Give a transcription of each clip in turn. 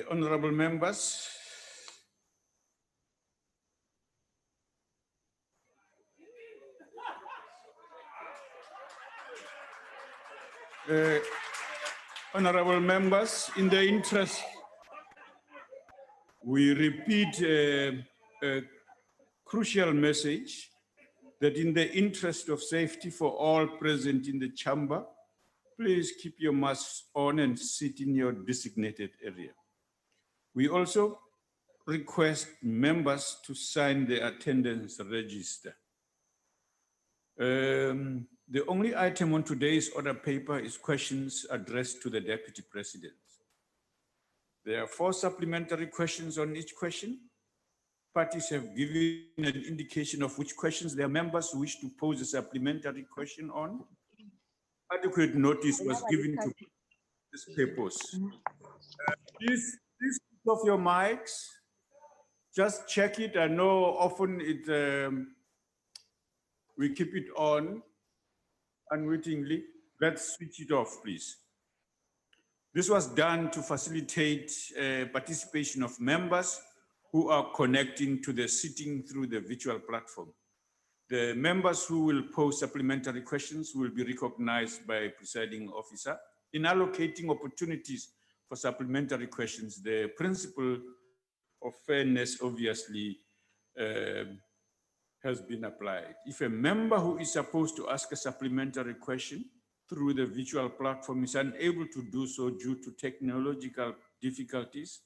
Honorable members, honorable members, in the interest, we repeat a crucial message that in the interest of safety for all present in the chamber, please keep your masks on and sit in your designated area. We also request members to sign the attendance register. The only item on today's order paper is questions addressed to the Deputy President. There are 4 supplementary questions on each question. Parties have given an indication of which questions their members wish to pose a supplementary question on. Adequate notice was given to this purpose. Please switch off your mics. Just check it. I know often we keep it on unwittingly. Let's switch it off, please. This was done to facilitate participation of members who are connecting to the sitting through the virtual platform. The members who will pose supplementary questions will be recognized by presiding officer. In allocating opportunities for supplementary questions, the principle of fairness obviously has been applied. If a member who is supposed to ask a supplementary question through the virtual platform is unable to do so due to technological difficulties,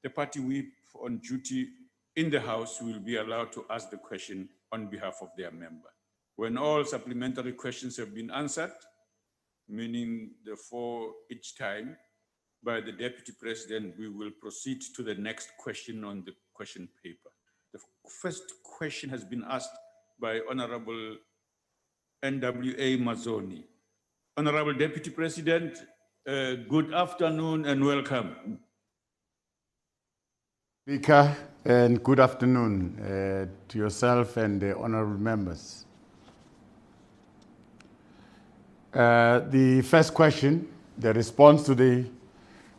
the party whip on duty in the House will be allowed to ask the question on behalf of their member. When all supplementary questions have been answered, meaning the 4 each time, by the Deputy President, we will proceed to the next question on the question paper. The first question has been asked by Honorable NWA Mazzoni. Honorable Deputy President, good afternoon and welcome. Speaker, and good afternoon to yourself and the honorable members. The first question, the response to the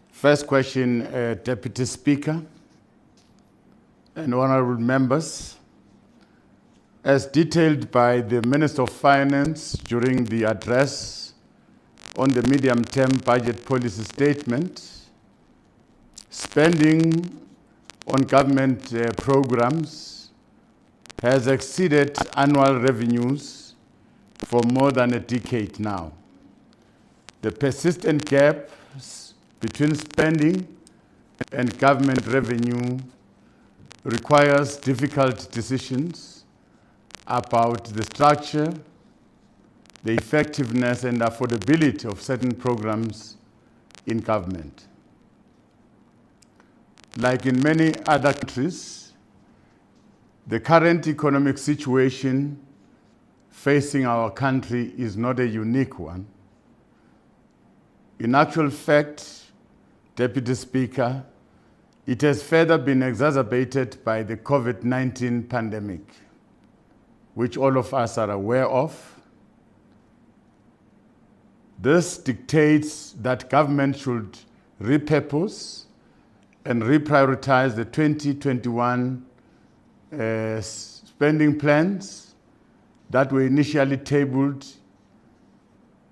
first question, Deputy Speaker and honorable members, as detailed by the Minister of Finance during the address on the medium-term budget policy statement, spending on government programs has exceeded annual revenues for more than a decade now. The persistent gap between spending and government revenue requires difficult decisions about the structure, the effectiveness and affordability of certain programs in government. Like in many other countries, the current economic situation facing our country is not a unique one. In actual fact, Deputy Speaker, it has further been exacerbated by the COVID-19 pandemic, which all of us are aware of. This dictates that government should repurpose and reprioritize the 2021 spending plans that were initially tabled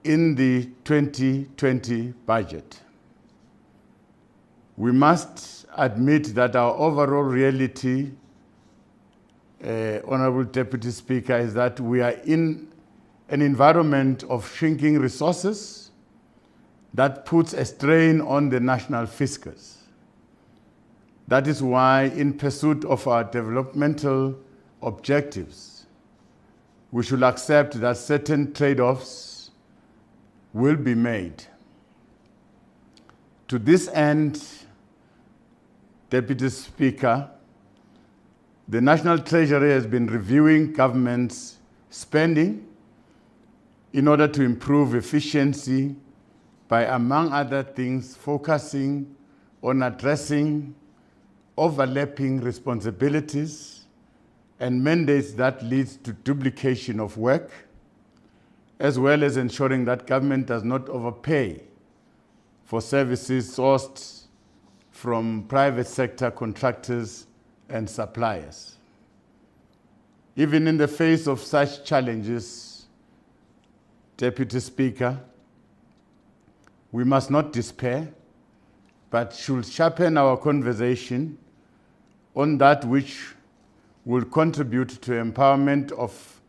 in the 2020 budget. We must admit that our overall reality, Honorable Deputy Speaker, is that we are in an environment of shrinking resources that puts a strain on the national fiscus. That is why, in pursuit of our developmental objectives, we should accept that certain trade-offs will be made. To this end, Deputy Speaker, the National Treasury has been reviewing government's spending in order to improve efficiency by, among other things, focusing on addressing overlapping responsibilities and mandates that lead to duplication of work, as well as ensuring that government does not overpay for services sourced from private sector contractors and suppliers. Even in the face of such challenges, Deputy Speaker, we must not despair, but should sharpen our conversation on that which will contribute to empowerment of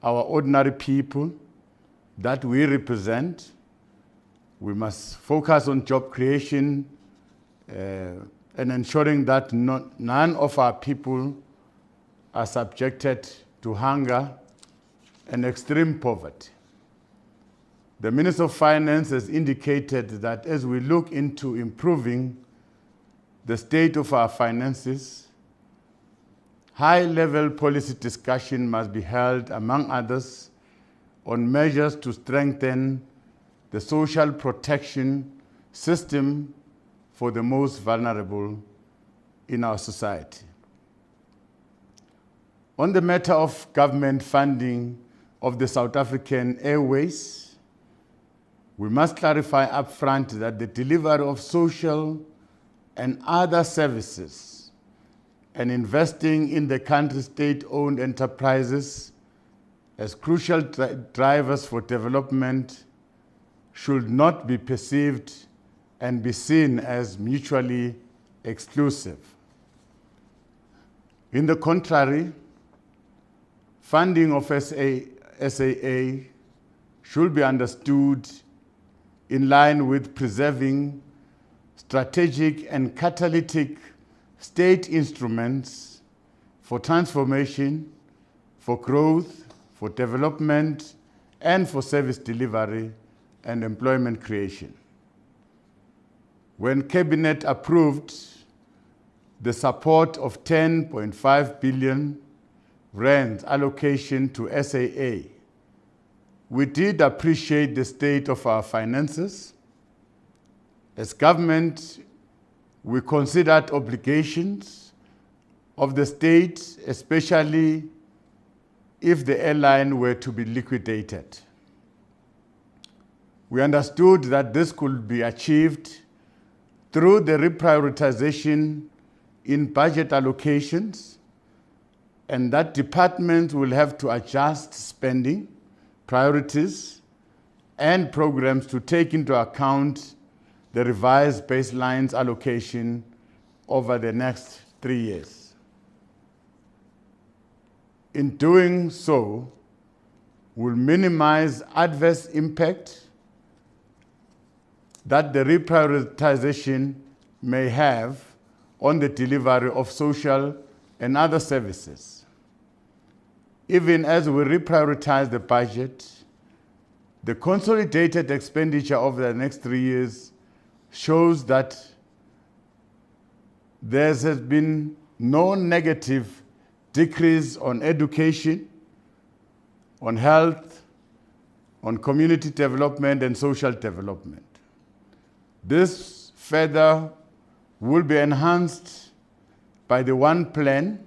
our ordinary people that we represent. We must focus on job creation and ensuring that none of our people are subjected to hunger and extreme poverty. The Minister of Finance has indicated that as we look into improving the state of our finances, high-level policy discussion must be held, among others, on measures to strengthen the social protection system for the most vulnerable in our society. On the matter of government funding of the South African Airways, we must clarify upfront that the delivery of social and other services and investing in the country's state-owned enterprises as crucial drivers for development should not be perceived and be seen as mutually exclusive. In the contrary, funding of SAA should be understood in line with preserving strategic and catalytic state instruments for transformation, for growth, for development, and for service delivery and employment creation. When Cabinet approved the support of 10.5 billion rand allocation to SAA, we did appreciate the state of our finances. As government, we considered obligations of the state, especially if the airline were to be liquidated. We understood that this could be achieved through the reprioritization in budget allocations, and that departments will have to adjust spending priorities and programs to take into account the revised baselines allocation over the next 3 years. In doing so, we'll minimize adverse impact that the reprioritization may have on the delivery of social and other services. Even as we reprioritize the budget, the consolidated expenditure over the next 3 years shows that there has been no negative decrease on education, on health, on community development and social development. This further will be enhanced by the One Plan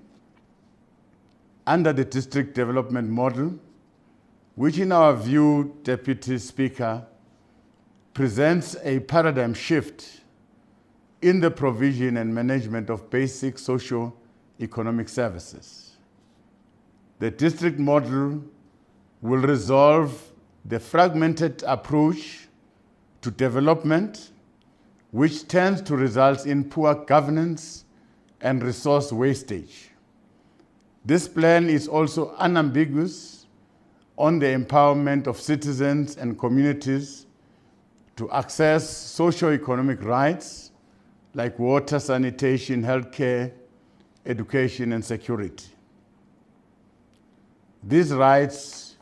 under the district development model, which in our view, Deputy Speaker, presents a paradigm shift in the provision and management of basic socio-economic services. The district model will resolve the fragmented approach to development, which tends to result in poor governance and resource wastage. This plan is also unambiguous on the empowerment of citizens and communities to access socio-economic rights like water, sanitation, healthcare, education, and security. These rights,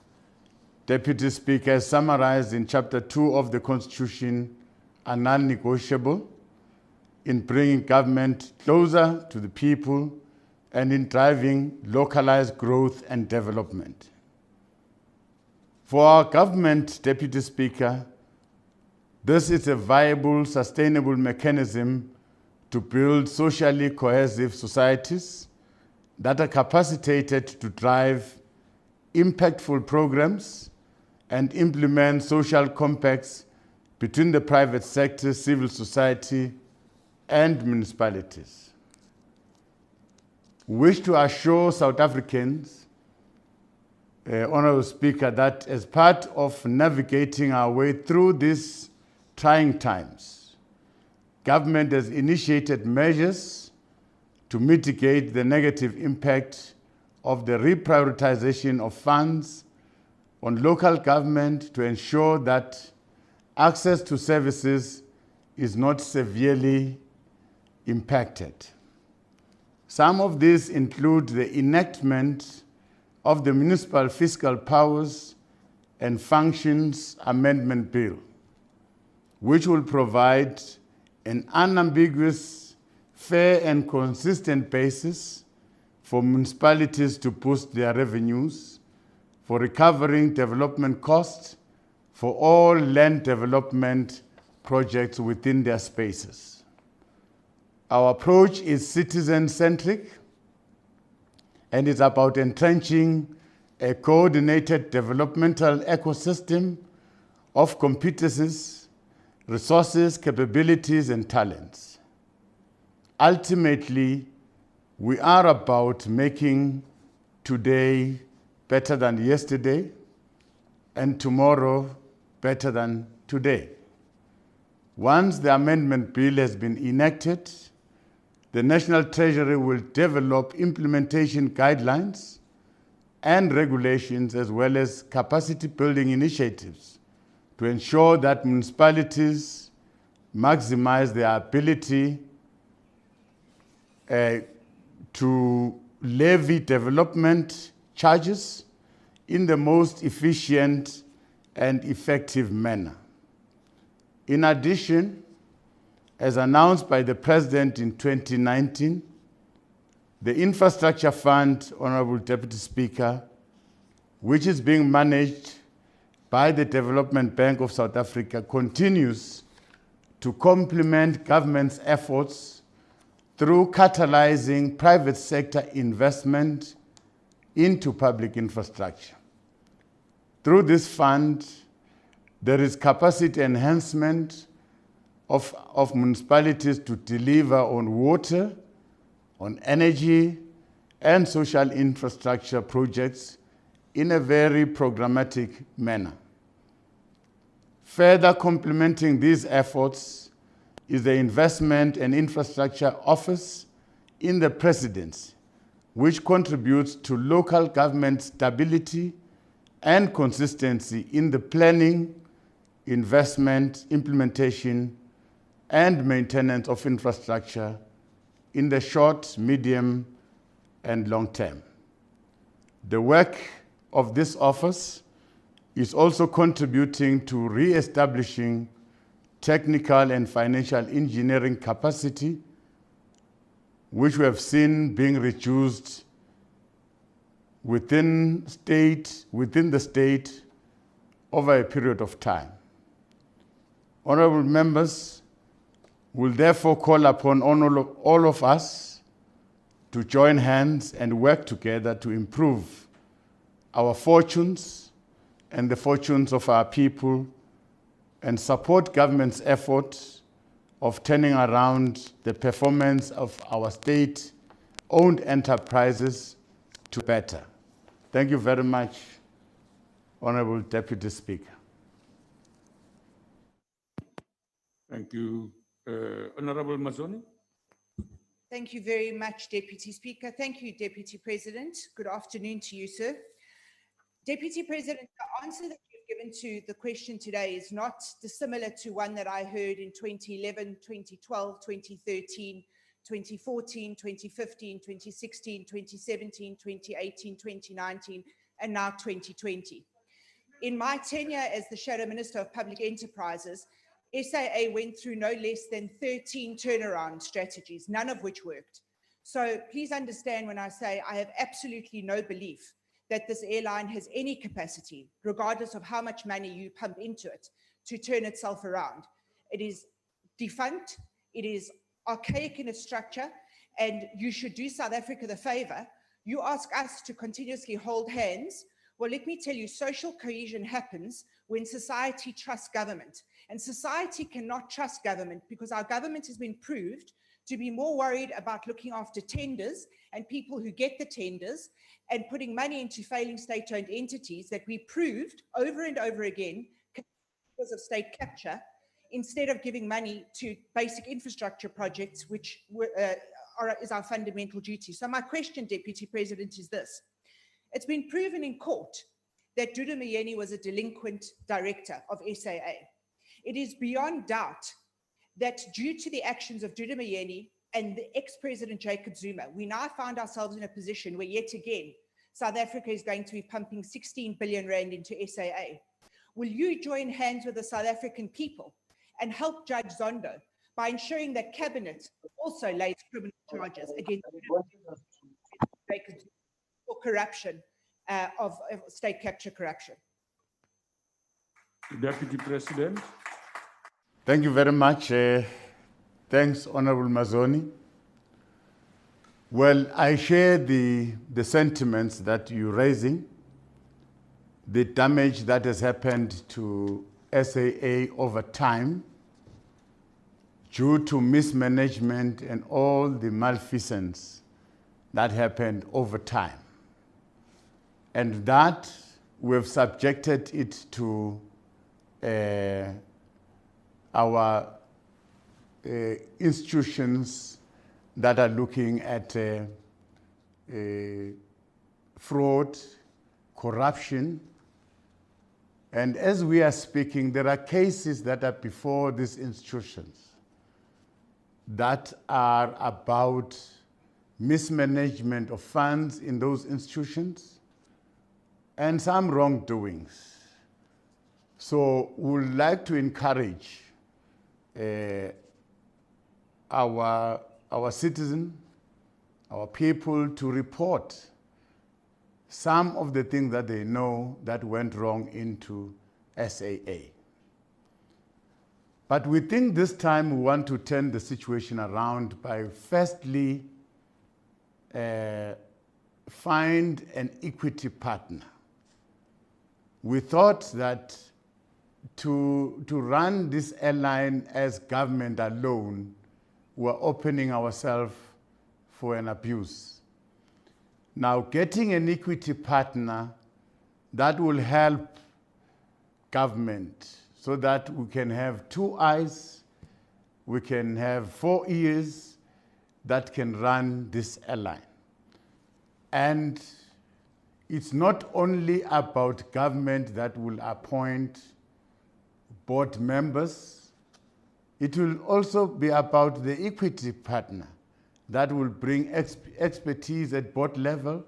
Deputy Speaker, summarized in Chapter 2 of the Constitution, are non-negotiable in bringing government closer to the people and in driving localized growth and development. For our government, Deputy Speaker, this is a viable, sustainable mechanism to build socially cohesive societies that are capacitated to drive impactful programs and implement social compacts between the private sector, civil society, and municipalities. We wish to assure South Africans, Honourable Speaker, that as part of navigating our way through these trying times, government has initiated measures to mitigate the negative impact of the reprioritization of funds on local government to ensure that access to services is not severely impacted. Some of these include the enactment of the Municipal Fiscal Powers and Functions Amendment Bill, which will provide an unambiguous, fair and consistent basis for municipalities to boost their revenues, for recovering development costs for all land development projects within their spaces. Our approach is citizen-centric and is about entrenching a coordinated developmental ecosystem of competencies, resources, capabilities, and talents. Ultimately, we are about making today better than yesterday and tomorrow better than today. Once the amendment bill has been enacted, the National Treasury will develop implementation guidelines and regulations as well as capacity building initiatives to ensure that municipalities maximize their ability to levy development charges in the most efficient and effective manner. In addition, as announced by the President in 2019, the Infrastructure Fund, Honourable Deputy Speaker, which is being managed by the Development Bank of South Africa, continues to complement government's efforts through catalyzing private sector investment into public infrastructure. Through this fund, there is capacity enhancement of municipalities to deliver on water, on energy, and social infrastructure projects in a very programmatic manner. Further complementing these efforts is the Investment and Infrastructure Office in the Presidency, which contributes to local government stability and consistency in the planning, investment, implementation, and maintenance of infrastructure in the short, medium, and long term. The work of this office is also contributing to re-establishing technical and financial engineering capacity, which we have seen being reduced within the state over a period of time. Honourable members, will therefore call upon all of us to join hands and work together to improve our fortunes and the fortunes of our people and support government's efforts of turning around the performance of our state-owned enterprises to better. Thank you very much, Honourable Deputy Speaker. Thank you. Honourable Mazoni. Thank you very much, Deputy Speaker. Thank you, Deputy President. Good afternoon to you, sir. Deputy President, the answer that you've given to the question today is not dissimilar to one that I heard in 2011, 2012, 2013, 2014, 2015, 2016, 2017, 2018, 2019, and now 2020. In my tenure as the Shadow Minister of Public Enterprises, SAA went through no less than 13 turnaround strategies, none of which worked. So please understand when I say I have absolutely no belief that this airline has any capacity, regardless of how much money you pump into it, to turn itself around. It is defunct, it is archaic in its structure, and you should do South Africa the favor. You ask us to continuously hold hands Well, let me tell you, social cohesion happens when society trusts government. And society cannot trust government because our government has been proved to be more worried about looking after tenders and people who get the tenders and putting money into failing state-owned entities that we proved over and over again because of state capture, instead of giving money to basic infrastructure projects, which is our fundamental duty. So my question, Deputy President, is this. It's been proven in court that Dudu Myeni was a delinquent director of SAA. It is beyond doubt that due to the actions of Dudu Myeni and the ex-President Jacob Zuma, we now found ourselves in a position where yet again, South Africa is going to be pumping 16 billion rand into SAA. Will you join hands with the South African people and help Judge Zondo by ensuring that Cabinet also lays criminal charges against Jacob Zuma for corruption, of state capture corruption? Deputy President. Thank you very much. Thanks, Honorable Mazoni. Well, I share the sentiments that you're raising, the damage that has happened to SAA over time due to mismanagement and all the malfeasance that happened over time. And that we've subjected it to our institutions that are looking at fraud, corruption. And as we are speaking, there are cases that are before these institutions that are about mismanagement of funds in those institutions and some wrongdoings. So we would like to encourage our citizens, our people to report some of the things that they know that went wrong into SAA. But we think this time we want to turn the situation around by firstly find an equity partner. We thought that to run this airline as government alone, we're opening ourselves for an abuse. Now, getting an equity partner that will help government so that we can have 2 eyes, we can have 4 ears that can run this airline. And it's not only about government that will appoint board members, it will also be about the equity partner that will bring expertise at board level,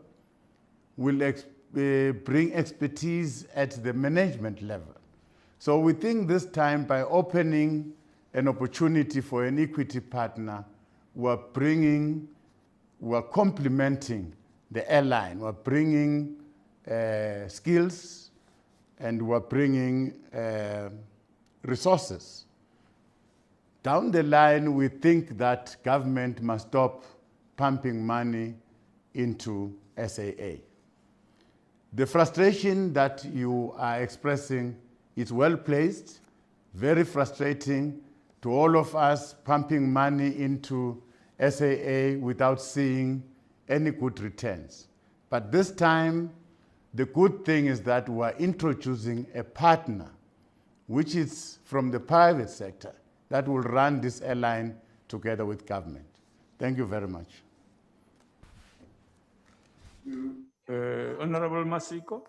will bring expertise at the management level. So we think this time by opening an opportunity for an equity partner, we're complementing the airline, we're bringing skills and we're bringing resources. Down the line, we think that government must stop pumping money into SAA. The frustration that you are expressing is well placed, very frustrating to all of us pumping money into SAA without seeing any good returns. But this time, the good thing is that we are introducing a partner, which is from the private sector, that will run this airline together with government. Thank you very much. Honorable Masiko.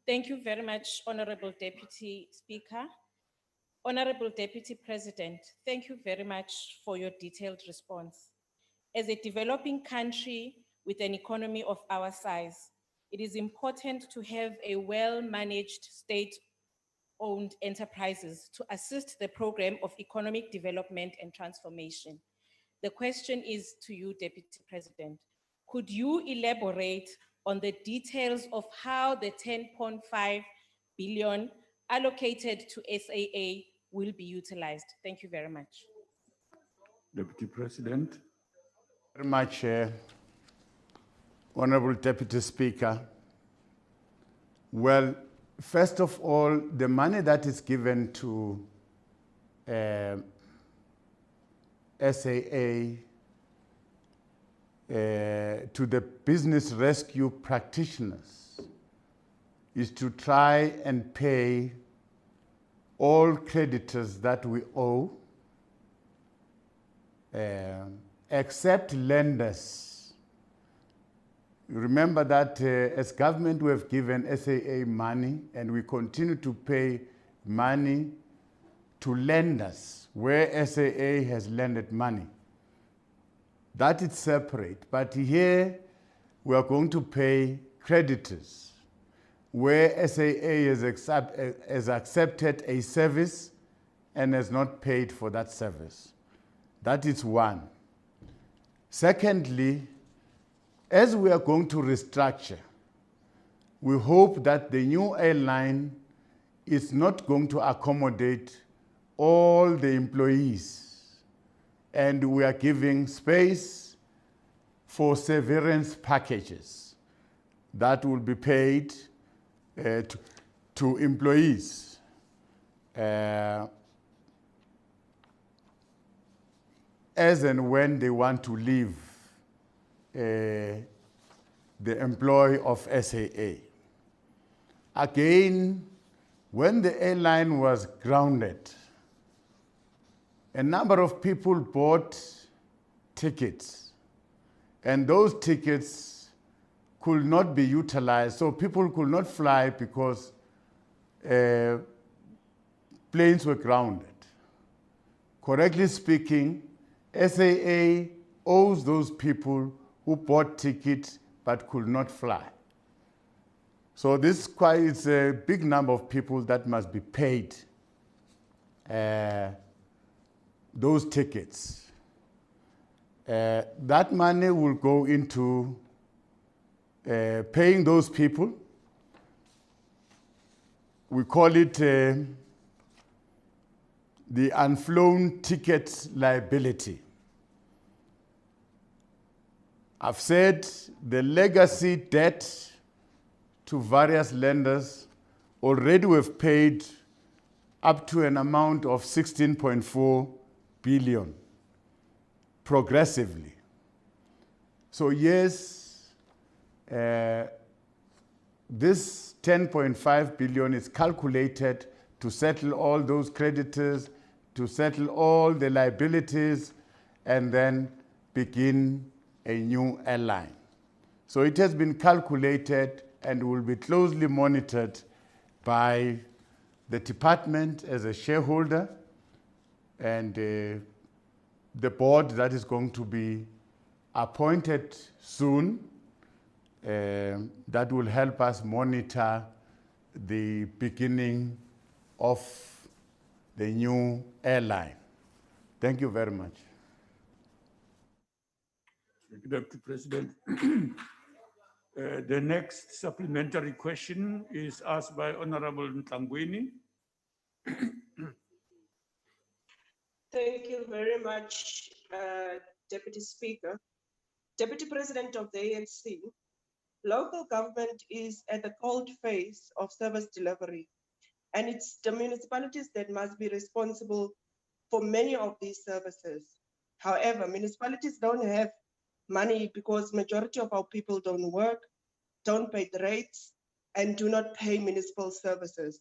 Thank you very much, Honorable Deputy Speaker. Honorable Deputy President, thank you very much for your detailed response. As a developing country with an economy of our size, it is important to have a well-managed state-owned enterprises to assist the program of economic development and transformation. The question is to you, Deputy President. Could you elaborate on the details of how the 10.5 billion allocated to SAA will be utilized? Thank you very much. Deputy President. Very much, Honorable Deputy Speaker. Well, first of all, the money that is given to SAA, to the business rescue practitioners, is to try and pay all creditors that we owe, except lenders. Remember that as government we have given SAA money, and we continue to pay money to lenders where SAA has lended money. That is separate, but here we are going to pay creditors where SAA has accepted a service and has not paid for that service. That is one. Secondly, as we are going to restructure, we hope that the new airline is not going to accommodate all the employees, and we are giving space for severance packages that will be paid to employees. As and when they want to leave the employ of SAA. Again, when the airline was grounded, a number of people bought tickets, and those tickets could not be utilized. So people could not fly because planes were grounded. Correctly speaking, SAA owes those people who bought tickets but could not fly. So this is a big number of people that must be paid those tickets. That money will go into paying those people. We call it the unflown ticket liability. I've said the legacy debt to various lenders already we've paid up to an amount of 16.4 billion progressively. So yes, this 10.5 billion is calculated to settle all those creditors, to settle all the liabilities, and then begin a new airline. So it has been calculated and will be closely monitored by the department as a shareholder, and the board that is going to be appointed soon that will help us monitor the beginning of the new airline. Thank you very much. Thank you, Deputy President. The next supplementary question is asked by Honorable Ntlangwini. Thank you very much, Deputy Speaker. Deputy President of the ANC, local government is at the cold phase of service delivery, and it's the municipalities that must be responsible for many of these services. However, municipalities don't have money because majority of our people don't work, don't pay the rates, and do not pay municipal services.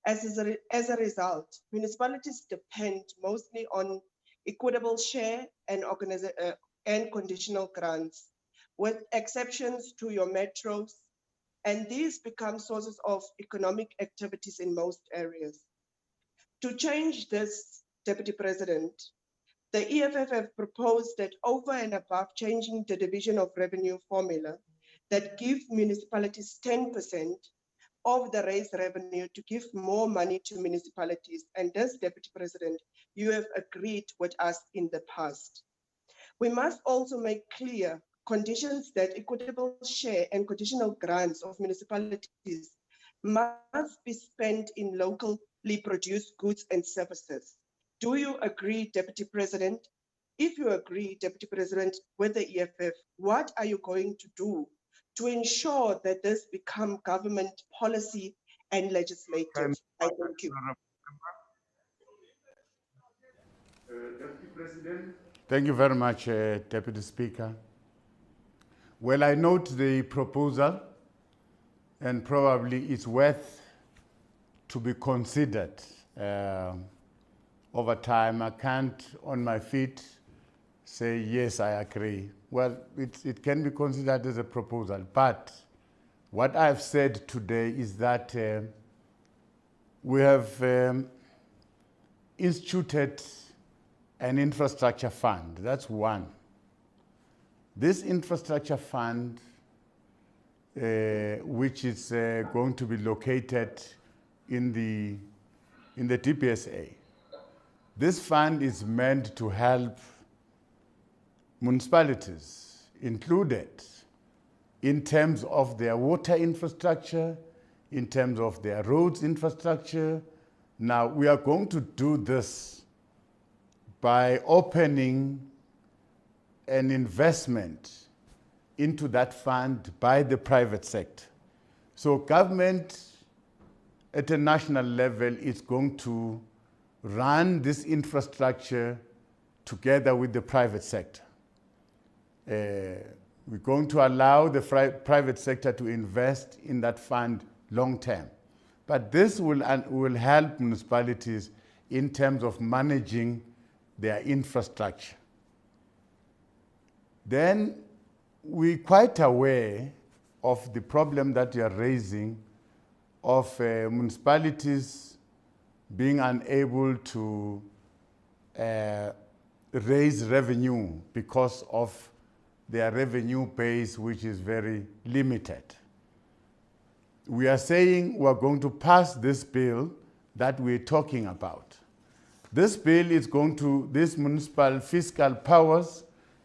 As a result, municipalities depend mostly on equitable share and conditional grants, with exceptions to your metros, and these become sources of economic activities in most areas. To change this, Deputy President, the EFF have proposed that over and above changing the division of revenue formula that give municipalities 10% of the raised revenue to give more money to municipalities. And this, Deputy President, you have agreed with us in the past. We must also make clear conditions that equitable share and conditional grants of municipalities must be spent in locally produced goods and services. Do you agree, Deputy President? If you agree, Deputy President, with the EFF, what are you going to do to ensure that this become government policy and legislative? I thank you. Deputy President. Thank you very much, Deputy Speaker. Well, I note the proposal, and probably it's worth to be considered over time. I can't, on my feet, say, yes, I agree. Well, it can be considered as a proposal, but what I've said today is that we have instituted an infrastructure fund. That's one. This infrastructure fund, which is going to be located in the DPSA, this fund is meant to help municipalities included in terms of their water infrastructure, in terms of their roads infrastructure. Now, we are going to do this by opening an investment into that fund by the private sector. So government at a national level is going to run this infrastructure together with the private sector. We're going to allow the private sector to invest in that fund long term. But this will help municipalities in terms of managing their infrastructure. Then we're quite aware of the problem that you are raising of municipalities being unable to raise revenue because of their revenue base, which is very limited. We are saying we're going to pass this bill that we're talking about. This bill is going to, this Municipal Fiscal Powers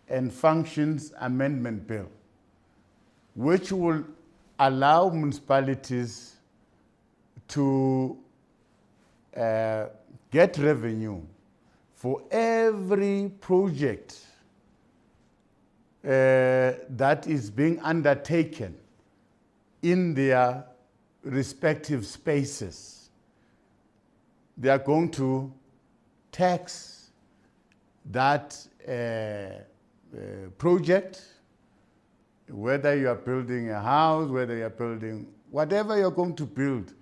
and Functions Amendment Bill, which will allow municipalities to get revenue for every project that is being undertaken in their respective spaces. They are going to tax that project, whether you are building a house, whether you are building whatever you're going to build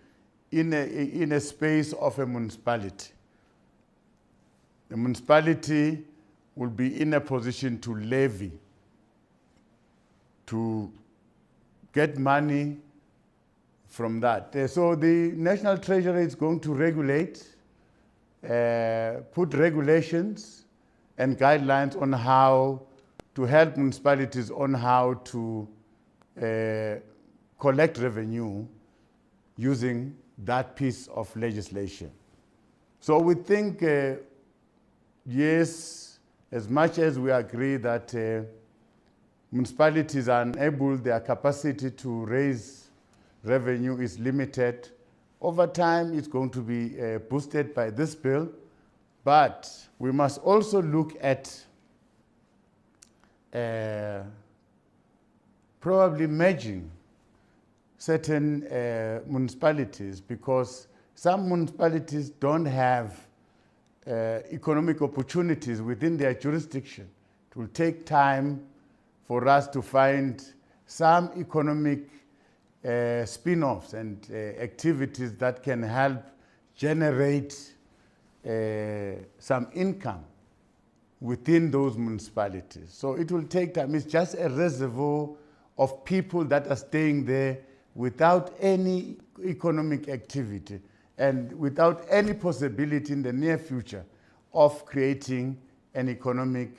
in a space of a municipality. The municipality will be in a position to levy, to get money from that. So the National Treasury is going to regulate, put regulations and guidelines on how to help municipalities on how to collect revenue using that piece of legislation. So we think, yes, as much as we agree that municipalities are unable, their capacity to raise revenue is limited, over time it's going to be boosted by this bill, but we must also look at probably merging certain municipalities, because some municipalities don't have economic opportunities within their jurisdiction. It will take time for us to find some economic spin-offs and activities that can help generate some income within those municipalities. So it will take time. It's just a reservoir of people that are staying there without any economic activity and without any possibility in the near future of creating an economic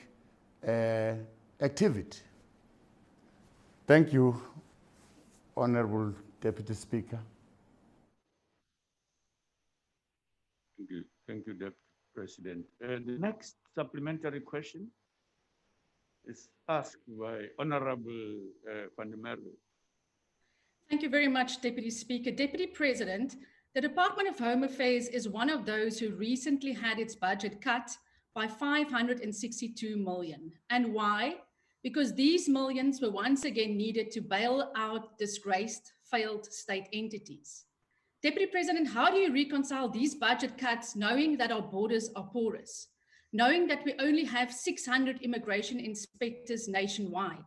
activity. Thank you, Honorable Deputy Speaker. Thank you, Deputy President. The next supplementary question is asked by Honorable Van der Merwe. Thank you very much, Deputy Speaker. Deputy President, the Department of Home Affairs is one of those who recently had its budget cut by 562 million. And why? because these millions were once again needed to bail out disgraced, failed state entities. Deputy President, how do you reconcile these budget cuts knowing that our borders are porous, knowing that we only have 600 immigration inspectors nationwide,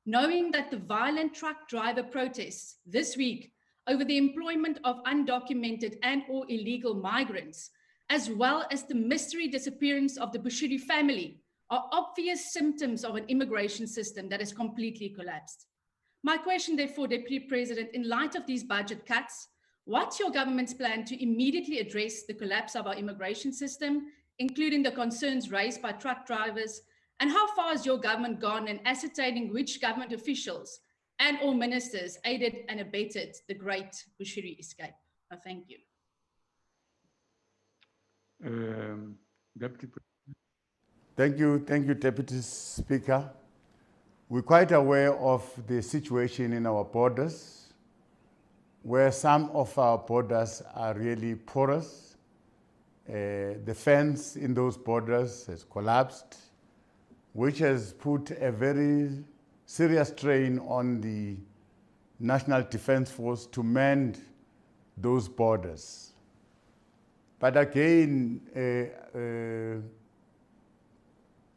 knowing that the violent truck driver protests this week over the employment of undocumented and or illegal migrants, as well as the mystery disappearance of the Bushiri family, are obvious symptoms of an immigration system that has completely collapsed? My question, therefore, Deputy President, in light of these budget cuts, what's your government's plan to immediately address the collapse of our immigration system, including the concerns raised by truck drivers? And how far has your government gone in ascertaining which government officials and or ministers aided and abetted the great Bushiri escape? Thank you. Deputy President. Thank you, Deputy Speaker. We're quite aware of the situation in our borders, where some of our borders are really porous. The fence in those borders has collapsed, which has put a very serious strain on the National Defense Force to mend those borders. But again,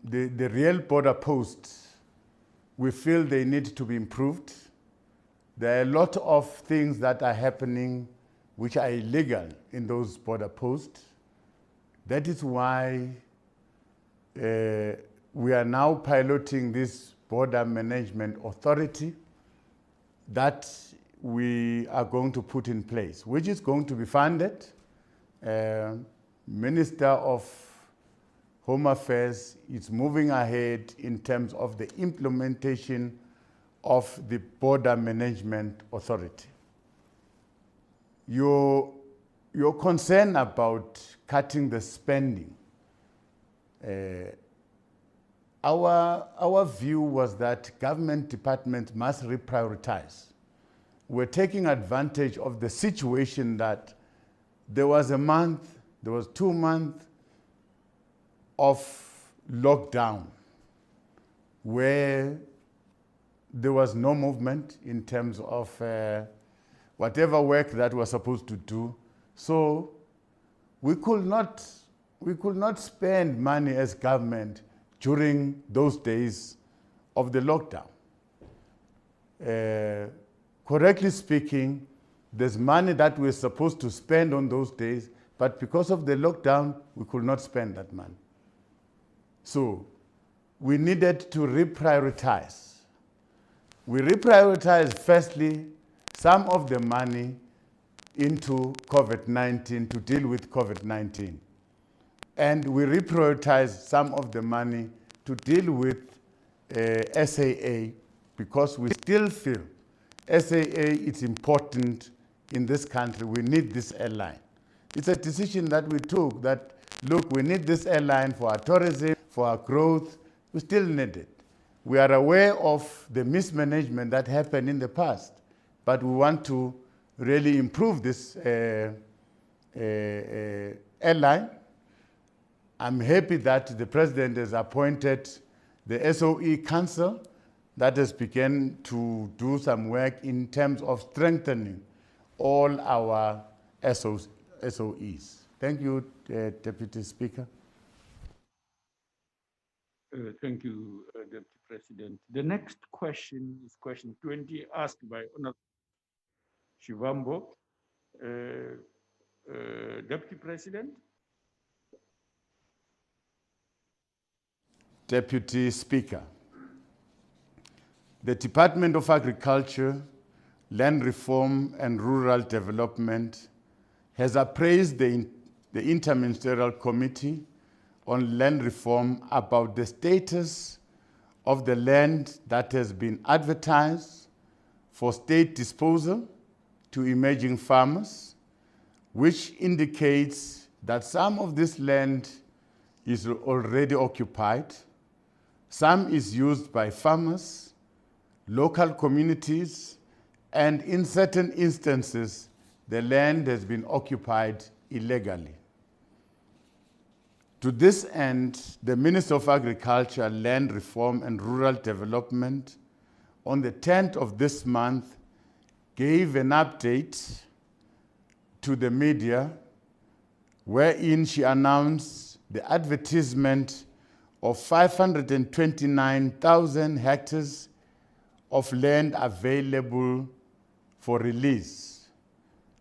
the real border posts, we feel they need to be improved. There are a lot of things that are happening which are illegal in those border posts. That is why we are now piloting this border management authority that we are going to put in place, which is going to be funded. Minister of Home Affairs is moving ahead in terms of the implementation of the Border Management Authority. Your concern about cutting the spending, our view was that government departments must reprioritize. We're taking advantage of the situation that there was 2 months of lockdown where there was no movement in terms of whatever work that we're supposed to do. So we could not spend money as government during those days of the lockdown. Correctly speaking, there's money that we're supposed to spend on those days, but because of the lockdown, we could not spend that money. So we needed to reprioritize. We reprioritized, firstly, some of the money into COVID-19 to deal with COVID-19. And we reprioritized some of the money to deal with SAA, because we still feel SAA is important in this country. We need this airline. It's a decision that we took that, look, we need this airline for our tourism, for our growth. We still need it. We are aware of the mismanagement that happened in the past, but we want to really improve this airline. I'm happy that the President has appointed the SOE Council that has begun to do some work in terms of strengthening all our SOEs. Thank you, Deputy Speaker. Thank you, Deputy President. The next question is question 20, asked by Honorable Shivambo. Deputy President. Deputy Speaker, the Department of Agriculture, Land Reform and Rural Development has appraised the Interministerial Committee on Land Reform about the status of the land that has been advertised for state disposal to emerging farmers, which indicates that some of this land is already occupied, some is used by farmers, local communities, and in certain instances, the land has been occupied illegally. To this end, the Minister of Agriculture, Land Reform and Rural Development on the 10th of this month gave an update to the media wherein she announced the advertisement of 529,000 hectares of land available for release.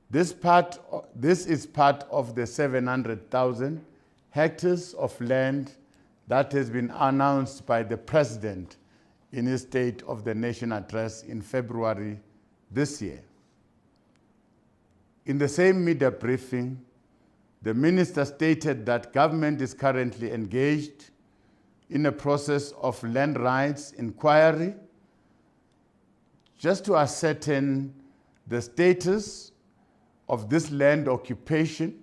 This is part of the 700,000 hectares of land that has been announced by the President in his State of the Nation address in February this year. In the same media briefing, the minister stated that government is currently engaged in a process of land rights inquiry just to ascertain the status of this land occupation,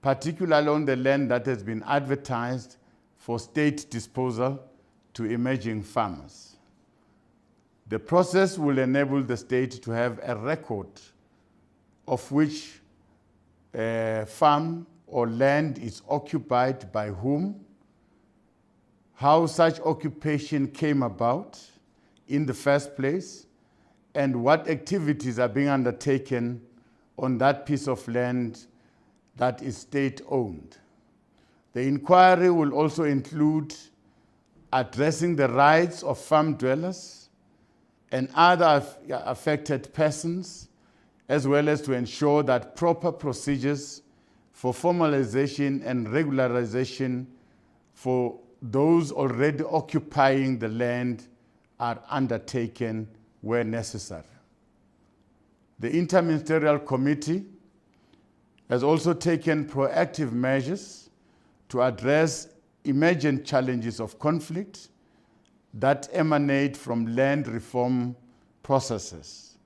particularly on the land that has been advertised for state disposal to emerging farmers. The process will enable the state to have a record of which farm or land is occupied by whom, how such occupation came about in the first place, and what activities are being undertaken on that piece of land that is state-owned. The inquiry will also include addressing the rights of farm dwellers and other affected persons, as well as to ensure that proper procedures for formalization and regularization for those already occupying the land are undertaken where necessary. The Interministerial Committee has also taken proactive measures to address emergent challenges of conflict that emanate from land reform processes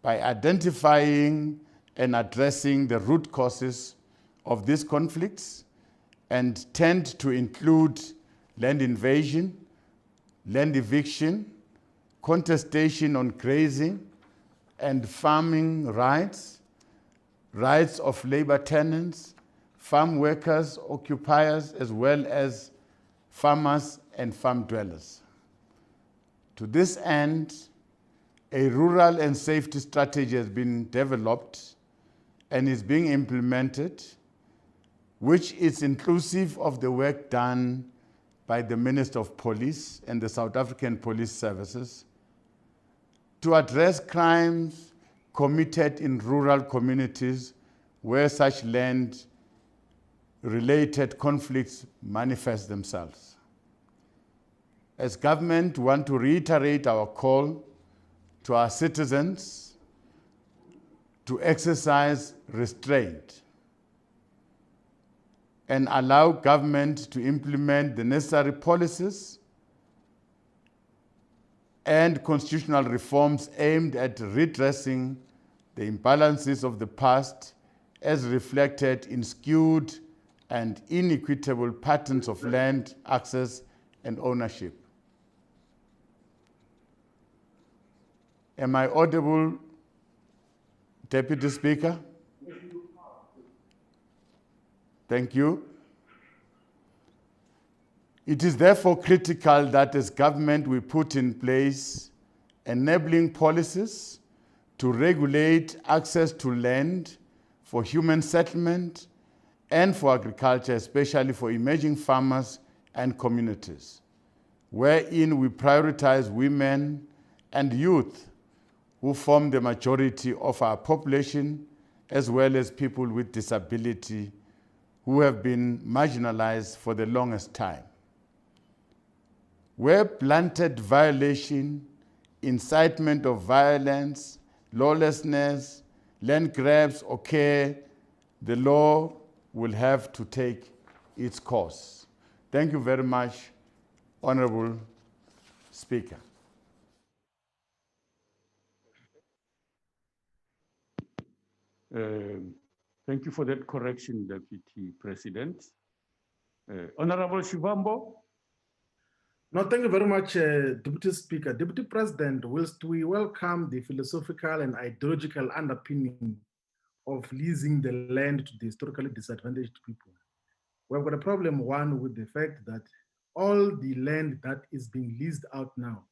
by identifying and addressing the root causes of these conflicts and tend to include land invasion, land eviction, contestation on grazing and farming rights, rights of labor tenants, farm workers, occupiers, as well as farmers and farm dwellers. To this end, a rural and safety strategy has been developed and is being implemented, which is inclusive of the work done by the Minister of Police and the South African Police Services to address crimes committed in rural communities where such land-related conflicts manifest themselves. As government, we want to reiterate our call to our citizens to exercise restraint and allow government to implement the necessary policies and constitutional reforms aimed at redressing the imbalances of the past as reflected in skewed and inequitable patterns of land access and ownership. Am I audible, Deputy Speaker? Thank you. It is therefore critical that as government we put in place enabling policies to regulate access to land for human settlement and for agriculture, especially for emerging farmers and communities, wherein we prioritize women and youth who form the majority of our population, as well as people with disability who have been marginalized for the longest time. Where blatant violation, incitement of violence, lawlessness, land grabs occur, the law will have to take its course. Thank you very much, Honorable Speaker. Thank you for that correction, Deputy President. Honorable Shivambo. No, thank you very much, Deputy Speaker. Deputy President, whilst we welcome the philosophical and ideological underpinning of leasing the land to the historically disadvantaged people, We've got a problem, one, with the fact that all the land that is being leased out now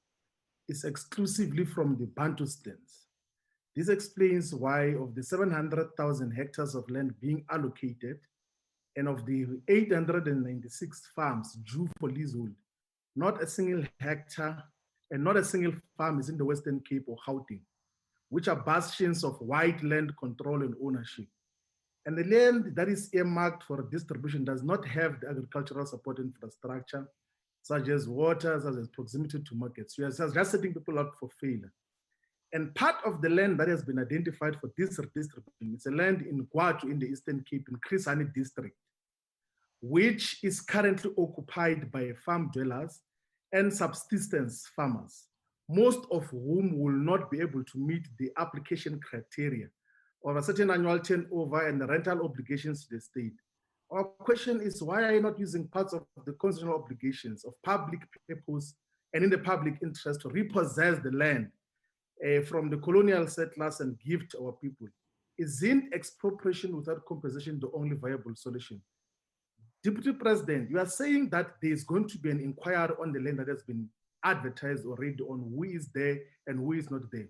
is exclusively from the Bantustans. This explains why of the 700,000 hectares of land being allocated and of the 896 farms due for leasehold, not a single hectare and not a single farm is in the Western Cape or Gauteng, which are bastions of white land control and ownership. And the land that is earmarked for distribution does not have the agricultural support infrastructure, such as water, such as proximity to markets. You are just setting people up for failure. And part of the land that has been identified for this redistribution is a land in Guatu in the Eastern Cape, in Chris Hani district, which is currently occupied by farm dwellers and subsistence farmers, most of whom will not be able to meet the application criteria of a certain annual turnover and the rental obligations to the state. Our question is, why are you not using parts of the constitutional obligations of public purpose and in the public interest to repossess the land from the colonial settlers and give to our people? Isn't expropriation without compensation the only viable solution? Deputy President, you are saying that there's going to be an inquiry on the land that has been advertised already on who is there and who is not there.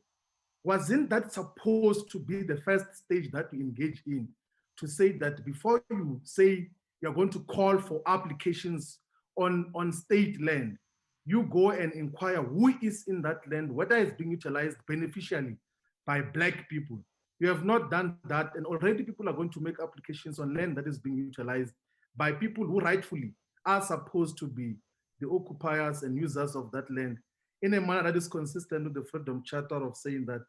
Wasn't that supposed to be the first stage that you engage in, to say that before you say you're going to call for applications on state land, you go and inquire who is in that land, whether it's being utilized beneficially by Black people? You have not done that, and already people are going to make applications on land that is being utilized by people who rightfully are supposed to be the occupiers and users of that land, in a manner that is consistent with the Freedom Charter of saying that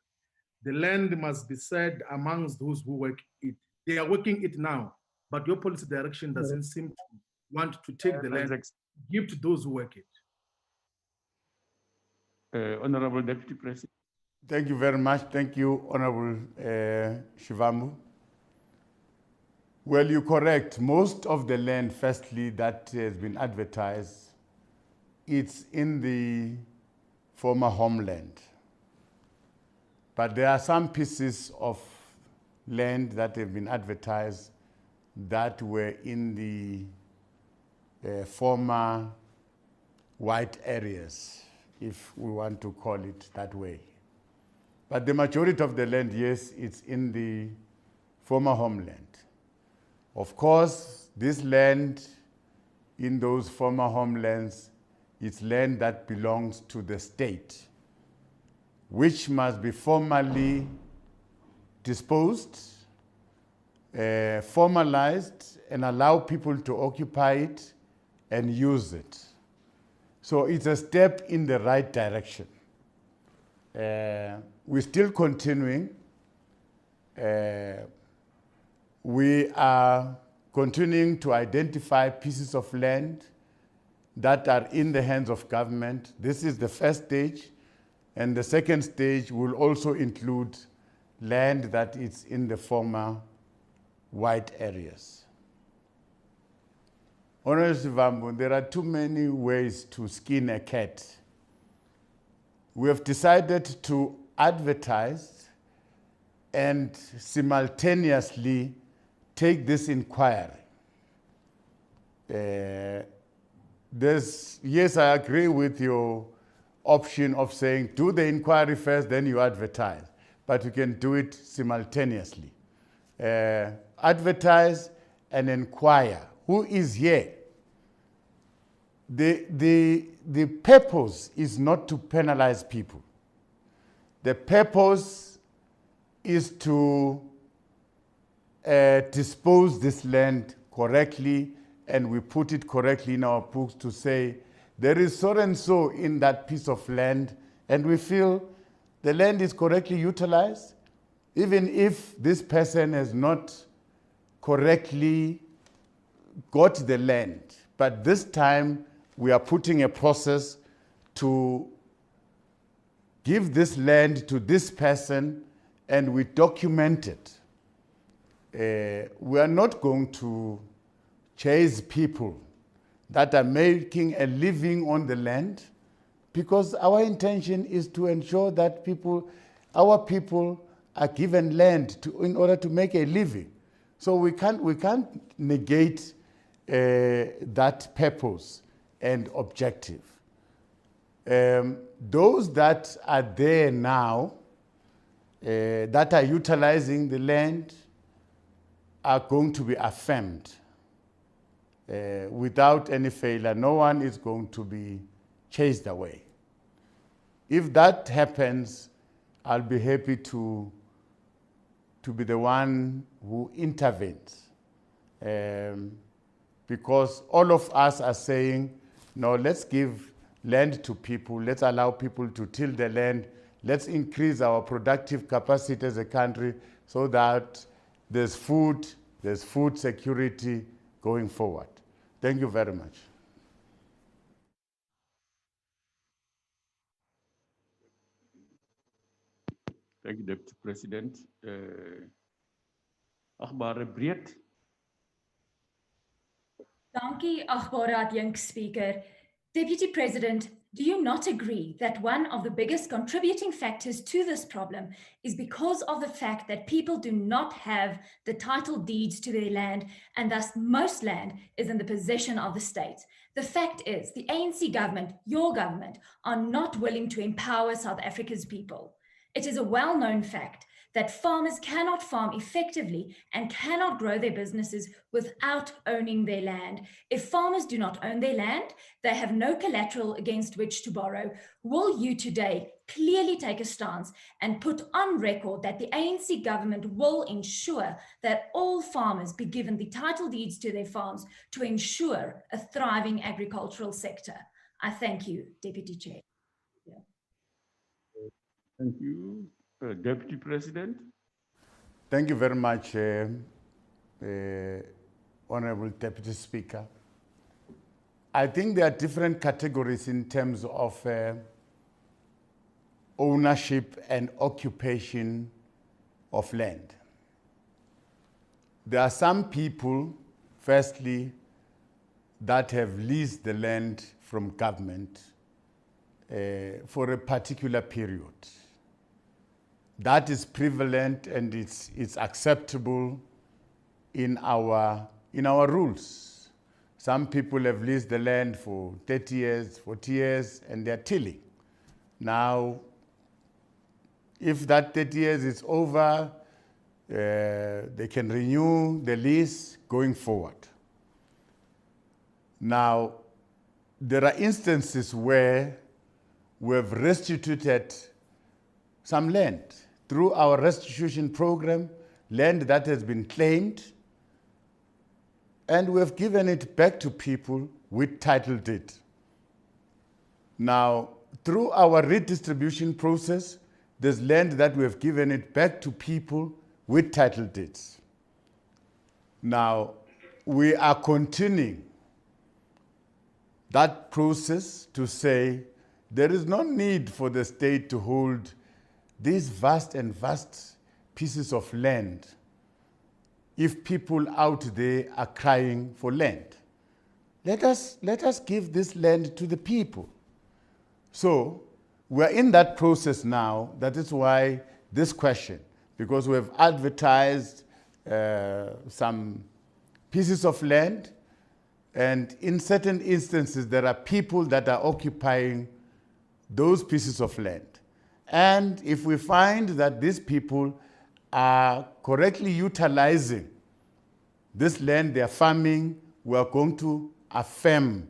the land must be shared amongst those who work it. They are working it now, but your policy direction doesn't seem to want to take the land, give to those who work it. Honorable Deputy President. Thank you very much. Thank you, Honorable Shivambu. Well, you're correct. Most of the land, firstly, that has been advertised, it's in the former homeland. But there are some pieces of land that have been advertised that were in the former white areas, if we want to call it that way. But the majority of the land, yes, it's in the former homeland. Of course, this land in those former homelands is land that belongs to the state, which must be formally disposed, formalized, and allow people to occupy it and use it. So it's a step in the right direction. We're still continuing. We are continuing to identify pieces of land that are in the hands of government. This is the first stage, and the second stage will also include land that is in the former white areas. Honorable Shivambu, there are too many ways to skin a cat. We have decided to advertise and simultaneously take this inquiry. Yes, I agree with your option of saying do the inquiry first, then you advertise. But you can do it simultaneously. Advertise and inquire. Who is here? The purpose is not to penalize people. The purpose is to dispose this land correctly, and we put it correctly in our books to say there is so and so in that piece of land, and we feel the land is correctly utilized, even if this person has not correctly got the land. But this time we are putting a process to give this land to this person, and we document it. We are not going to chase people that are making a living on the land, because our intention is to ensure that our people are given land in order to make a living. So we can't negate that purpose and objective. Those that are there now, that are utilizing the land, are going to be affirmed without any failure. No one is going to be chased away. If that happens, I'll be happy to be the one who intervenes. Because all of us are saying, no, let's give land to people, let's allow people to till the land, let's increase our productive capacity as a country so that there's food security going forward. Thank you very much. Thank you, Deputy President. Agbare Breed. Dankie, agbare adjunct Speaker. Deputy President, do you not agree that one of the biggest contributing factors to this problem is because of the fact that people do not have the title deeds to their land, and thus most land is in the possession of the state? The fact is, the ANC government, your government, are not willing to empower South Africa's people. It is a well-known fact that farmers cannot farm effectively and cannot grow their businesses without owning their land. If farmers do not own their land, they have no collateral against which to borrow. Will you today clearly take a stance and put on record that the ANC government will ensure that all farmers be given the title deeds to their farms to ensure a thriving agricultural sector? I thank you, Deputy Chair. Thank you. Deputy President. Thank you very much, Honorable Deputy Speaker. I think there are different categories in terms of ownership and occupation of land. There are some people, firstly, that have leased the land from government for a particular period. That is prevalent and it's acceptable in our rules. Some people have leased the land for 30 years, 40 years, and they're tilling. Now, if that 30 years is over, they can renew the lease going forward. Now, there are instances where we have restituted some land through our restitution program, land that has been claimed, and we have given it back to people with title deed. Now, through our redistribution process, there's land that we have given it back to people with title deeds. Now, we are continuing that process to say there is no need for the state to hold these vast pieces of land if people out there are crying for land. Let us give this land to the people. So we're in that process now. That is why this question, because we have advertised some pieces of land, and in certain instances there are people that are occupying those pieces of land. And if we find that these people are correctly utilizing this land, they are farming, we are going to affirm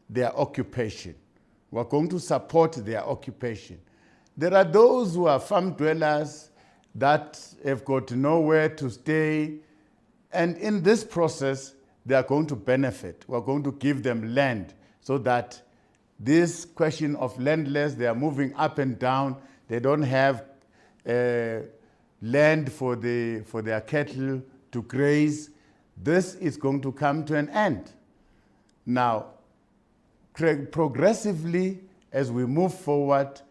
their occupation. We are going to support their occupation. There are those who are farm dwellers that have got nowhere to stay, and in this process, they are going to benefit. We are going to give them land so that this question of landless, they are moving up and down. They don't have land for their cattle to graze. This is going to come to an end. Now, progressively, as we move forward,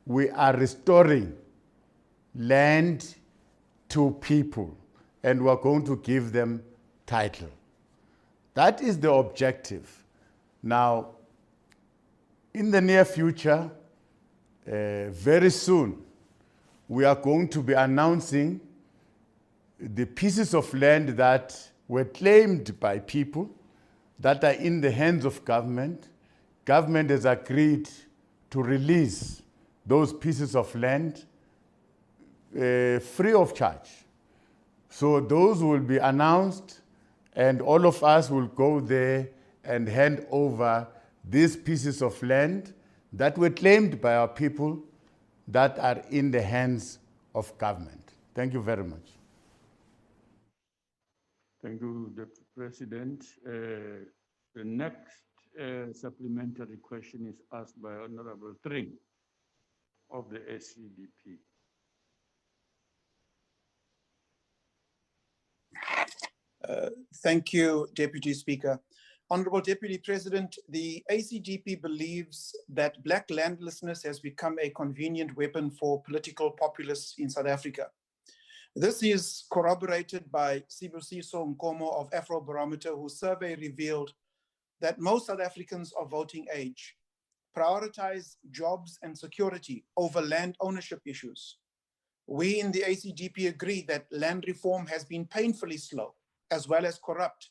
we are restoring land to people, and we're going to give them title. That is the objective. Now, in the near future, very soon, we are going to be announcing the pieces of land that were claimed by people, that are in the hands of government. Government has agreed to release those pieces of land free of charge. So those will be announced, and all of us will go there and hand over these pieces of land that were claimed by our people that are in the hands of government. Thank you very much. Thank you, Deputy President. The next supplementary question is asked by Honorable Tring of the SCDP. Thank you, Deputy Speaker. Honorable Deputy President, the ACGP believes that Black landlessness has become a convenient weapon for political populists in South Africa. This is corroborated by Sibusiso Nkomo of Afrobarometer, whose survey revealed that most South Africans of voting age prioritize jobs and security over land ownership issues. We in the ACGP agree that land reform has been painfully slow, as well as corrupt,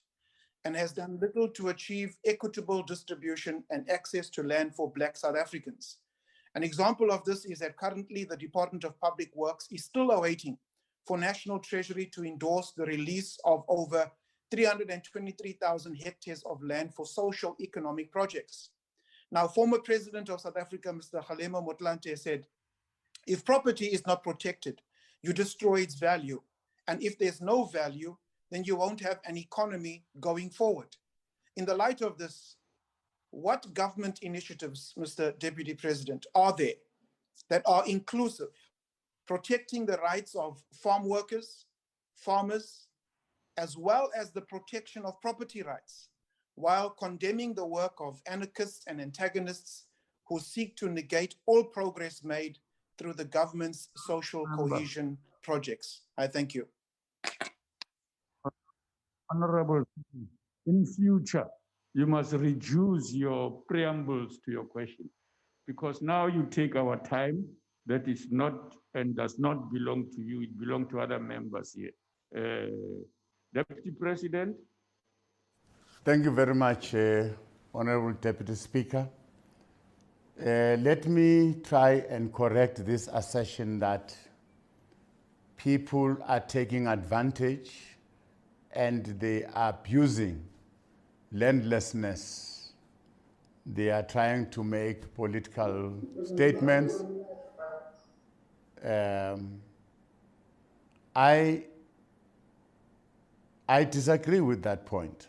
and has done little to achieve equitable distribution and access to land for Black South Africans. An example of this is that currently the Department of Public Works is still awaiting for National Treasury to endorse the release of over 323,000 hectares of land for social economic projects. Now, former President of South Africa, Mr. Kgalema Motlanthe, said, if property is not protected, you destroy its value. And if there's no value, then you won't have an economy going forward. In the light of this, what government initiatives, Mr. Deputy President, are there that are inclusive, protecting the rights of farm workers, farmers, as well as the protection of property rights, while condemning the work of anarchists and antagonists who seek to negate all progress made through the government's social cohesion projects? I thank you. Honorable, in future, you must reduce your preambles to your question, because now you take our time that is not and does not belong to you, it belongs to other members here. Deputy President. Thank you very much, Honorable Deputy Speaker. Let me try and correct this assertion that people are taking advantage and they are abusing landlessness. They are trying to make political statements. I disagree with that point.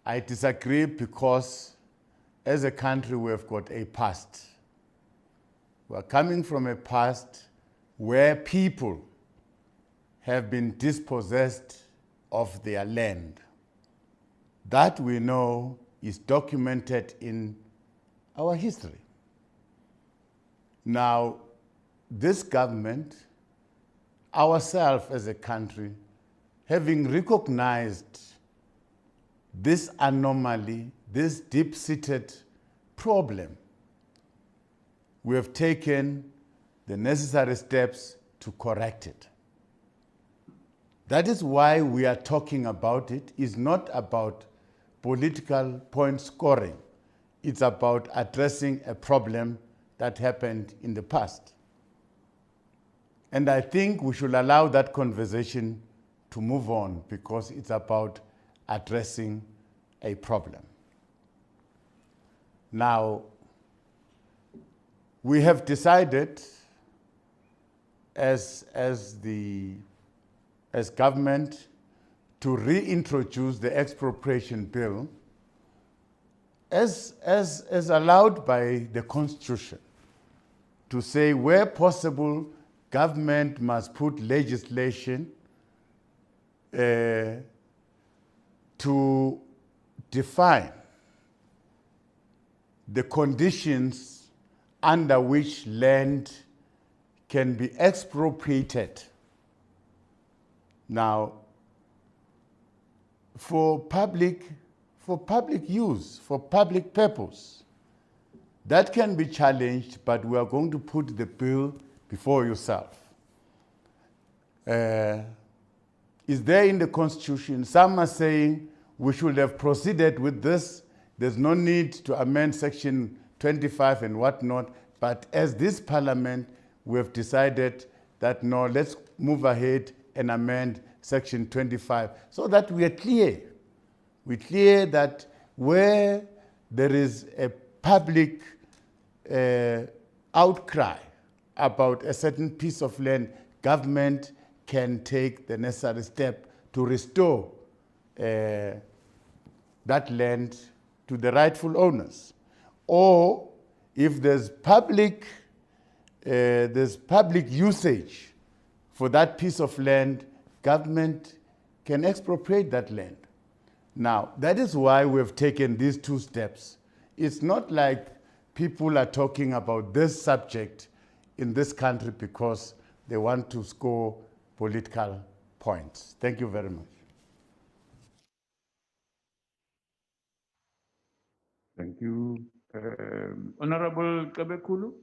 I disagree because as a country, we have got a past. We're coming from a past where people have been dispossessed of their land. That we know is documented in our history. Now, this government, ourselves as a country, having recognized this anomaly, this deep-seated problem, we have taken the necessary steps to correct it. That is why we are talking about it. It's not about political point scoring. It's about addressing a problem that happened in the past. And I think we should allow that conversation to move on because it's about addressing a problem. Now, we have decided as government to reintroduce the expropriation bill as allowed by the Constitution, to say where possible, government must put legislation to define the conditions under which land can be expropriated. Now, for public use, for public purpose, that can be challenged, but we are going to put the bill before yourself. Is there in the Constitution? Some are saying we should have proceeded with this. There's no need to amend Section 25 and whatnot. But as this Parliament, we have decided that no, let's move ahead and amend Section 25 so that we are clear. We're clear that where there is a public outcry about a certain piece of land, government can take the necessary step to restore that land to the rightful owners. Or if there's public usage for that piece of land, government can expropriate that land. Now, that is why we've taken these two steps. It's not like people are talking about this subject in this country because they want to score political points. Thank you very much. Thank you. Honorable Kabekulu.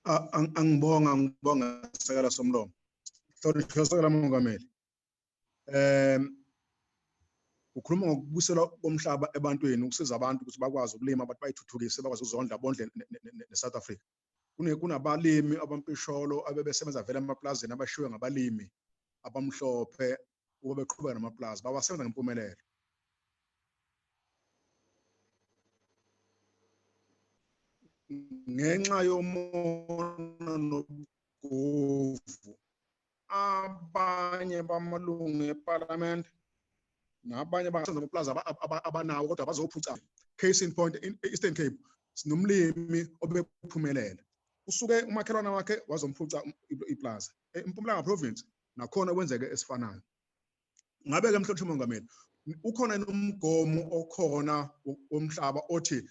Angibonga Sekela Somlomo. Hlonishwa Sekela Mongameli. Ukhuluma ngokubuyiselwa komhlaba ebantwini ukusiza abantu ukuthi bakwazi ukulima abantu bayithuthukise bakwazi ukuzondla bondle neSouth Africa. Kunabalimi abampisholo abebesebenza vele emaplazini abashiwe ngabalimi abamhlophe ukuba beqhubeka namaplazi bawasebenza ngempumelelo. Ngenxa yomona nobugovu abanye bamalungu eParliament nabanye basebenza amaplaza abanawo kodwa bazophuca. Case in point, in Eastern Cape sinomlimi obephumelela usuke umakhelwane wakhe wazomphuca iplaza eMpumalanga province nakhona kwenzeke esifanayo. Ngabe ke mhlonishwa Mongameli ukhona nomgomo okhona womhlaba othi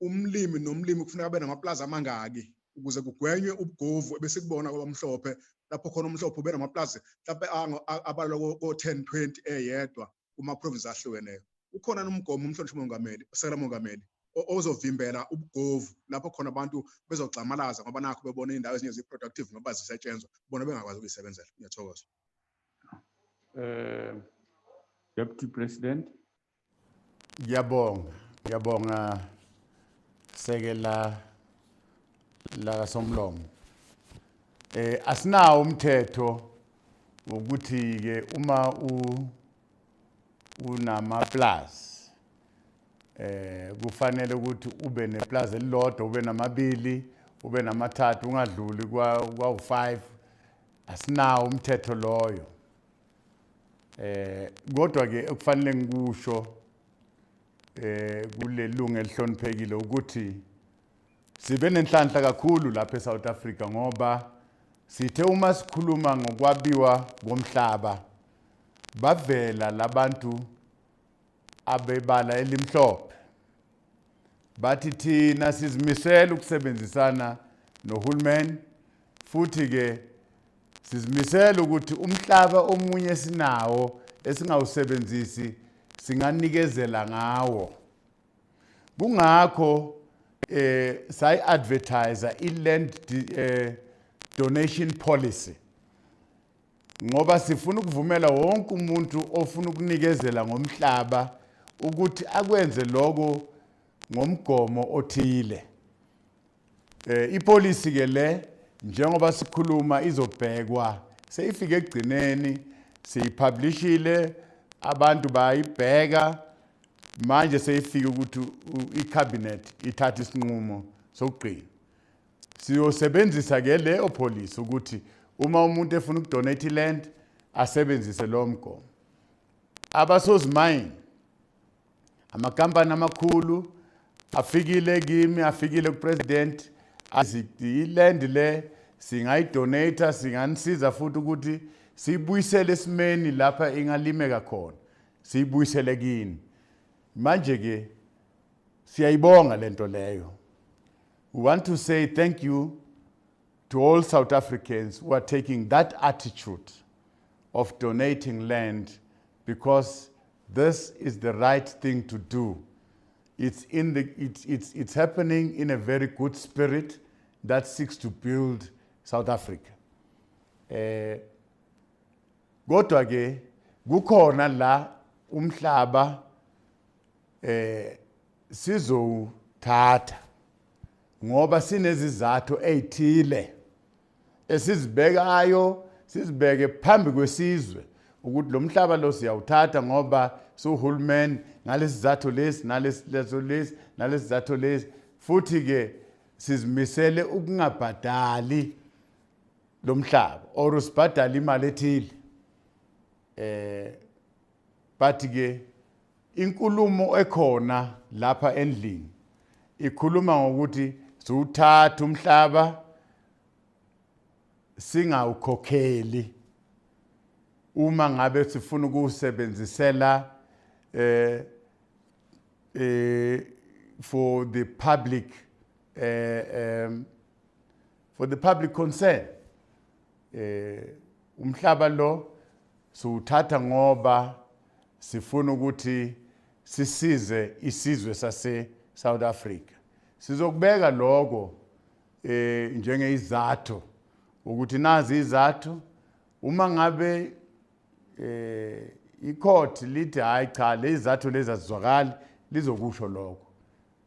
umlimi nomlimi kufuneka abe namaplaza amangaki ukuze kugwenywe ubugovu bese kubona kwabamhlophe lapho khona umhlophe ube namaplaza mhlawumbe abaloko ko-10 20 eyedwa kuma province ahlukeneyo. Ukhona nomgomo mhlonishwa Mongameli, Sekela Mongameli ozovimbela ubugovu lapho khona abantu bezogxamalaza ngoba nakho bebona indawo ezinye zi-productive ngoba zisetshenzwa bona bengakwazi ukuyisebenzela. Ngiyathokoza. Deputy President. Ngiyabonga Sekela la Somlomo. Asinawo umthetho ukuthi ke uma unamaplaza kufanele ukuthi ube neplaza elilodwa ube namabili ube namathathu ungadluli kwa-5. Asinawo umthetho loyo. Kodwa ke okufanele ngikusho kulelungu elihloniphekile ukuthi sibe nenhlanhla kakhulu lapha eSouth Africa ngoba sithe uma sikhuluma ngokwabiwa komhlaba bavela labantu abebala elimhlophe bathi thina sizimisela ukusebenzisana nohulumeni futhi ke sizimisela ukuthi umhlaba omunye sinawo esingawusebenzisi singanikezela ngawo. Kungakho sayi-advertise i-land donation policy ngoba sifuna ukuvumela wonke umuntu ofuna ukunikezela ngomhlaba ukuthi akwenze lokho ngomgomo othile. Ipolicy ke le njengoba sikhuluma izobhekwa seyifike ekugcineni siyipublishile abantu bayibheka manje seyifike ukuthi icabinet ithatha isinqumo sokugcina. Siyosebenzisa ke le policy ukuthi uma umuntu efuna ukudonate land asebenzise lo mgomo. Abasozimayini amakampani amakhulu afikile kimi afikile kupresident iland le singayidonata singanisiza futhi ukuthi siyibuyisele esimeni lapha ingalimeka khona siyibuyisele kini. Manje ke siyayibonga lento leyo. We want to say thank you to all South Africans who are taking that attitude of donating land because this is the right thing to do. It's happening in a very good spirit that seeks to build South Africa. Kodwa ke kukhona la umhlaba sizowuthatha ngoba sinezizathu ezithile esizibekayo, sizibeke phambi kwesizwe ukuthi lo mhlaba lo siyawuthatha ngoba suhulumeni ngalesizathu lesi nalesizathu lesi futhi ke sizimisele ukungabhadali lo mhlaba or sibhadala imali ethile. But ke inkulumo ekhona lapha endlini ikhuluma ngokuthi siwuthatha umhlaba singawukhokheli uma ngabe sifuna ukuwusebenzisela for the public concern. Umhlaba lo siwuthatha ngoba sifuna ukuthi sisize isizwe sase South Africa. Sizokubeka lokho njengezizathu ukuthi nazi izathu uma ngabe icourt lithi hayi cha lezizathu lezi azizwakali lizokusho lokho.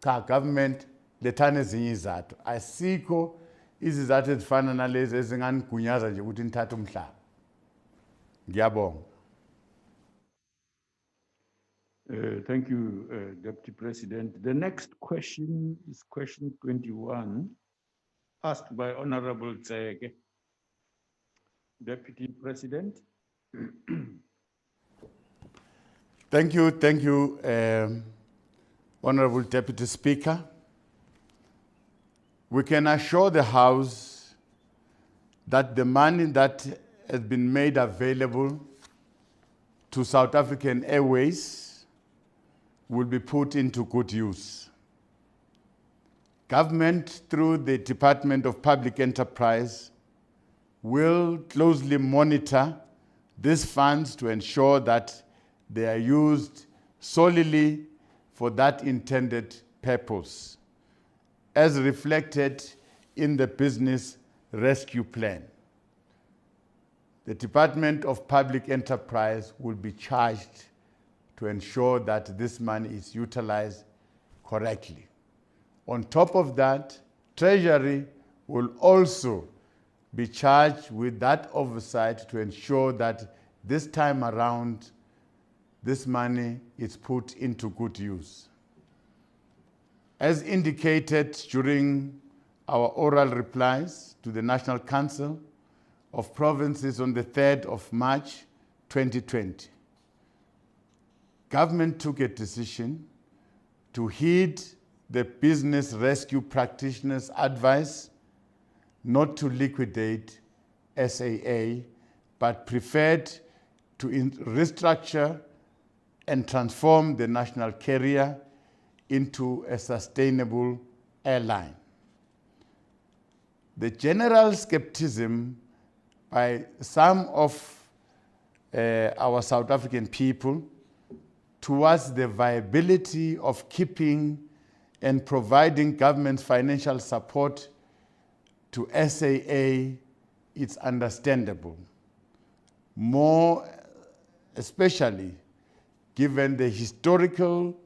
Cha, government lethana ezinye izathu. Asikho izizathu ezifana nalezi ezinganigunyaza nje ukuthi nithathe umhlaba. Ngiyabonga. Thank you, Deputy President. The next question is question 21, asked by Honorable Tseke. Deputy President. Thank you, Honorable Deputy Speaker. We can assure the House that the money that has been made available to South African Airways will be put into good use. Government, through the Department of Public Enterprise, will closely monitor these funds to ensure that they are used solely for that intended purpose, as reflected in the Business Rescue Plan. The Department of Public Enterprise will be charged to ensure that this money is utilized correctly. On top of that, Treasury will also be charged with that oversight to ensure that this time around, this money is put into good use. As indicated during our oral replies to the National Council of Provinces on the 3rd of March 2020, government took a decision to heed the business rescue practitioners' advice not to liquidate SAA, but preferred to restructure and transform the national carrier into a sustainable airline. The general skepticism by some of our South African people towards the viability of keeping and providing government financial support to SAA is understandable, more especially given the historical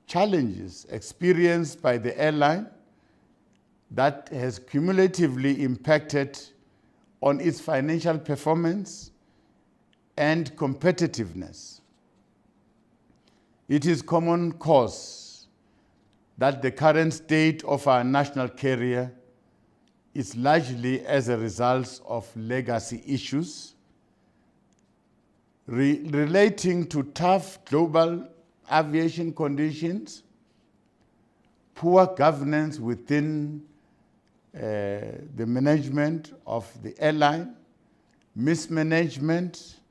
challenges experienced by the airline that has cumulatively impacted on its financial performance and competitiveness. It is common cause that the current state of our national carrier is largely as a result of legacy issues relating to tough global aviation conditions, poor governance within the management of the airline, mismanagement,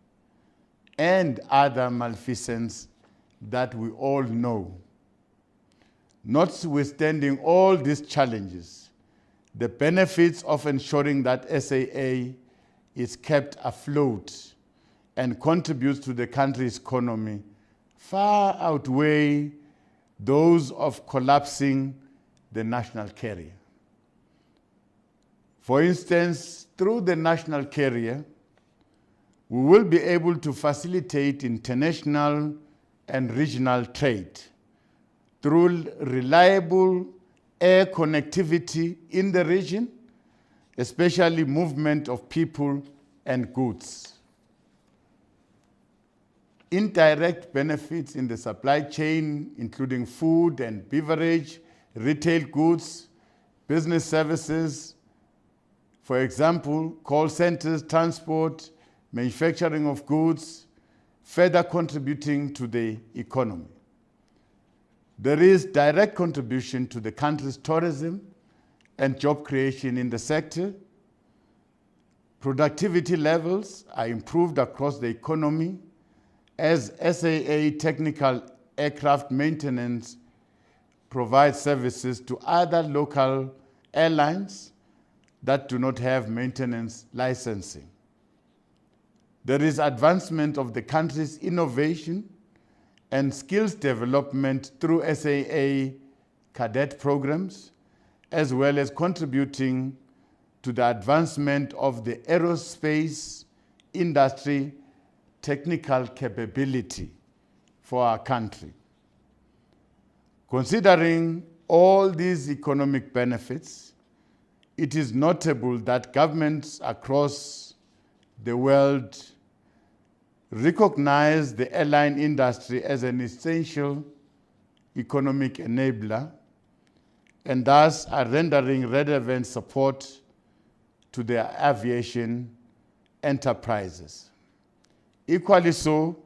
and other malfeasance that we all know. Notwithstanding all these challenges, the benefits of ensuring that SAA is kept afloat and contributes to the country's economy far outweigh those of collapsing the national carrier. For instance, through the national carrier, we will be able to facilitate international and regional trade through reliable air connectivity in the region, especially movement of people and goods. Indirect benefits in the supply chain, including food and beverage, retail goods, business services, for example, call centers, transport, manufacturing of goods, further contributing to the economy. There is direct contribution to the country's tourism and job creation in the sector. Productivity levels are improved across the economy as SAA technical aircraft maintenance provides services to other local airlines that do not have maintenance licensing. There is advancement of the country's innovation and skills development through SAA cadet programs, as well as contributing to the advancement of the aerospace industry technical capability for our country. Considering all these economic benefits, it is notable that governments across the world recognize the airline industry as an essential economic enabler and thus are rendering relevant support to their aviation enterprises. Equally so,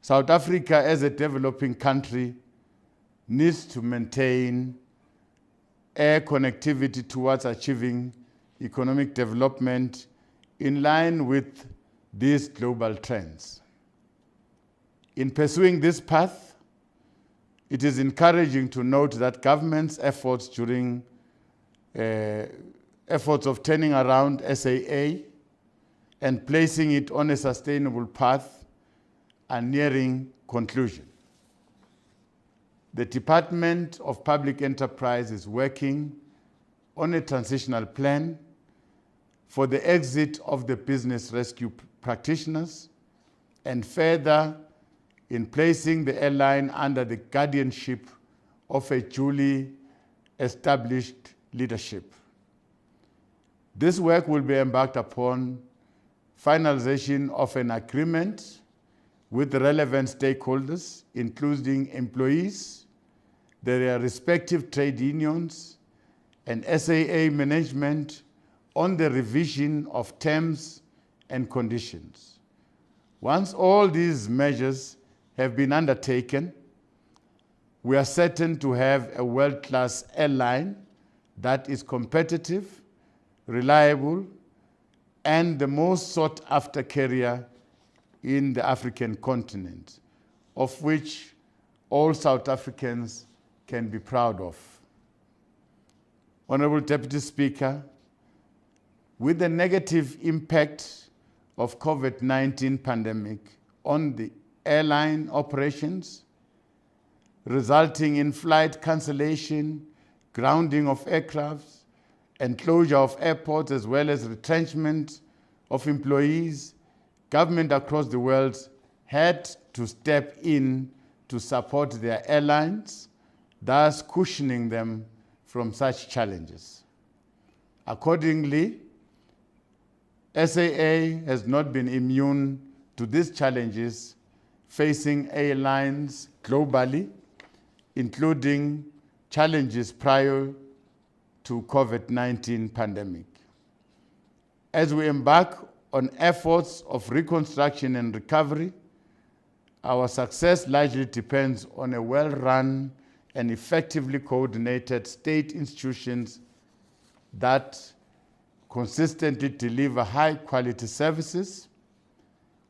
South Africa as a developing country needs to maintain air connectivity towards achieving economic development in line with these global trends. In pursuing this path, it is encouraging to note that government's efforts of turning around SAA and placing it on a sustainable path are nearing conclusion. The Department of Public Enterprise is working on a transitional plan for the exit of the business rescue practitioners and further in placing the airline under the guardianship of a duly established leadership. This work will be embarked upon finalization of an agreement with the relevant stakeholders, including employees, their respective trade unions, and SAA management on the revision of terms and conditions. Once all these measures have been undertaken, we are certain to have a world-class airline that is competitive, reliable, and the most sought-after carrier in the African continent, of which all South Africans can be proud of. Honorable Deputy Speaker, with the negative impact of COVID-19 pandemic on the airline operations, resulting in flight cancellation, grounding of aircrafts, and closure of airports, as well as retrenchment of employees, government across the world had to step in to support their airlines, thus cushioning them from such challenges. Accordingly, SAA has not been immune to these challenges facing airlines globally, including challenges prior to COVID-19 pandemic. As we embark on efforts of reconstruction and recovery, our success largely depends on a well-run and effectively coordinated state institutions that consistently deliver high-quality services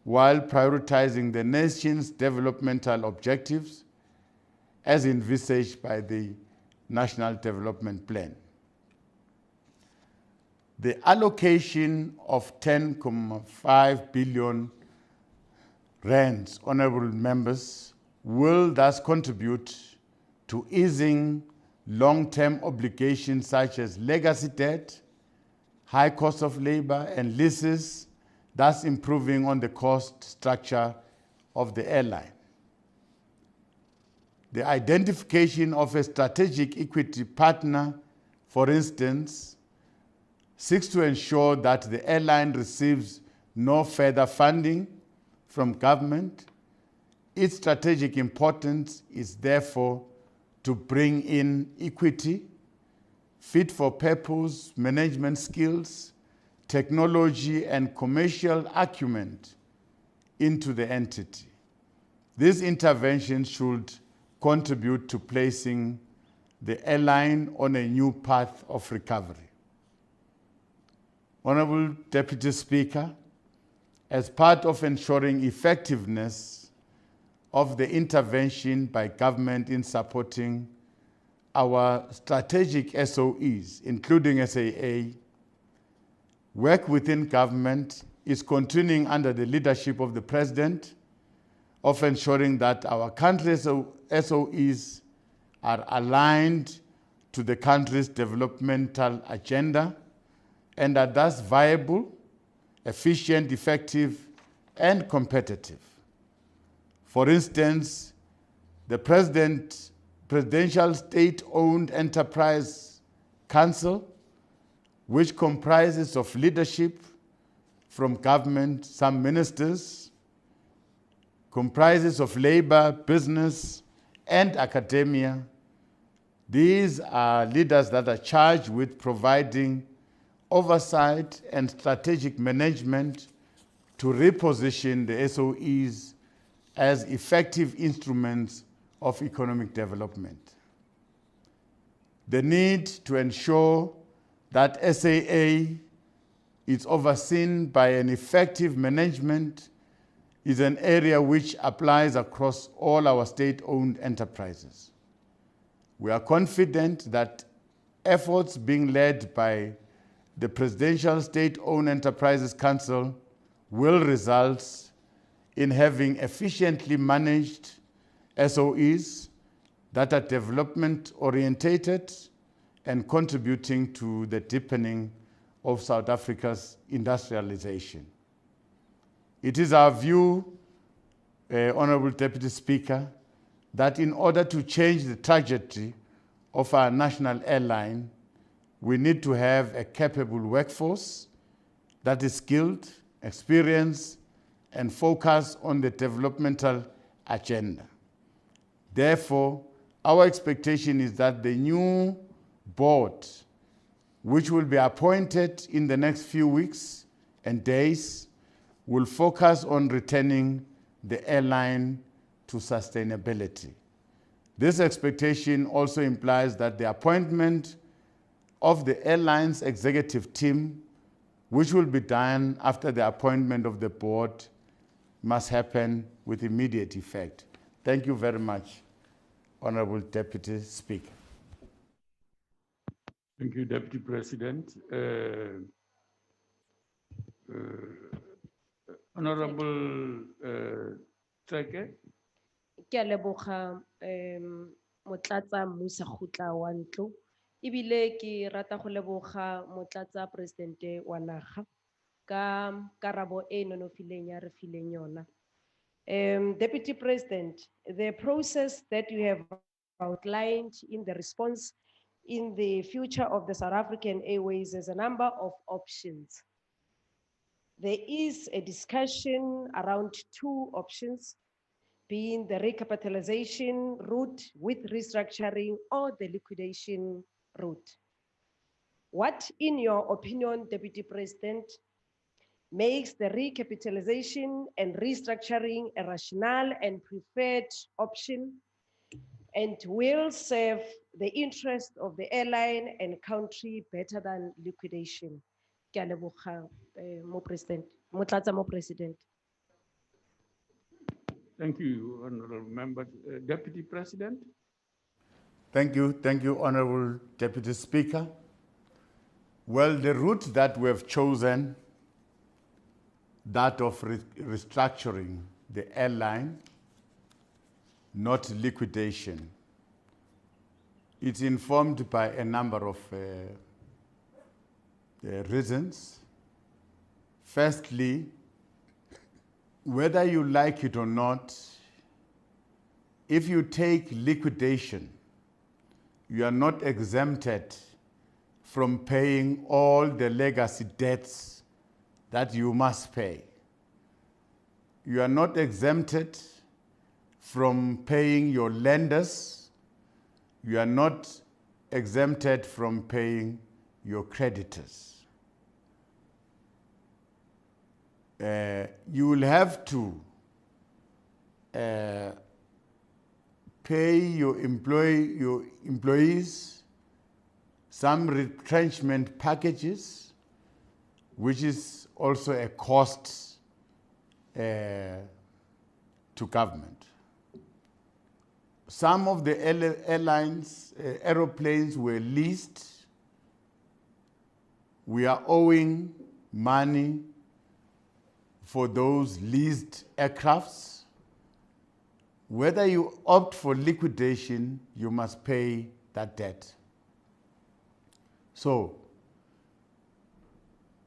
while prioritizing the nation's developmental objectives as envisaged by the National Development Plan. The allocation of 10.5 billion rands, honorable members, will thus contribute to easing long-term obligations such as legacy debt, high cost of labor and leases, thus improving on the cost structure of the airline. The identification of a strategic equity partner, for instance, seeks to ensure that the airline receives no further funding from government. Its strategic importance is therefore to bring in equity, fit-for-purpose management skills, technology, and commercial acumen into the entity. This intervention should contribute to placing the airline on a new path of recovery. Honorable Deputy Speaker, as part of ensuring effectiveness of the intervention by government in supporting our strategic SOEs, including SAA, work within government is continuing under the leadership of the President of ensuring that our country's SOEs are aligned to the country's developmental agenda and are thus viable, efficient, effective, and competitive. For instance, the Presidential State-Owned Enterprise Council, which comprises of leadership from government, some ministers, comprises of labor, business, and academia. These are leaders that are charged with providing oversight and strategic management to reposition the SOEs as effective instruments of economic development. The need to ensure that SAA is overseen by an effective management is an area which applies across all our state-owned enterprises. We are confident that efforts being led by the Presidential State-Owned Enterprises Council will result in having efficiently managed SOEs that are development-orientated and contributing to the deepening of South Africa's industrialization. It is our view, Honorable Deputy Speaker, that in order to change the trajectory of our national airline, we need to have a capable workforce that is skilled, experienced, and focused on the developmental agenda. Therefore, our expectation is that the new board, which will be appointed in the next few weeks and days, will focus on returning the airline to sustainability. This expectation also implies that the appointment of the airline's executive team, which will be done after the appointment of the board, must happen with immediate effect. Thank you very much, Honorable Deputy Speaker. Thank you, Deputy President. Honorable Tseke. Ke a leboga motlatsa Musa Khutla wa ntlo ebile ke rata go leboga motlatsa Presidente wa naga ka karabo e nonofileng ya re fileng yona. Deputy President, the process that you have outlined in the response in the future of the South African Airways has a number of options. There is a discussion around two options, being the recapitalization route with restructuring or the liquidation route. What, in your opinion, Deputy President, makes the recapitalization and restructuring a rational and preferred option and will serve the interest of the airline and country better than liquidation? Ke a leboga, President. Thank you, Honorable Member. Deputy President. Thank you, Honorable Deputy Speaker. Well, the route that we have chosen, that of restructuring the airline, not liquidation, it's informed by a number of reasons. Firstly, whether you like it or not, if you take liquidation, you are not exempted from paying all the legacy debts that you must pay. You are not exempted from paying your lenders. You are not exempted from paying your creditors. You will have to pay your employees some retrenchment packages, which is also a cost to government. Some of the aeroplanes were leased. We are owing money for those leased aircrafts. Whether you opt for liquidation, you must pay that debt. So,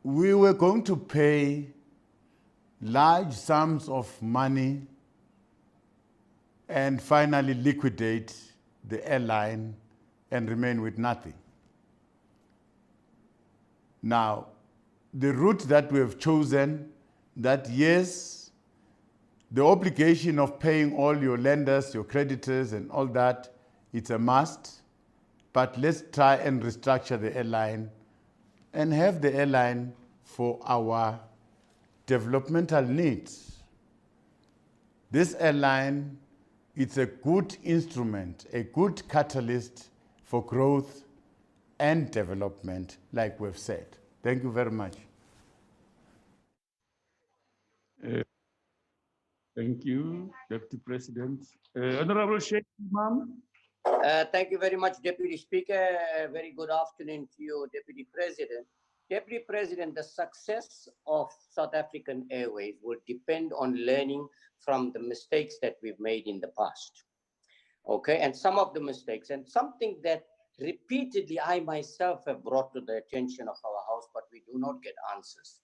we were going to pay large sums of money and finally liquidate the airline and remain with nothing. Now, the route that we have chosen, that yes, the obligation of paying all your lenders, your creditors and all that, it's a must, but let's try and restructure the airline and have the airline for our developmental needs. This airline, it's a good instrument, a good catalyst for growth and development, like we've said. Thank you very much. Thank you, Deputy President. Honorable Sheikh Imam. Thank you very much, Deputy Speaker. Very good afternoon to you, Deputy President. Deputy President, the success of South African Airways will depend on learning from the mistakes that we've made in the past. Okay, and some of the mistakes, and something that repeatedly I myself have brought to the attention of our house, but we do not get answers.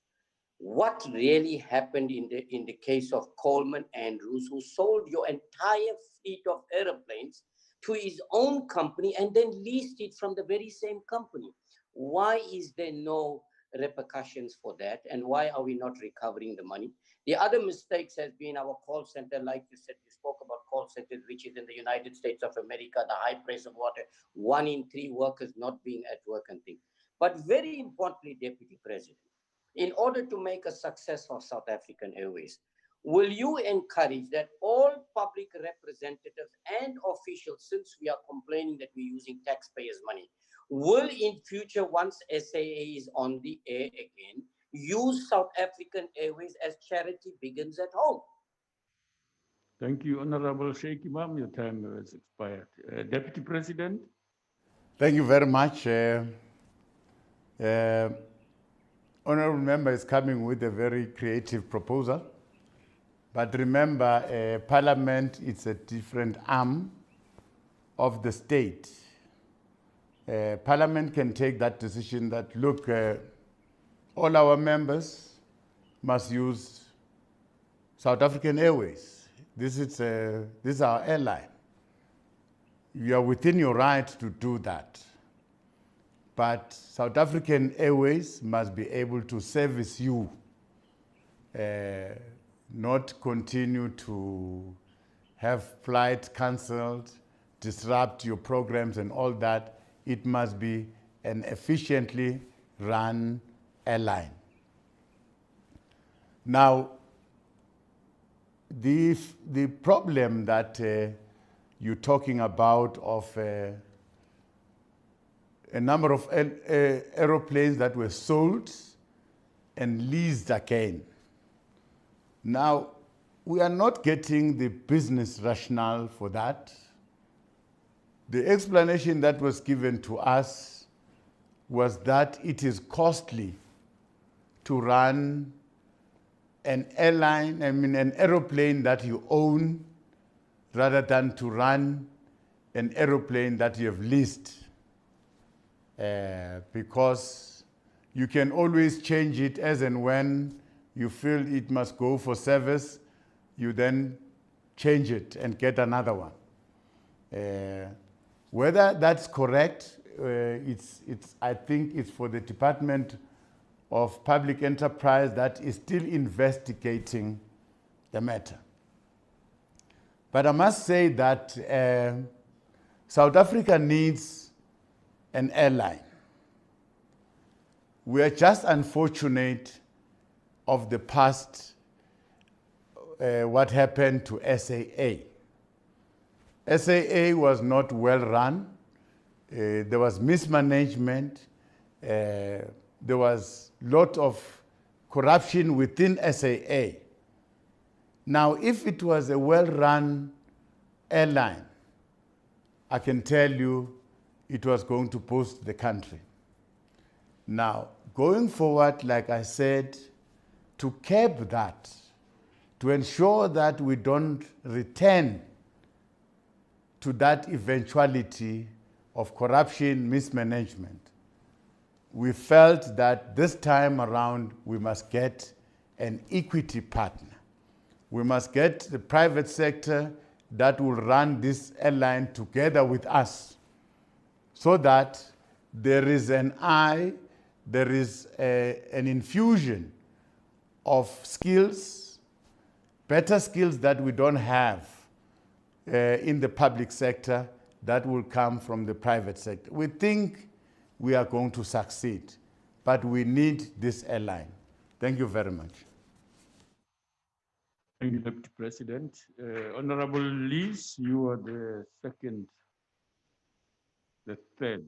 What really happened in the case of Coleman Andrews, who sold your entire fleet of airplanes to his own company and then leased it from the very same company? Why is there no repercussions for that? And why are we not recovering the money? The other mistakes has been our call center, like you said, you spoke about call centers, which is in the United States of America, the high price of water, 1 in 3 workers not being at work and things. But very importantly, Deputy President, in order to make a success of South African Airways, will you encourage that all public representatives and officials, since we are complaining that we're using taxpayers' money, will in future, once SAA is on the air again, use South African Airways as charity begins at home? Thank you, Honorable Sheikh Imam. Your time has expired. Deputy President. Thank you very much. Honorable member is coming with a very creative proposal. But remember, Parliament is a different arm of the state. Parliament can take that decision that, look, all our members must use South African Airways. This is our airline. You are within your right to do that. But South African Airways must be able to service you, not continue to have flights cancelled, disrupt your programs and all that. It must be an efficiently run airline. Now, the problem that you're talking about of a number of aeroplanes that were sold and leased again. Now, we are not getting the business rationale for that. The explanation that was given to us was that it is costly to run an airline, an aeroplane that you own, rather than to run an aeroplane that you have leased, because You can always change it as and when you feel it must go for service, you then change it and get another one. Whether that's correct, I think it's for the Department of Public Enterprise that is still investigating the matter. But I must say that South Africa needs an airline. We are just unfortunate of the past, what happened to SAA. SAA was not well run. There was mismanagement. There was a lot of corruption within SAA. Now, if it was a well-run airline, I can tell you it was going to boost the country. Now, going forward, like I said, to curb that, to ensure that we don't return to that eventuality of corruption, mismanagement, we felt that this time around we must get an equity partner. We must get the private sector that will run this airline together with us so that there is an infusion of skills, better skills that we don't have in the public sector that will come from the private sector. We think we are going to succeed, but we need this airline. Thank you very much. Thank you, Deputy President. Honorable Lees, you are the third.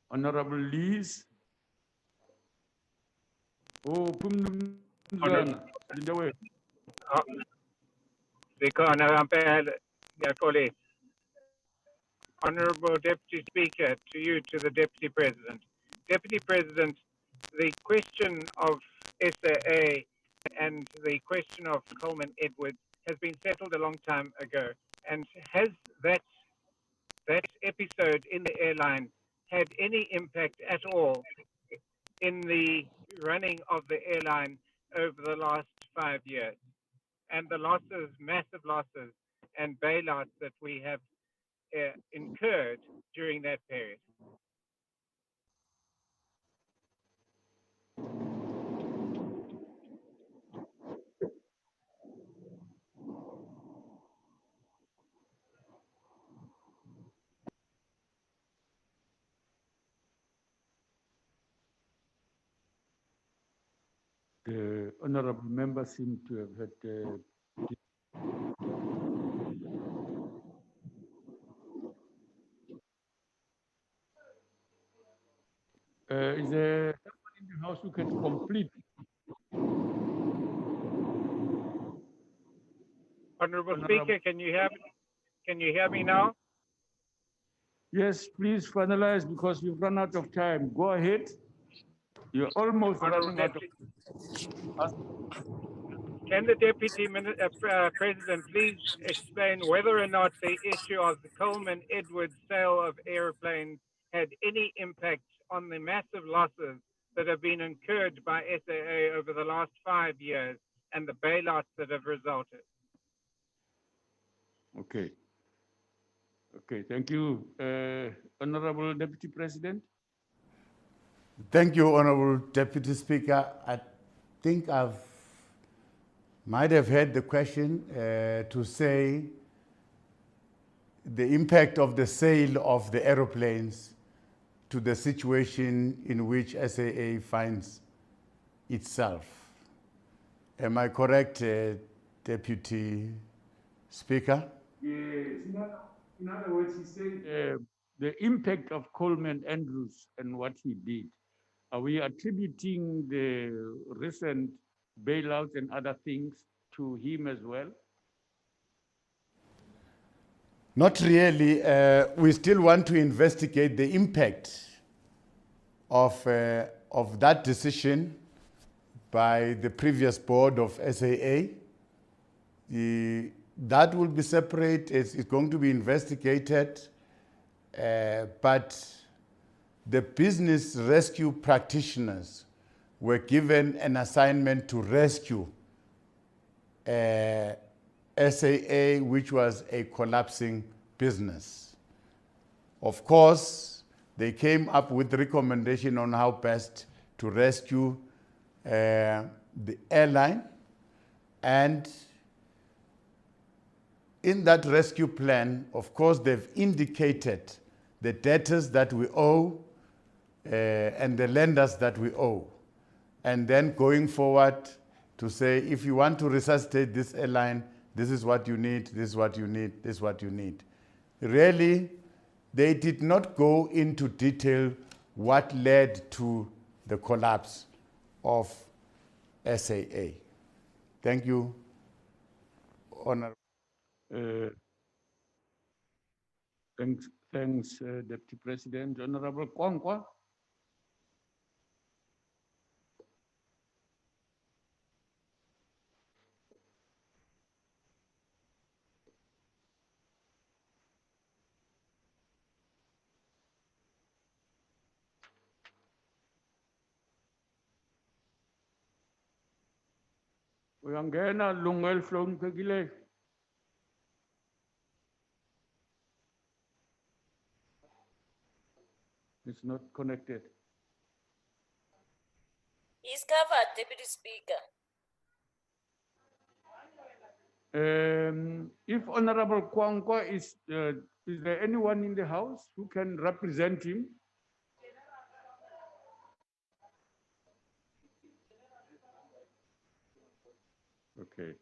Honorable Lees. Oh, Honorable Deputy Speaker, to you, to the Deputy President. Deputy President, the question of SAA and the question of Coleman Edwards has been settled a long time ago. And has that episode in the airline had any impact at all in the running of the airline over the last 5 years? And the losses, massive losses and bailouts that we have incurred during that period. The honorable member seemed to have had is there someone in the house who can complete? Honorable Speaker, can you hear me now? Yes, please finalize because we've run out of time. Go ahead. You're almost running out of time. Can the Deputy President please explain whether or not the issue of the Coleman Edwards sale of airplanes had any impact on the massive losses that have been incurred by SAA over the last 5 years and the bailouts that have resulted? Okay. Okay, thank you. Honorable Deputy President. Thank you, Honorable Deputy Speaker. I think might have heard the question to say the impact of the sale of the aeroplanes to the situation in which SAA finds itself. Am I correct, Deputy Speaker? Yes. In other words, he said the impact of Coleman Andrews and what he did. Are we attributing the recent bailouts and other things to him as well? Not really. We still want to investigate the impact of that decision by the previous board of SAA. That will be separate. It's going to be investigated, but the business rescue practitioners were given an assignment to rescue SAA, which was a collapsing business. Of course, they came up with recommendation on how best to rescue the airline, and in that rescue plan, of course, they've indicated the debtors that we owe and the lenders that we owe. And then going forward to say, if you want to resuscitate this airline, this is what you need, this is what you need, this is what you need. Really, they did not go into detail what led to the collapse of SAA. Thank you, Honorable. Thanks, Deputy President. Honorable Kwankwa. Uyangena lungel hloniphekile. It's not connected. He's covered, Deputy Speaker. If Honorable Kwankwa is there anyone in the house who can represent him? Okay.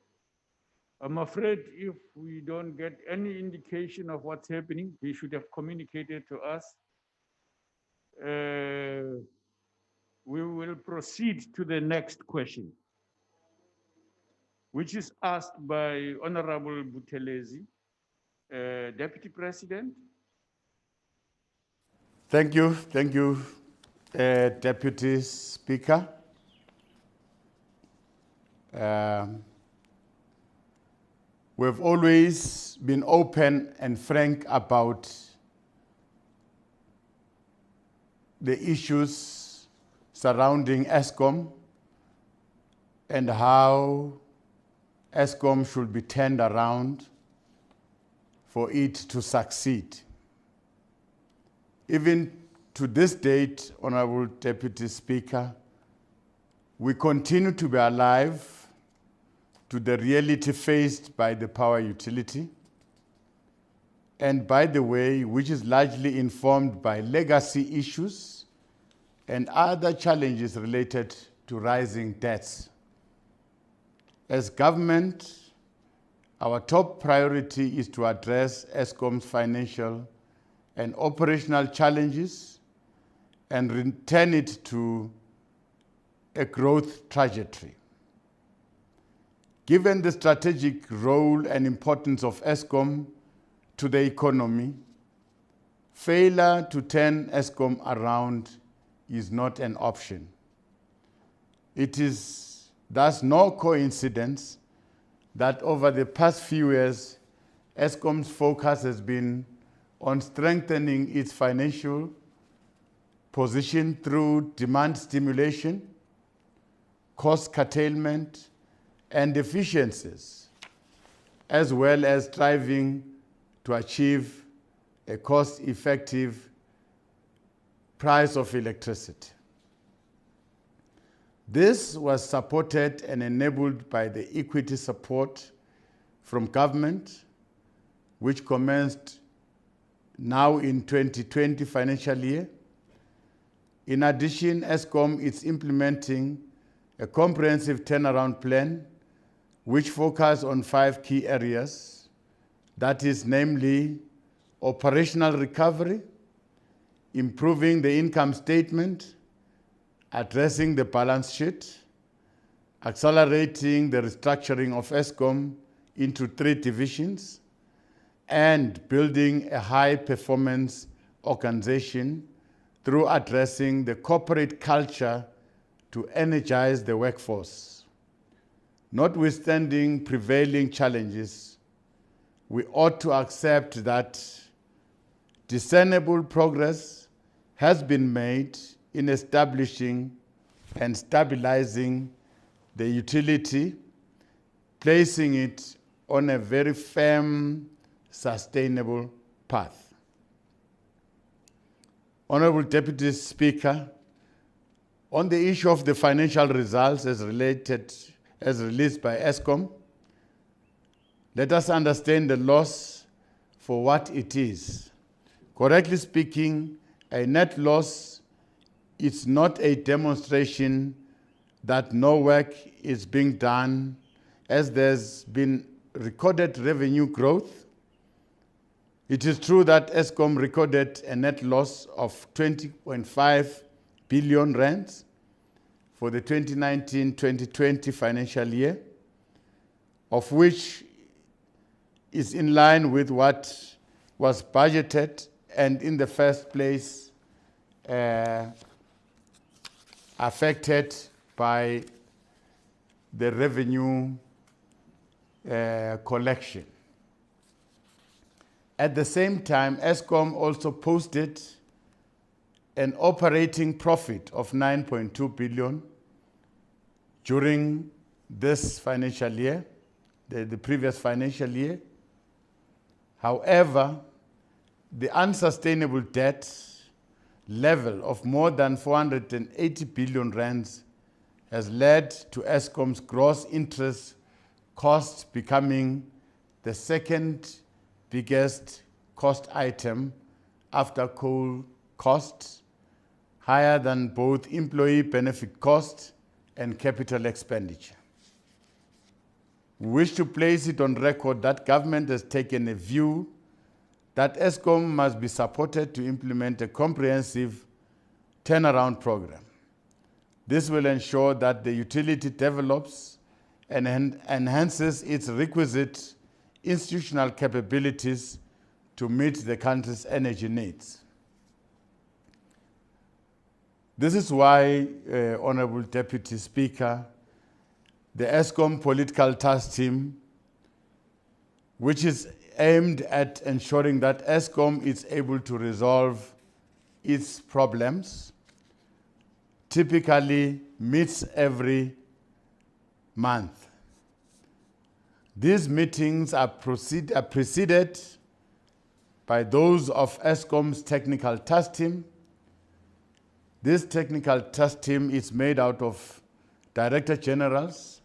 I'm afraid if we don't get any indication of what's happening, he should have communicated to us. We will proceed to the next question, which is asked by Honorable Buthelezi. Deputy President. Thank you, Deputy Speaker. We've always been open and frank about the issues surrounding Eskom and how Eskom should be turned around for it to succeed. Even to this date, Honorable Deputy Speaker, we continue to be alive to the reality faced by the power utility, and by the way, which is largely informed by legacy issues and other challenges related to rising debts. As government, our top priority is to address Eskom's financial and operational challenges and return it to a growth trajectory. Given the strategic role and importance of Eskom to the economy, failure to turn Eskom around is not an option. It is thus no coincidence that over the past few years, Eskom's focus has been on strengthening its financial position through demand stimulation, cost curtailment, and efficiencies, as well as striving to achieve a cost-effective price of electricity. This was supported and enabled by the equity support from government, which commenced now in 2020 financial year. In addition, Eskom is implementing a comprehensive turnaround plan which focuses on 5 key areas, that is namely operational recovery, improving the income statement, addressing the balance sheet, accelerating the restructuring of Eskom into 3 divisions, and building a high-performance organization through addressing the corporate culture to energize the workforce. Notwithstanding prevailing challenges, we ought to accept that discernible progress has been made in establishing and stabilizing the utility, placing it on a very firm, sustainable path. Honorable Deputy Speaker, on the issue of the financial results as released by Eskom, let us understand the loss for what it is. Correctly speaking, a net loss is not a demonstration that no work is being done, as there's been recorded revenue growth. It is true that Eskom recorded a net loss of 20.5 billion rands for the 2019-2020 financial year, of which is in line with what was budgeted and in the first place affected by the revenue collection. At the same time, Eskom also posted an operating profit of 9.2 billion during this financial year, the previous financial year. However, the unsustainable debt level of more than 480 billion rands has led to Eskom's gross interest cost becoming the second biggest cost item after coal costs, higher than both employee benefit costs and capital expenditure. We wish to place it on record that government has taken a view that Eskom must be supported to implement a comprehensive turnaround program. This will ensure that the utility develops and enhances its requisite institutional capabilities to meet the country's energy needs. This is why, Honorable Deputy Speaker, the Eskom Political Task Team, which is aimed at ensuring that Eskom is able to resolve its problems, typically meets every month. These meetings are preceded by those of Eskom's Technical Task Team. This Technical Task Team is made out of Director Generals,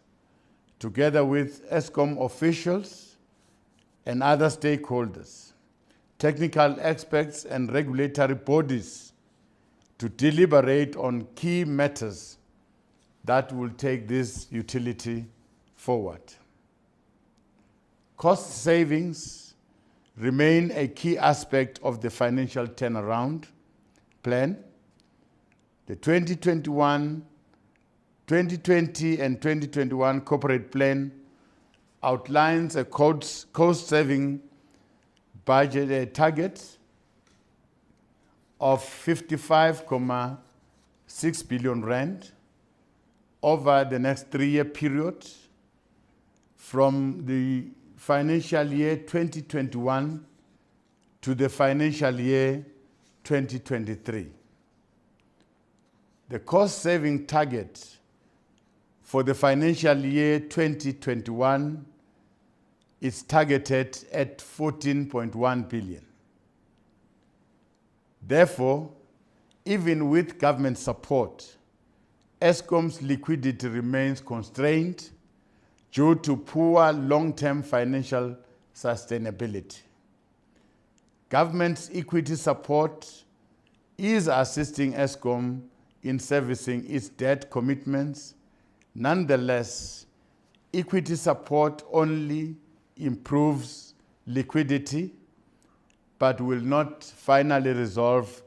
together with Eskom officials and other stakeholders, technical experts and regulatory bodies to deliberate on key matters that will take this utility forward. Cost savings remain a key aspect of the financial turnaround plan. The 2020 and 2021 corporate plan outlines a cost-saving budget target of 55.6 billion rand over the next 3-year period from the financial year 2021 to the financial year 2023. The cost-saving target for the financial year 2021 is targeted at 14.1 billion. Therefore, even with government support, Eskom's liquidity remains constrained due to poor long-term financial sustainability. Government's equity support is assisting Eskom in servicing its debt commitments. Nonetheless, equity support only improves liquidity, but will not finally resolve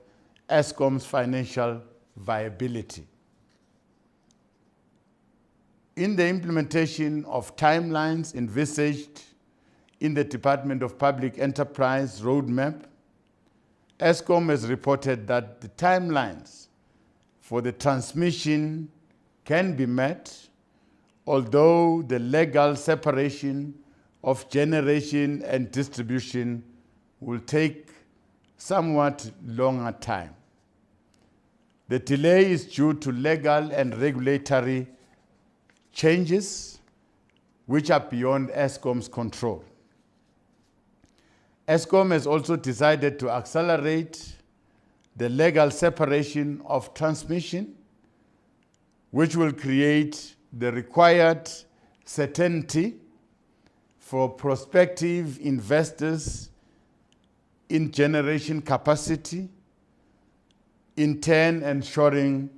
Eskom's financial viability. In the implementation of timelines envisaged in the Department of Public Enterprise roadmap, Eskom has reported that the timelines for the transmission can be met, although the legal separation of generation and distribution will take somewhat longer time. The delay is due to legal and regulatory changes which are beyond Eskom's control. Eskom has also decided to accelerate the legal separation of transmission, which will create the required certainty for prospective investors in generation capacity, in turn ensuring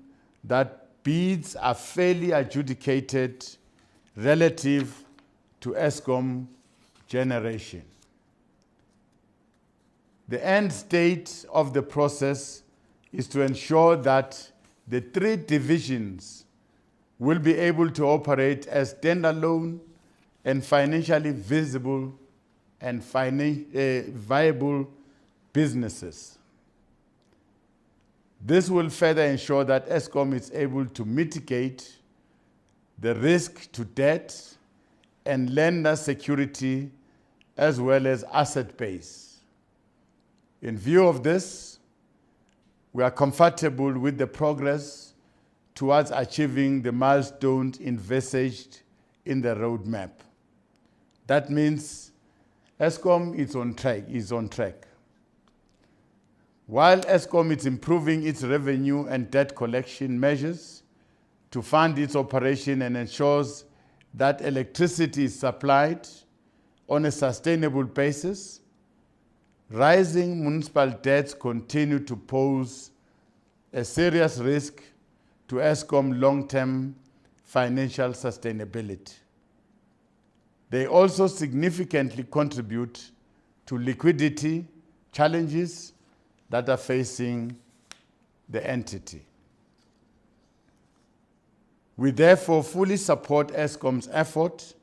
that bids are fairly adjudicated relative to Eskom generation. The end state of the process is to ensure that the three divisions will be able to operate as standalone and financially visible and viable businesses. This will further ensure that Eskom is able to mitigate the risk to debt and lender security as well as asset base. In view of this, we are comfortable with the progress towards achieving the milestones envisaged in the roadmap. That means Eskom is on track. While Eskom is improving its revenue and debt collection measures to fund its operation and ensures that electricity is supplied on a sustainable basis, rising municipal debts continue to pose a serious risk to Eskom long-term financial sustainability. They also significantly contribute to liquidity challenges that are facing the entity. We therefore fully support Eskom's effort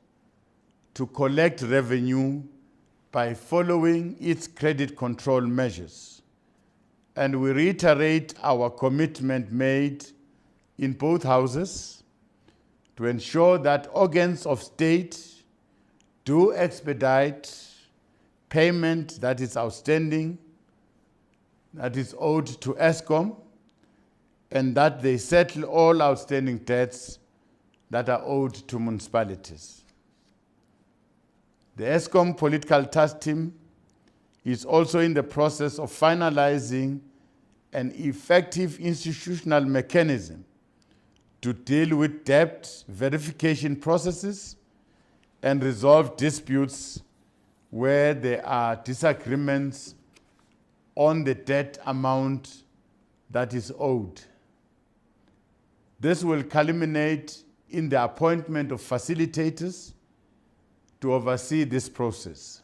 to collect revenue by following its credit control measures. And we reiterate our commitment made in both houses to ensure that organs of state do expedite payment that is outstanding, that is owed to Eskom, and that they settle all outstanding debts that are owed to municipalities. The Eskom political task team is also in the process of finalizing an effective institutional mechanism to deal with debt verification processes and resolve disputes where there are disagreements on the debt amount that is owed. This will culminate in the appointment of facilitators to oversee this process.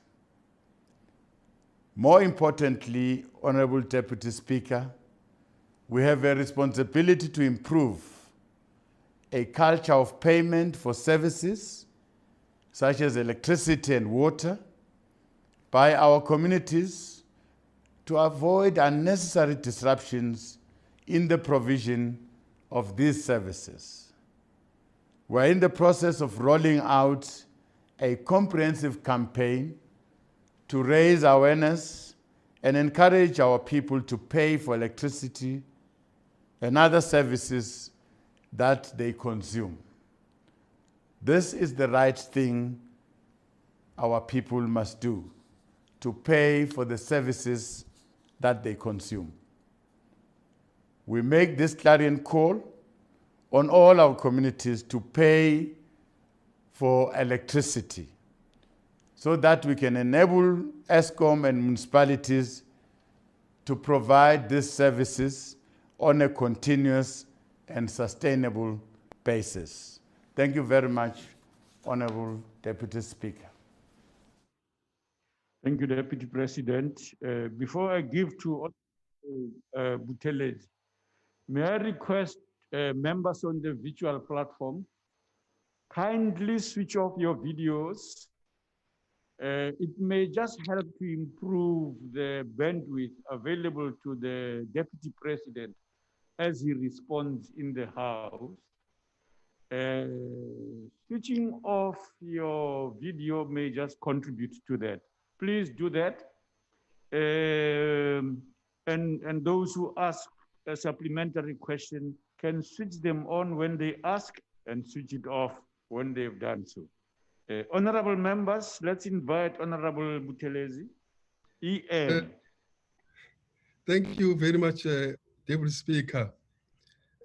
More importantly, Honorable Deputy Speaker, we have a responsibility to improve a culture of payment for services such as electricity and water by our communities to avoid unnecessary disruptions in the provision of these services. We're in the process of rolling out a comprehensive campaign to raise awareness and encourage our people to pay for electricity and other services that they consume. This is the right thing our people must do, to pay for the services that they consume. We make this clarion call on all our communities to pay for electricity so that we can enable Eskom and municipalities to provide these services on a continuous and sustainable basis. Thank you very much, Honorable Deputy Speaker. Thank you, Deputy President. Before I give to Buthelezi, may I request members on the virtual platform kindly switch off your videos. It may just help to improve the bandwidth available to the Deputy President as he responds in the House. Switching off your video may just contribute to that. Please do that. And those who ask a supplementary question can switch them on when they ask and switch it off when they've done so. Honorable members, let's invite Honorable Buthelezi. EN. Thank you very much, Deputy Speaker.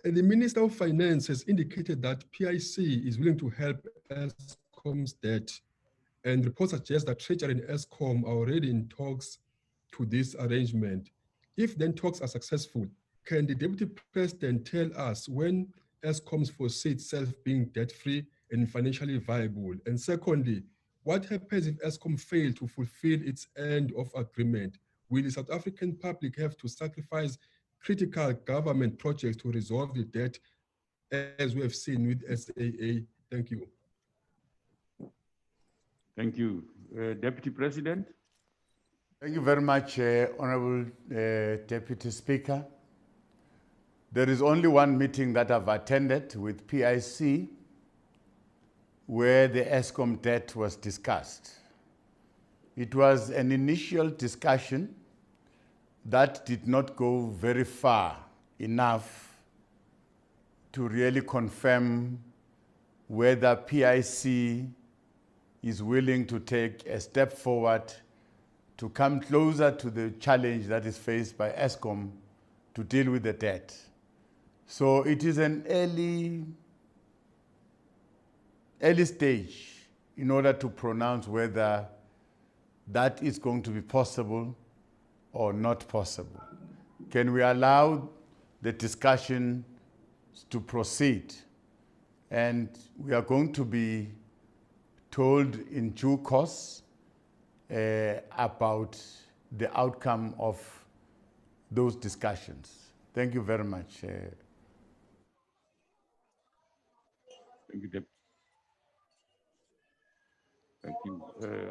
The Minister of Finance has indicated that PIC is willing to help ESCOM's debt, and reports suggest that Treasury and ESCOM are already in talks to this arrangement. If then talks are successful, can the Deputy President tell us when ESCOM's foresee itself being debt-free and financially viable? And secondly, what happens if ESCOM fails to fulfill its end of agreement? Will the South African public have to sacrifice critical government projects to resolve the debt, as we have seen with SAA? Thank you. Thank you. Deputy President. Thank you very much, Honorable Deputy Speaker. There is only one meeting that I've attended with PIC where the ESCOM debt was discussed. It was an initial discussion that did not go very far enough to really confirm whether PIC is willing to take a step forward to come closer to the challenge that is faced by ESCOM to deal with the debt. So it is an early stage in order to pronounce whether that is going to be possible or not possible. Can we allow the discussion to proceed? And we are going to be told in due course about the outcome of those discussions. Thank you very much. Thank you, Deputy. Thank you.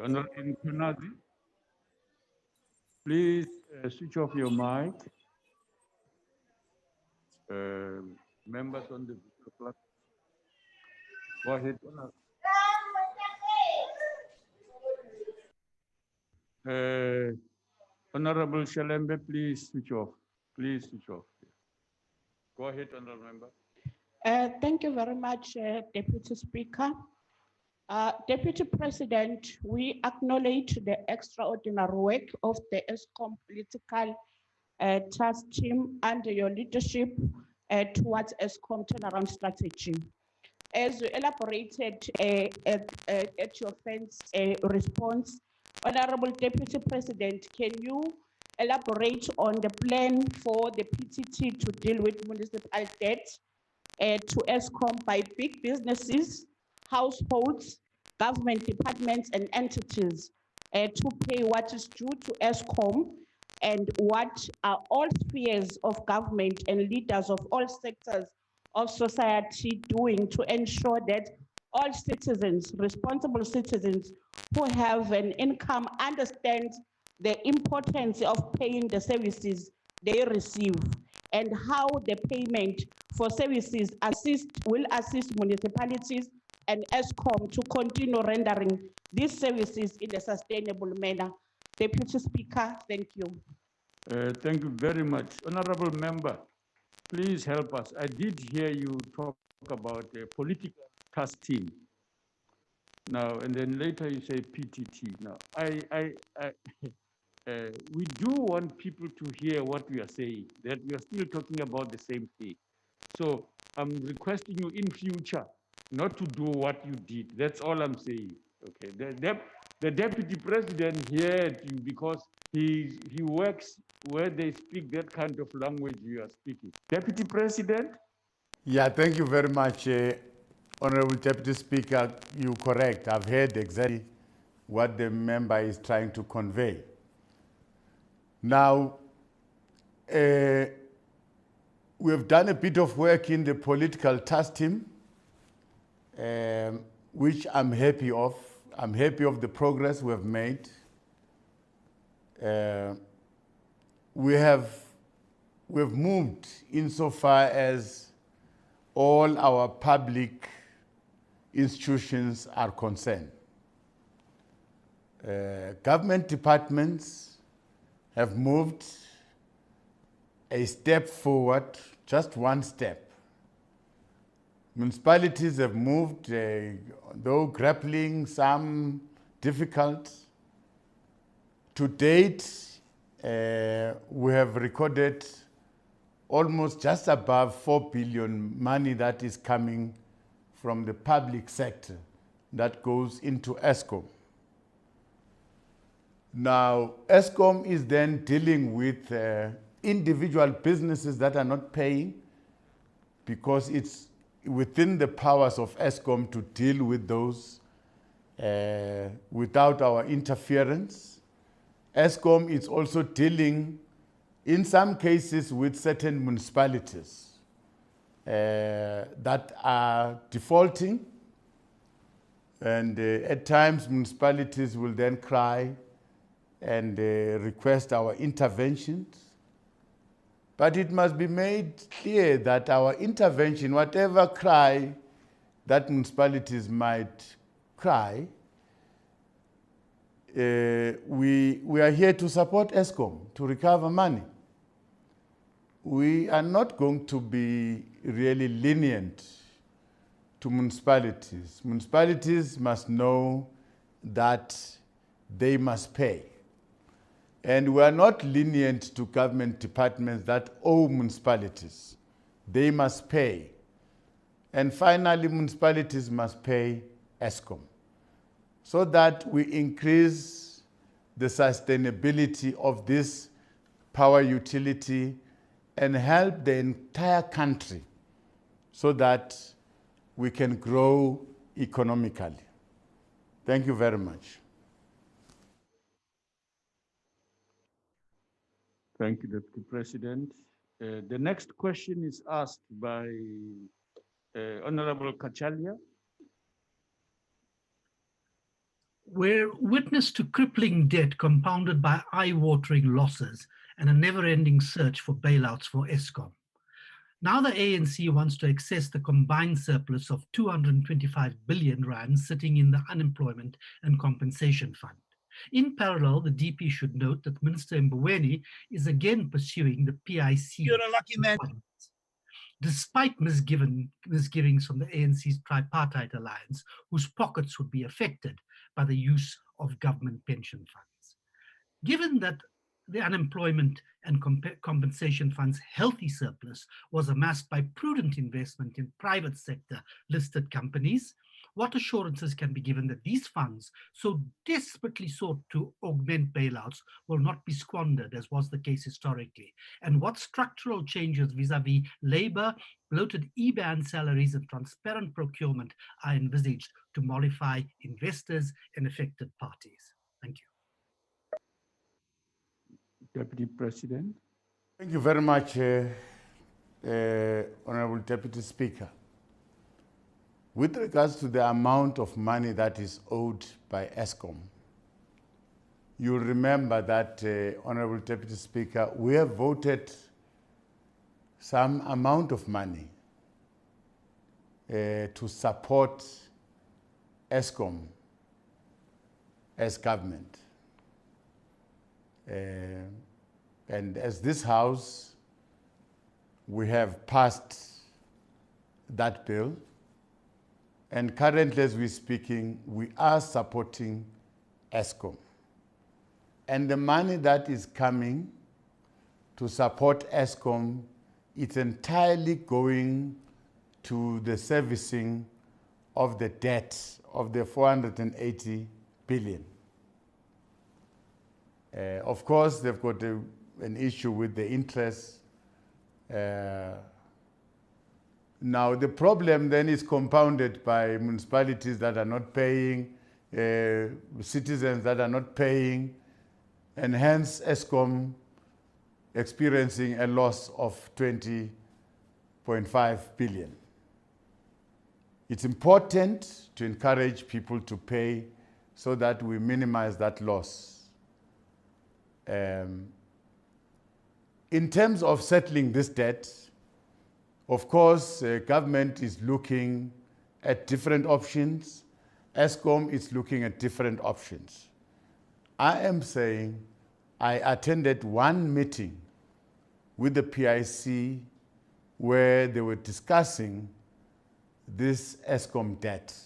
Honorable Nkunazi, please switch off your mic. Members on the platform. Go ahead, Honorable Shalembe, please switch off. Please switch off. Go ahead, Honorable Member. Thank you very much, Deputy Speaker. Deputy President, we acknowledge the extraordinary work of the ESCOM political task team under your leadership towards ESCOM turnaround strategy. As you elaborated at your first response, Honorable Deputy President, can you elaborate on the plan for the PTT to deal with municipal debt to ESCOM by big businesses, households, government departments and entities to pay what is due to ESCOM, and what are all spheres of government and leaders of all sectors of society doing to ensure that all citizens, responsible citizens who have an income, understand the importance of paying the services they receive, and how the payment for services will assist municipalities and ESCOM to continue rendering these services in a sustainable manner. Deputy Speaker, thank you. Thank you very much. Honorable Member, please help us. I did hear you talk about a political task team. Now, and then later you say PTT. Now, we do want people to hear what we are saying, that we are still talking about the same thing. So I'm requesting you in future not to do what you did. That's all I'm saying. Okay. The Deputy President heard you because he works where they speak that kind of language you are speaking. Deputy President? Yeah, thank you very much, Honorable Deputy Speaker. You're correct. I've heard exactly what the member is trying to convey. Now, we have done a bit of work in the political task team, which I'm happy of. I'm happy of the progress we have made. We've moved insofar as all our public institutions are concerned. Government departments have moved a step forward, just one step. Municipalities have moved, though grappling, some difficult. To date, we have recorded almost just above 4 billion money that is coming from the public sector that goes into ESCOM. Now, ESCOM is then dealing with individual businesses that are not paying, because it's within the powers of ESCOM to deal with those without our interference. ESCOM is also dealing, in some cases, with certain municipalities that are defaulting. And at times, municipalities will then cry and request our interventions. But it must be made clear that our intervention, whatever cry that municipalities might cry, we are here to support ESCOM to recover money. We are not going to be really lenient to municipalities. Municipalities must know that they must pay. And we are not lenient to government departments that owe municipalities. They must pay. And finally, municipalities must pay ESCOM, so that we increase the sustainability of this power utility and help the entire country so that we can grow economically. Thank you very much. Thank you, Deputy President. The next question is asked by Honorable Kachalia. We're witness to crippling debt compounded by eye-watering losses and a never-ending search for bailouts for ESCOM. Now the ANC wants to access the combined surplus of 225 billion rand sitting in the Unemployment and Compensation Fund. In parallel, the DP should note that Minister Mboweni is again pursuing the PIC. You're a lucky man. Despite misgivings from the ANC's tripartite alliance, whose pockets would be affected by the use of government pension funds. Given that the Unemployment and Compensation Fund's healthy surplus was amassed by prudent investment in private sector listed companies, what assurances can be given that these funds, so desperately sought to augment bailouts, will not be squandered, as was the case historically? And what structural changes vis-à-vis labor, bloated e-ban salaries, and transparent procurement are envisaged to mollify investors and affected parties? Thank you. Deputy President. Thank you very much, Honorable Deputy Speaker. With regards to the amount of money that is owed by ESCOM, you'll remember that, Honorable Deputy Speaker, we have voted some amount of money to support ESCOM as government. And as this House, we have passed that bill. And currently, as we're speaking, we are supporting ESCOM. And the money that is coming to support ESCOM, it's entirely going to the servicing of the debt of the 480 billion. Of course, they've got an issue with the interest. Now, the problem then is compounded by municipalities that are not paying, citizens that are not paying, and hence ESCOM experiencing a loss of 20.5 billion. It's important to encourage people to pay so that we minimize that loss. In terms of settling this debt, of course, government is looking at different options. Eskom is looking at different options. I am saying I attended one meeting with the PIC where they were discussing this Eskom debt.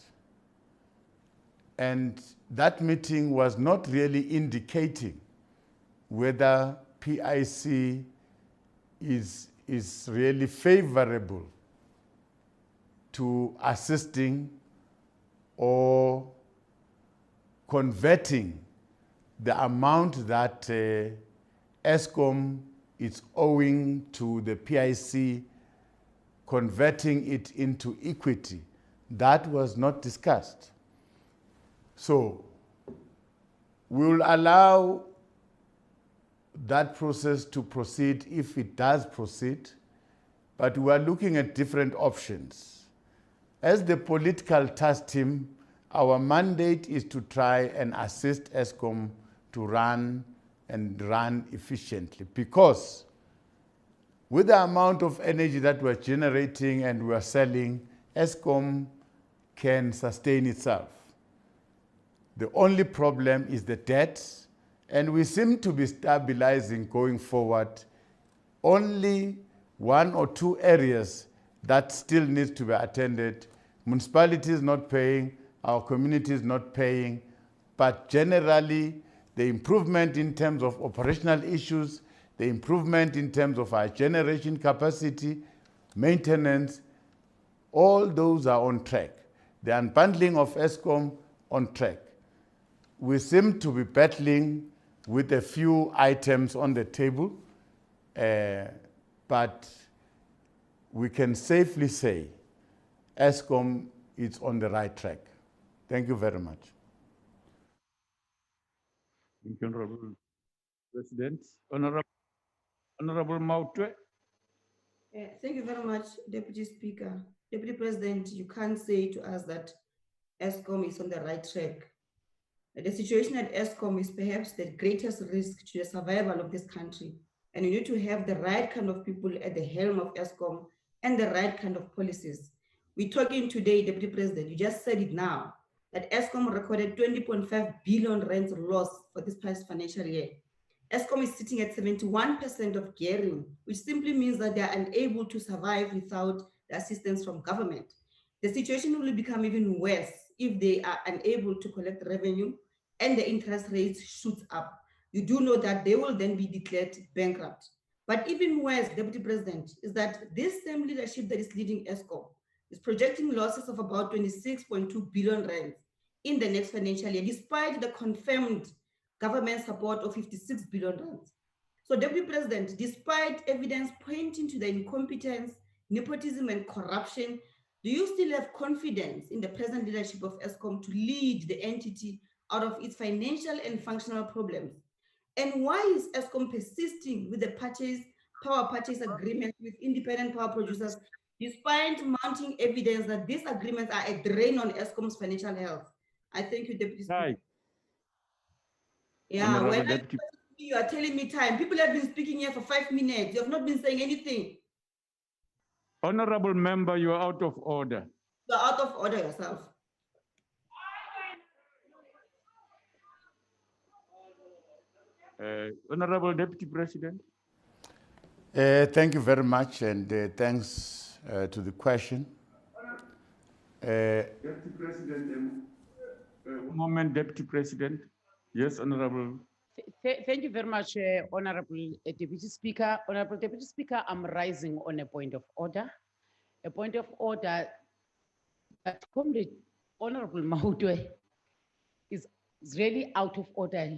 And that meeting was not really indicating whether PIC is really favorable to assisting or converting the amount that Eskom is owing to the PIC, converting it into equity. That was not discussed. So we will allow that process to proceed if it does proceed, but we are looking at different options. As the political task team, our mandate is to try and assist Eskom to run efficiently, because with the amount of energy that we're generating and we're selling, Eskom can sustain itself. The only problem is the debt, and we seem to be stabilizing going forward. Only 1 or 2 areas that still needs to be attended. Municipalities not paying, our communities not paying, but generally the improvement in terms of operational issues, the improvement in terms of our generation capacity, maintenance, all those are on track. The unbundling of Eskom on track. We seem to be battling with a few items on the table, but we can safely say Eskom is on the right track. Thank you very much. Thank you, Honorable President. Honorable Mautwe. Thank you very much, Deputy Speaker. Deputy President, you can't say to us that Eskom is on the right track. The situation at Eskom is perhaps the greatest risk to the survival of this country. And you need to have the right kind of people at the helm of Eskom and the right kind of policies. We're talking today, Deputy President, you just said it now, that Eskom recorded 20.5 billion rand loss for this past financial year. Eskom is sitting at 71% of gearing, which simply means that they are unable to survive without the assistance from government. The situation will become even worse if they are unable to collect revenue and the interest rates shoot up. You do know that they will then be declared bankrupt. But even worse, Deputy President, is that this same leadership that is leading Eskom is projecting losses of about 26.2 billion rand in the next financial year, despite the confirmed government support of 56 billion rand. So, Deputy President, despite evidence pointing to the incompetence, nepotism, and corruption, do you still have confidence in the present leadership of Eskom to lead the entity out of its financial and functional problems? And why is Eskom persisting with the power purchase agreements with independent power producers, despite mounting evidence that these agreements are a drain on Eskom's financial health? I thank you, Deputy Speaker. Yeah, when you are telling me time, people have been speaking here for 5 minutes. You have not been saying anything. Honorable member, you are out of order. You are out of order yourself. Honorable Deputy President. Thank you very much, and thanks to the question. Deputy President, one moment, Deputy President. Yes, Honorable. Thank you very much, Honorable Deputy Speaker. Honorable Deputy Speaker, I'm rising on a point of order. A point of order that Comrade Honorable Mautwe is really out of order.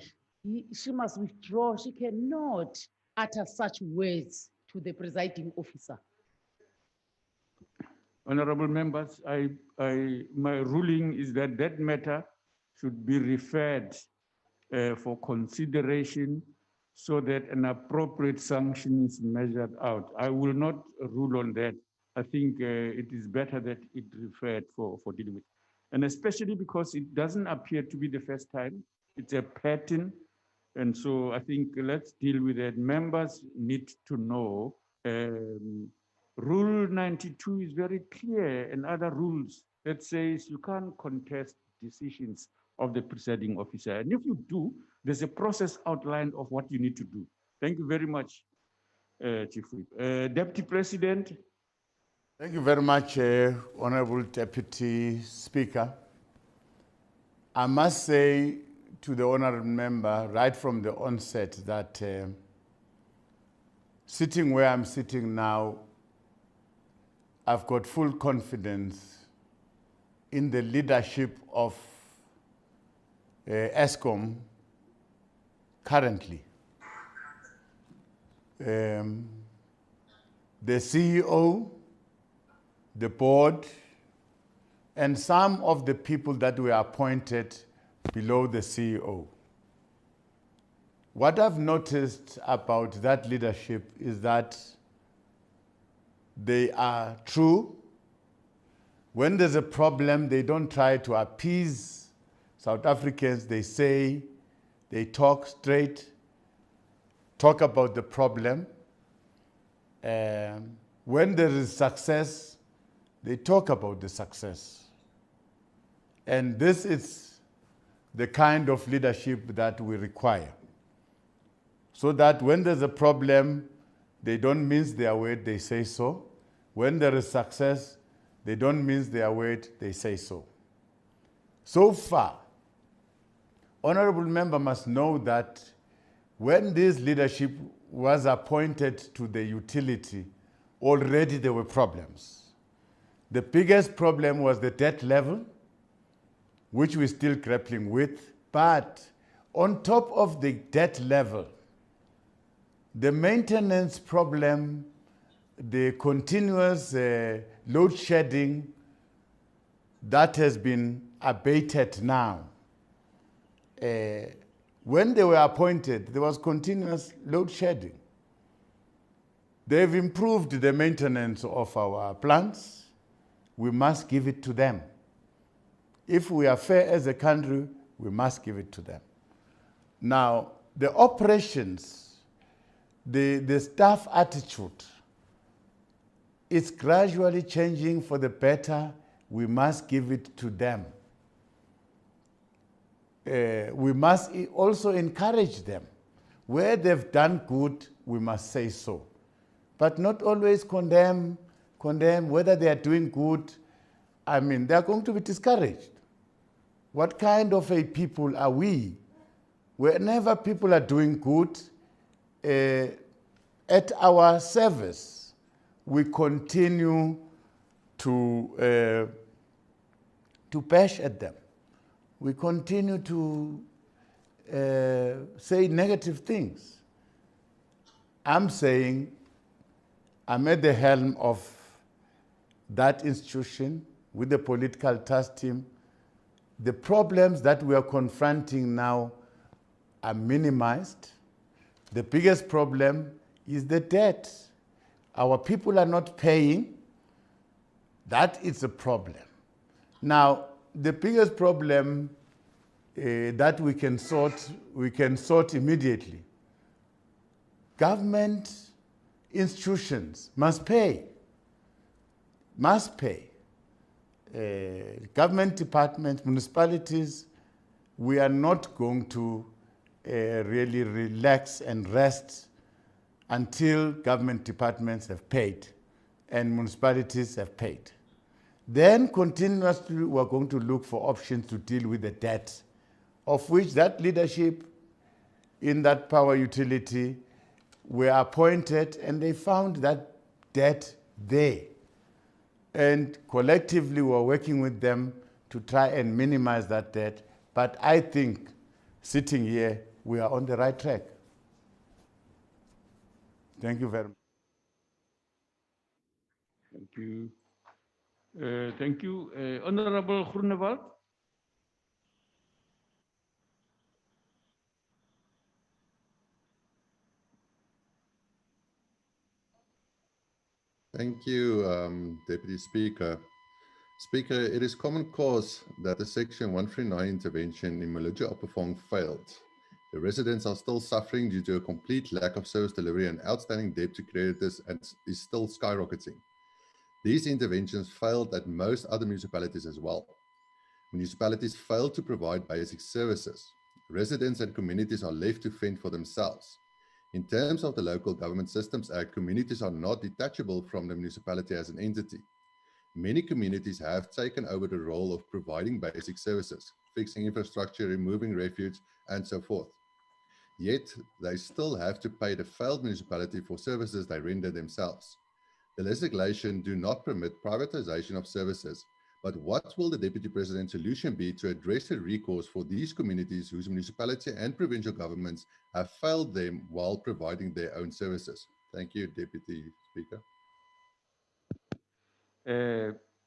She must withdraw. She cannot utter such words to the presiding officer. Honorable members, my ruling is that that matter should be referred for consideration so that an appropriate sanction is measured out. I will not rule on that. I think it is better that it referred for dealing with. And especially because it doesn't appear to be the first time. It's a pattern. And so I think let's deal with it. Members need to know Rule 92 is very clear, and other rules that says you can't contest decisions of the presiding officer. And if you do, there's a process outlined of what you need to do. Thank you very much, Chief Whip. Deputy President. Thank you very much, Honorable Deputy Speaker. I must say to the honorable member right from the onset that sitting where I'm sitting now, I've got full confidence in the leadership of ESCOM currently. The CEO, the board, and some of the people that were appointed below the CEO. What I've noticed about that leadership is that they are true. When there's a problem, they don't try to appease South Africans. They say, they talk straight, talk about the problem. When there is success, they talk about the success. And this is the kind of leadership that we require. So that when there's a problem, they don't mince their word, they say so. When there is success, they don't mince their word, they say so. So far, honorable member must know that when this leadership was appointed to the utility, already there were problems. The biggest problem was the debt level, which we're still grappling with. But on top of the debt level, the maintenance problem, the continuous load shedding that has been abated now. When they were appointed, there was continuous load shedding. They've improved the maintenance of our plants. We must give it to them. If we are fair as a country, we must give it to them. Now, the operations, the staff attitude, it's gradually changing for the better. We must give it to them. We must also encourage them. Where they've done good, we must say so. But not always condemn whether they are doing good. I mean, they are going to be discouraged. What kind of a people are we? Whenever people are doing good, at our service, we continue to bash at them. We continue to say negative things. I'm saying I'm at the helm of that institution with the political task team. The problems that we are confronting now are minimized. The biggest problem is the debt. Our people are not paying. That is a problem. Now, the biggest problem that we can sort immediately. Government institutions must pay. Government departments, municipalities, we are not going to really relax and rest until government departments have paid and municipalities have paid. Then continuously we're going to look for options to deal with the debt, of which that leadership in that power utility were appointed and they found that debt there. And collectively we're working with them to try and minimize that debt. But I think sitting here, we are on the right track. Thank you very much. Thank you. Thank you. Honorable Groenewald. Thank you, Deputy Speaker. Speaker, it is common cause that the Section 139 intervention in Maluja Oppervang failed. The residents are still suffering due to a complete lack of service delivery and outstanding debt to creditors and is still skyrocketing. These interventions failed at most other municipalities as well. Municipalities failed to provide basic services. Residents and communities are left to fend for themselves. In terms of the Local Government Systems Act, communities are not detachable from the municipality as an entity. Many communities have taken over the role of providing basic services, fixing infrastructure, removing refuge, and so forth. Yet, they still have to pay the failed municipality for services they render themselves. The legislation do not permit privatization of services, but what will the Deputy President's solution be to address the recourse for these communities whose municipality and provincial governments have failed them while providing their own services? Thank you, Deputy Speaker.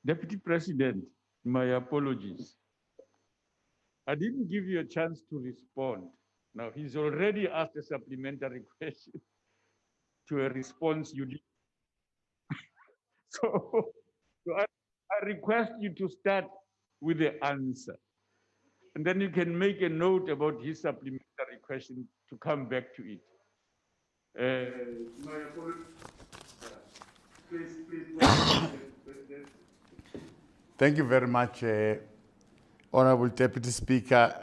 Deputy President, my apologies. I didn't give you a chance to respond. Now, he's already asked a supplementary question to a response you did. So I request you to start with the answer. And then you can make a note about his supplementary question to come back to it. My apologies. Please. Thank you very much, Honorable Deputy Speaker.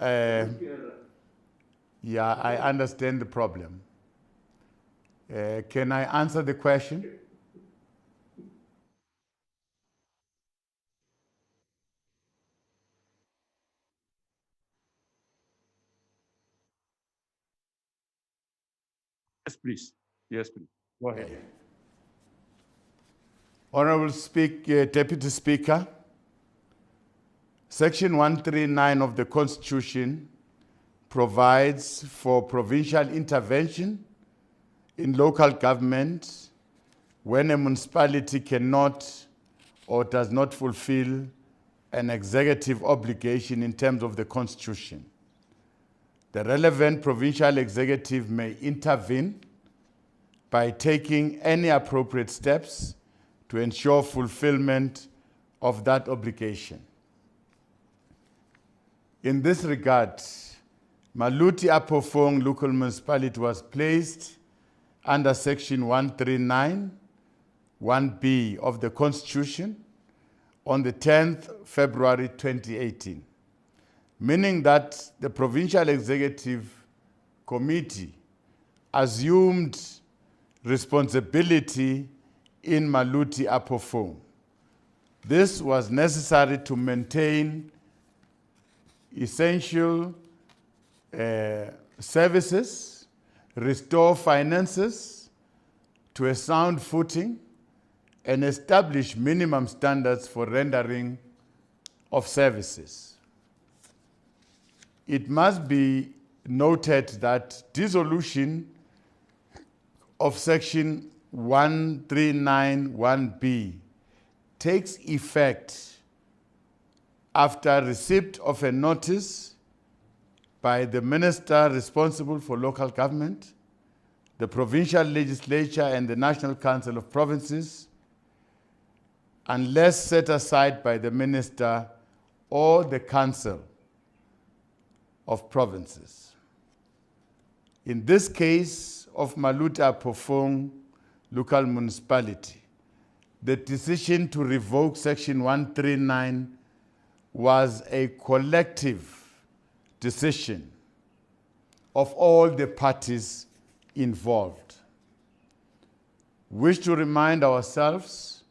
Yeah, I understand the problem. Can I answer the question? Yes, please. Yes, please. Go ahead. Honorable Deputy Speaker, Section 139 of the Constitution provides for provincial intervention in local government when a municipality cannot or does not fulfill an executive obligation in terms of the Constitution. The relevant provincial executive may intervene by taking any appropriate steps to ensure fulfillment of that obligation. In this regard, Maluti Apofong local municipality was placed under Section 139, 1B of the Constitution on the 10th February 2018, meaning that the Provincial Executive Committee assumed responsibility in Maluti Apofong. This was necessary to maintain essential services, restore finances to a sound footing, and establish minimum standards for rendering of services. It must be noted that dissolution of Section 1391B takes effect after receipt of a notice by the minister responsible for local government, the provincial legislature, and the National Council of Provinces, unless set aside by the minister or the Council of Provinces. In this case of Maluti Apofong local municipality, the decision to revoke Section 139 was a collective decision of all the parties involved. We wish to remind ourselves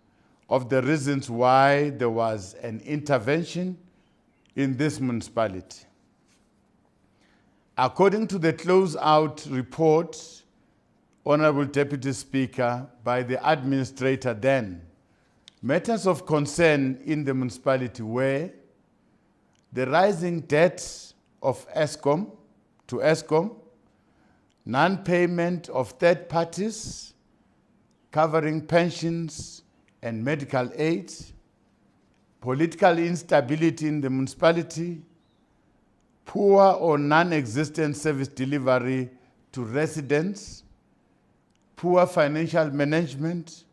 of the reasons why there was an intervention in this municipality. According to the closeout report, Honorable Deputy Speaker, by the administrator then, matters of concern in the municipality were the rising debt of Eskom to Eskom, non-payment of third parties covering pensions and medical aid, political instability in the municipality, poor or non-existent service delivery to residents, poor financial management,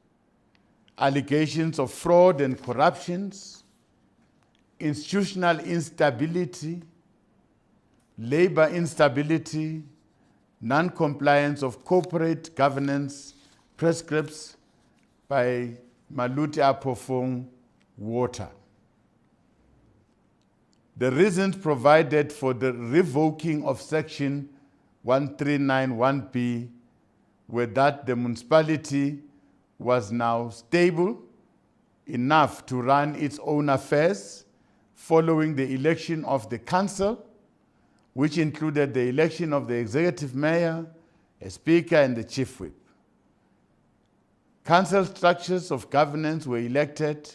allegations of fraud and corruptions, institutional instability, labor instability, non-compliance of corporate governance prescripts by Maluti-Apofong water. The reasons provided for the revoking of Section 1391B were that the municipality was now stable enough to run its own affairs following the election of the council, which included the election of the executive mayor, a speaker, and the chief whip. Council structures of governance were elected,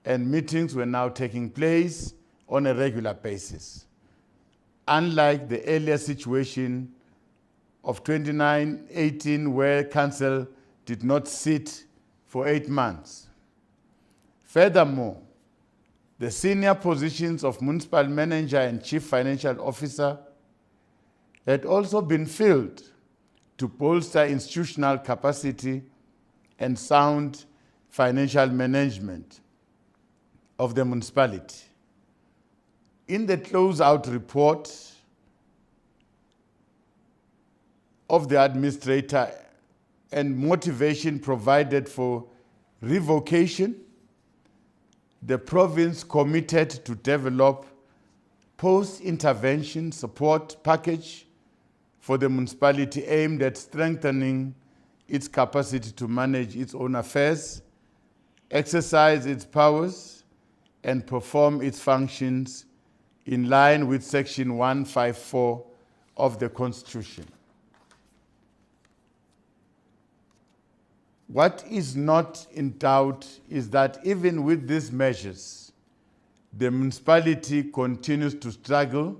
and meetings were now taking place on a regular basis, unlike the earlier situation of 2018, where council did not sit for 8 months. Furthermore, the senior positions of municipal manager and chief financial officer had also been filled to bolster institutional capacity and sound financial management of the municipality. In the closeout report of the administrator and motivation provided for revocation, the province committed to develop post-intervention support package for the municipality aimed at strengthening its capacity to manage its own affairs, exercise its powers, and perform its functions in line with Section 154 of the Constitution. What is not in doubt is that even with these measures, the municipality continues to struggle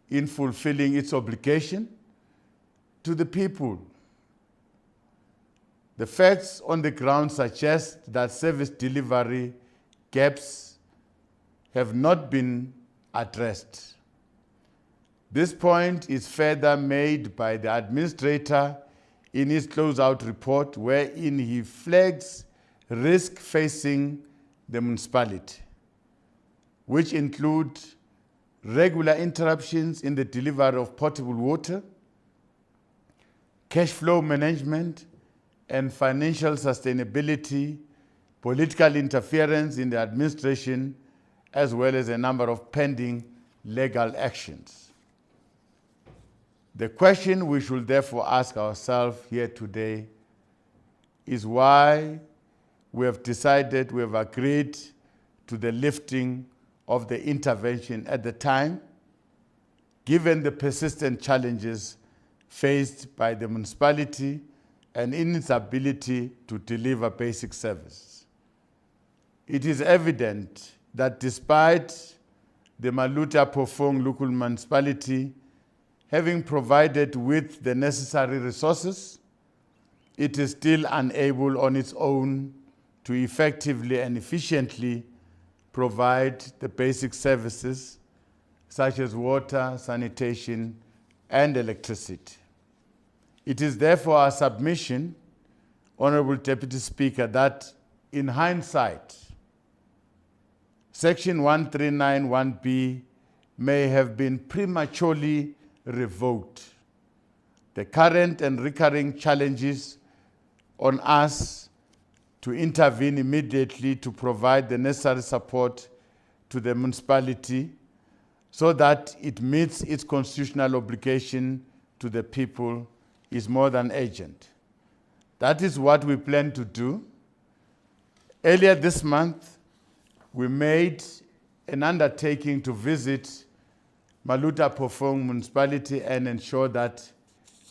in fulfilling its obligation to the people. The facts on the ground suggest that service delivery gaps have not been addressed. This point is further made by the administrator in his closeout report, wherein he flags risk facing the municipality, which include regular interruptions in the delivery of potable water, cash flow management, and financial sustainability, political interference in the administration, as well as a number of pending legal actions. The question we should therefore ask ourselves here today is why we have decided, we have agreed to the lifting of the intervention at the time, given the persistent challenges faced by the municipality and in its ability to deliver basic services. It is evident that despite the Maluti-Apofong local municipality having provided with the necessary resources, it is still unable on its own to effectively and efficiently provide the basic services such as water, sanitation, and electricity. It is therefore our submission, Honorable Deputy Speaker, that in hindsight, Section 1391B may have been prematurely revoked. The current and recurring challenges on us to intervene immediately to provide the necessary support to the municipality so that it meets its constitutional obligation to the people is more than urgent. That is what we plan to do. Earlier this month, we made an undertaking to visit Maluti-Apofong municipality and ensure that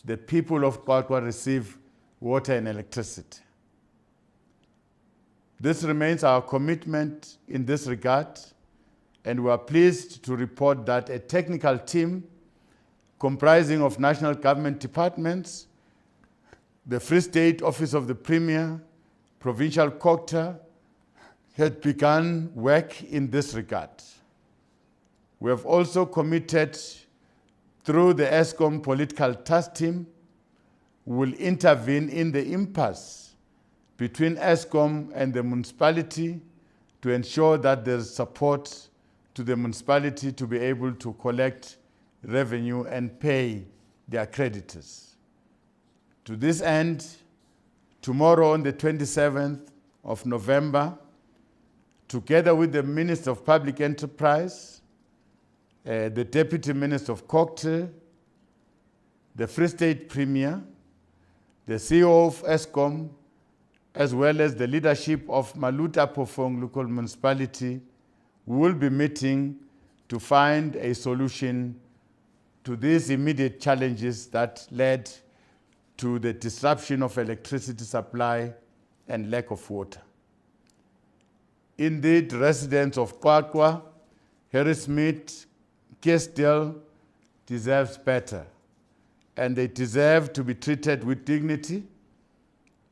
the people of Qwaqwa receive water and electricity. This remains our commitment in this regard, and we are pleased to report that a technical team comprising of national government departments, the Free State Office of the Premier, Provincial COGTA, had begun work in this regard. We have also committed through the ESCOM political task team, will intervene in the impasse between ESCOM and the municipality to ensure that there is support to the municipality to be able to collect revenue and pay their creditors. To this end, tomorrow on the 27th, of November, together with the Minister of Public Enterprise, the Deputy Minister of Cocktail, the Free State Premier, the CEO of ESCOM, as well as the leadership of Maluta Pofong local municipality, will be meeting to find a solution to these immediate challenges that led to the disruption of electricity supply and lack of water. Indeed, residents of Kwakwa, Harrismith, Kesdale deserve better, and they deserve to be treated with dignity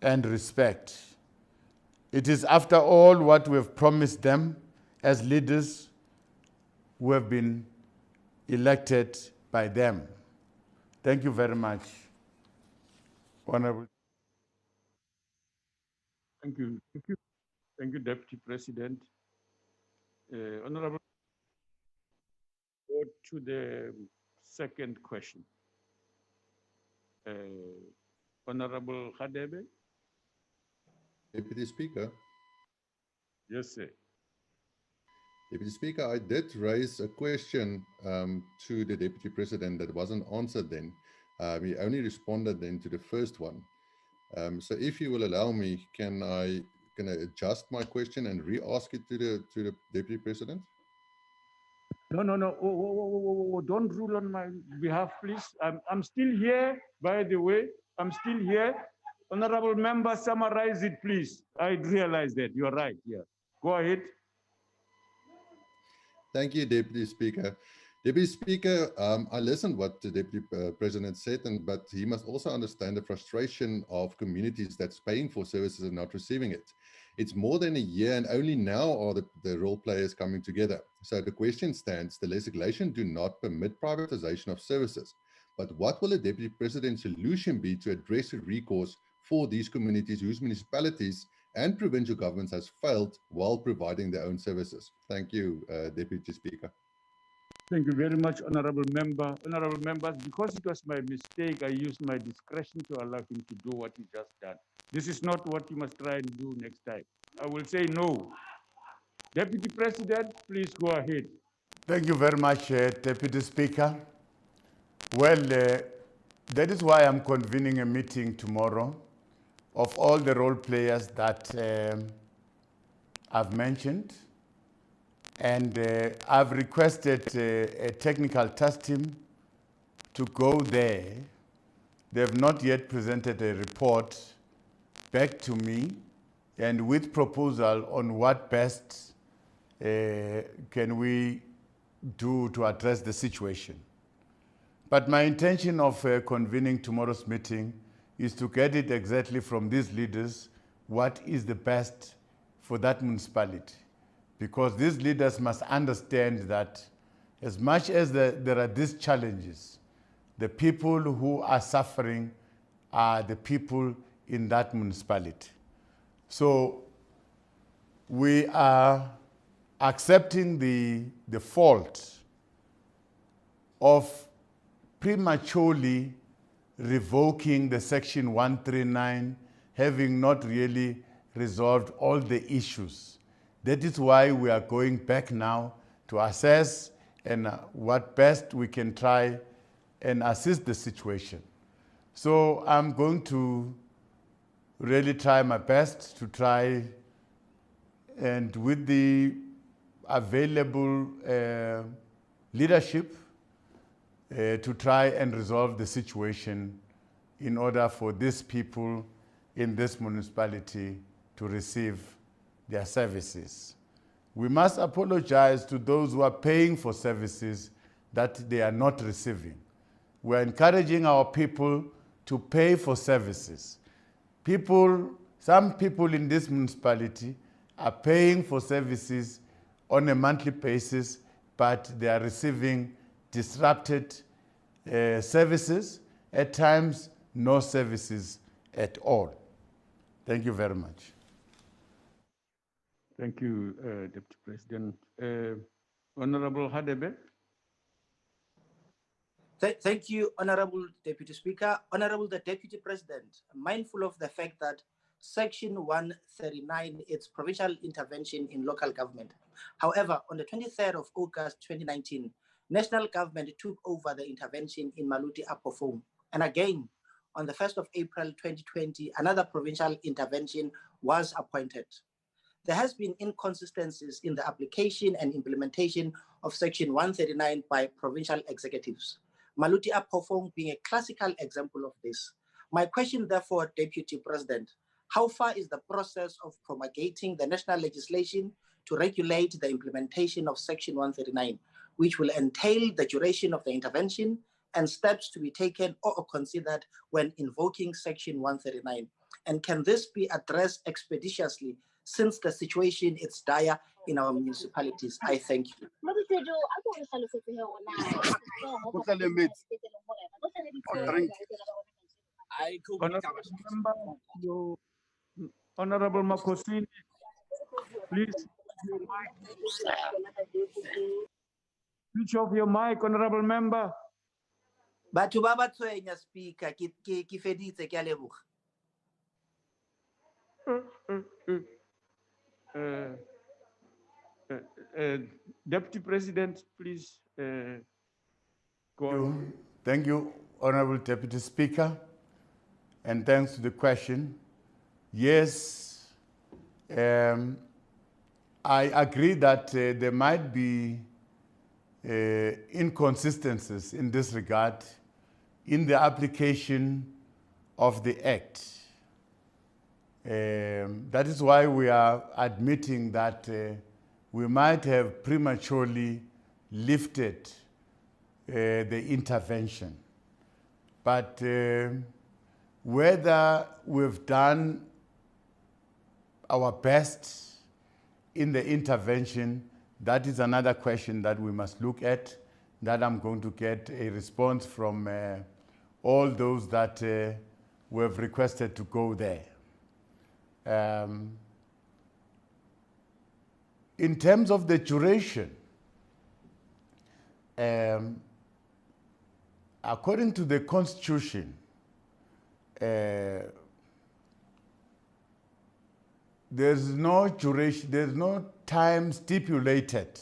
and respect. It is, after all, what we have promised them as leaders who have been elected by them. Thank you very much, Honorable. Thank you. Thank you. Thank you, Deputy President. Honorable, go to the second question. Honorable Hadebe. Deputy Speaker. Yes, sir. Deputy Speaker, I did raise a question to the Deputy President that wasn't answered then. He only responded then to the first one. So if you will allow me, can I adjust my question and re-ask it to the Deputy President? No. Oh, don't rule on my behalf, please. I'm still here, by the way. I'm still here. Honorable member, summarize it, please. I realize that. You're right. Yeah. Go ahead. Thank you, Deputy Speaker. Deputy Speaker, I listened what the Deputy President said, but he must also understand the frustration of communities that's paying for services and not receiving it. It's more than a year, and only now are the role players coming together. So the question stands, the legislation do not permit privatization of services. But what will the Deputy President's solution be to address a recourse for these communities whose municipalities and provincial governments has failed while providing their own services? Thank you, Deputy Speaker. Thank you very much, Honorable Member. Honorable Members, because it was my mistake, I used my discretion to allow him to do what he just done. This is not what you must try and do next time. I will say no. Deputy President, please go ahead. Thank you very much, Deputy Speaker. Well, that is why I'm convening a meeting tomorrow of all the role players that I've mentioned. And I've requested a technical task team to go there. They have not yet presented a report back to me, and with proposal on what best can we do to address the situation. But my intention of convening tomorrow's meeting is to get it exactly from these leaders what is the best for that municipality. Because these leaders must understand that as much as there are these challenges, the people who are suffering are the people in that municipality. So we are accepting the fault of prematurely revoking the Section 139, having not really resolved all the issues. That is why we are going back now to assess and what best we can try and assist the situation. So I'm going to really try my best to try, and with the available leadership, to try and resolve the situation in order for these people in this municipality to receive their services. We must apologize to those who are paying for services that they are not receiving. We're encouraging our people to pay for services. Some people in this municipality are paying for services on a monthly basis, but they are receiving disrupted services, at times no services at all. Thank you very much. Thank you, Deputy President. Honorable Hadebe. Thank you, Honorable Deputy Speaker. Honorable the Deputy President, mindful of the fact that Section 139, its provincial intervention in local government. However, on the 23rd of August 2019, national government took over the intervention in Maluti Apofong. And again, on the 1st of April 2020, another provincial intervention was appointed. There has been inconsistencies in the application and implementation of Section 139 by provincial executives, Maluti Apofong being a classical example of this. My question, therefore, Deputy President, how far is the process of promulgating the national legislation to regulate the implementation of Section 139, which will entail the duration of the intervention and steps to be taken or considered when invoking Section 139? And can this be addressed expeditiously since the situation is dire in our municipalities? I thank you. Honorable Makosini, please. Switch off your mic, honorable member. Batho ba ba tshwenya speaker, ke feditse, ke a leboga. Deputy President, please go on. Thank you, Honorable Deputy Speaker, and thanks to the question. Yes, I agree that there might be inconsistencies in this regard in the application of the Act. That is why we are admitting that we might have prematurely lifted the intervention. But whether we've done our best in the intervention, that is another question that we must look at, that I'm going to get a response from all those that we have requested to go there. In terms of the duration, according to the Constitution, there's no duration, there's no time stipulated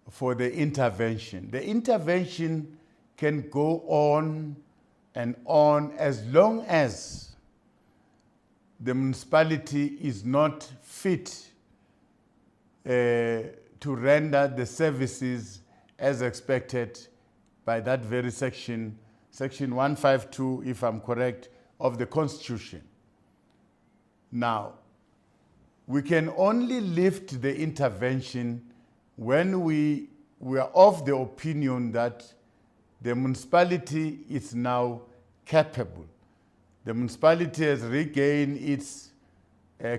for the intervention. The intervention can go on and on as long as the municipality is not fit to render the services as expected by that very section, Section 152, if I'm correct, of the Constitution. Now, we can only lift the intervention when we are of the opinion that the municipality is now capable. The municipality has regained its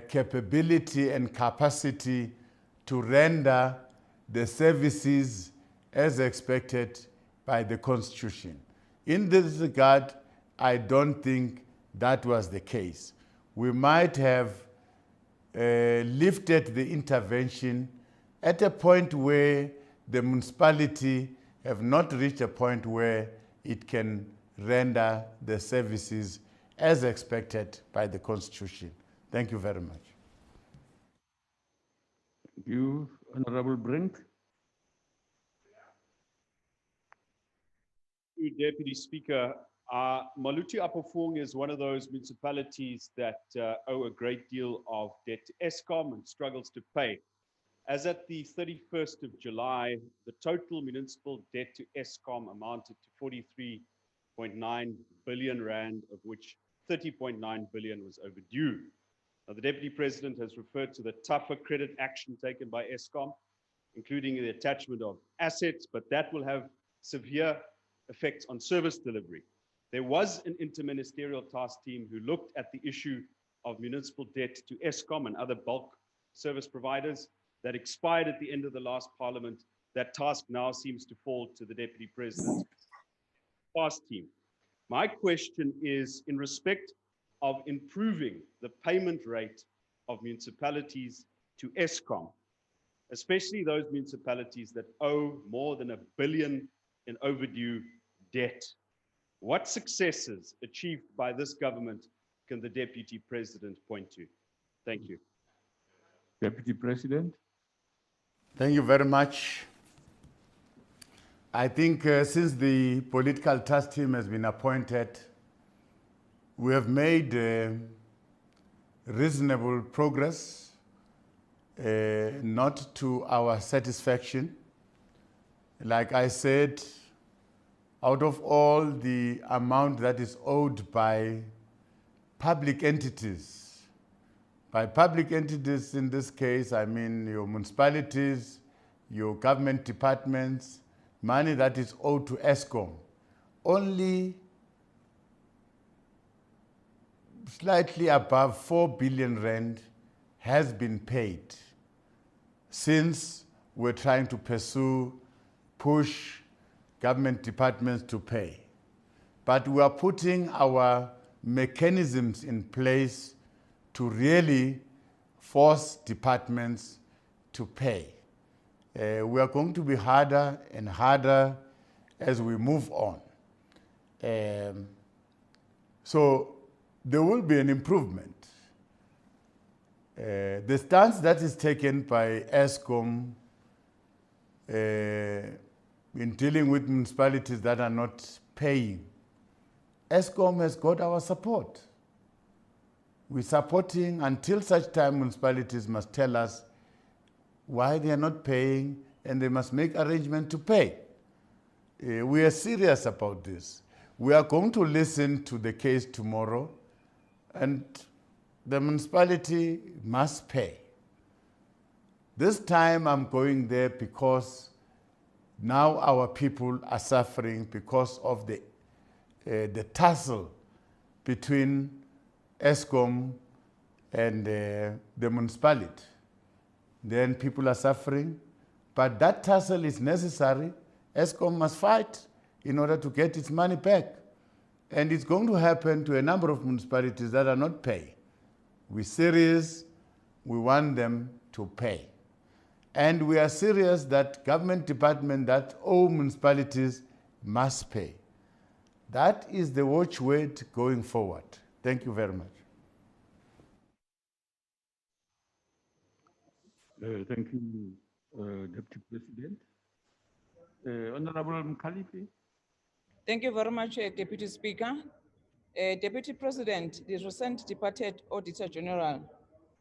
capability and capacity to render the services as expected by the Constitution. In this regard, I don't think that was the case. We might have lifted the intervention at a point where the municipality have not reached a point where it can render the services as expected by the Constitution. Thank you very much. Thank you, Honorable Brink. Thank you, Deputy Speaker. Maluti Apofong is one of those municipalities that owe a great deal of debt to Eskom and struggles to pay. As at the 31st of July, the total municipal debt to Eskom amounted to 43.9 billion rand, of which 30.9 billion was overdue. Now, the Deputy President has referred to the tougher credit action taken by Eskom, including the attachment of assets, but that will have severe effects on service delivery. There was an interministerial task team who looked at the issue of municipal debt to Eskom and other bulk service providers that expired at the end of the last parliament. That task now seems to fall to the Deputy President's task team. My question is in respect of improving the payment rate of municipalities to Eskom, especially those municipalities that owe more than $1 billion in overdue debt. What successes achieved by this government can the Deputy President point to? Thank you. Deputy President. Thank you very much. I think since the political task team has been appointed, we have made reasonable progress, not to our satisfaction. Like I said, out of all the amount that is owed by public entities, in this case, I mean your municipalities, your government departments, money that is owed to ESCOM, only slightly above 4 billion rand has been paid since we're trying to push government departments to pay. But we are putting our mechanisms in place to really force departments to pay. We are going to be harder and harder as we move on. So there will be an improvement. The stance that is taken by ESCOM in dealing with municipalities that are not paying, ESCOM has got our support. We're supporting until such time municipalities must tell us why they are not paying, and they must make arrangement to pay. We are serious about this. We are going to listen to the case tomorrow, and the municipality must pay. This time I'm going there because now our people are suffering because of the tussle between ESCOM and the municipality. Then people are suffering, but that tussle is necessary. ESCOM must fight in order to get its money back. And it's going to happen to a number of municipalities that are not paying. We're serious, we want them to pay. And we are serious that government departments that owe municipalities must pay. That is the watchword going forward. Thank you very much. Thank you, Deputy President. Honorable Mkhalifi. Thank you very much, Deputy Speaker. Deputy President, the recent departed Auditor General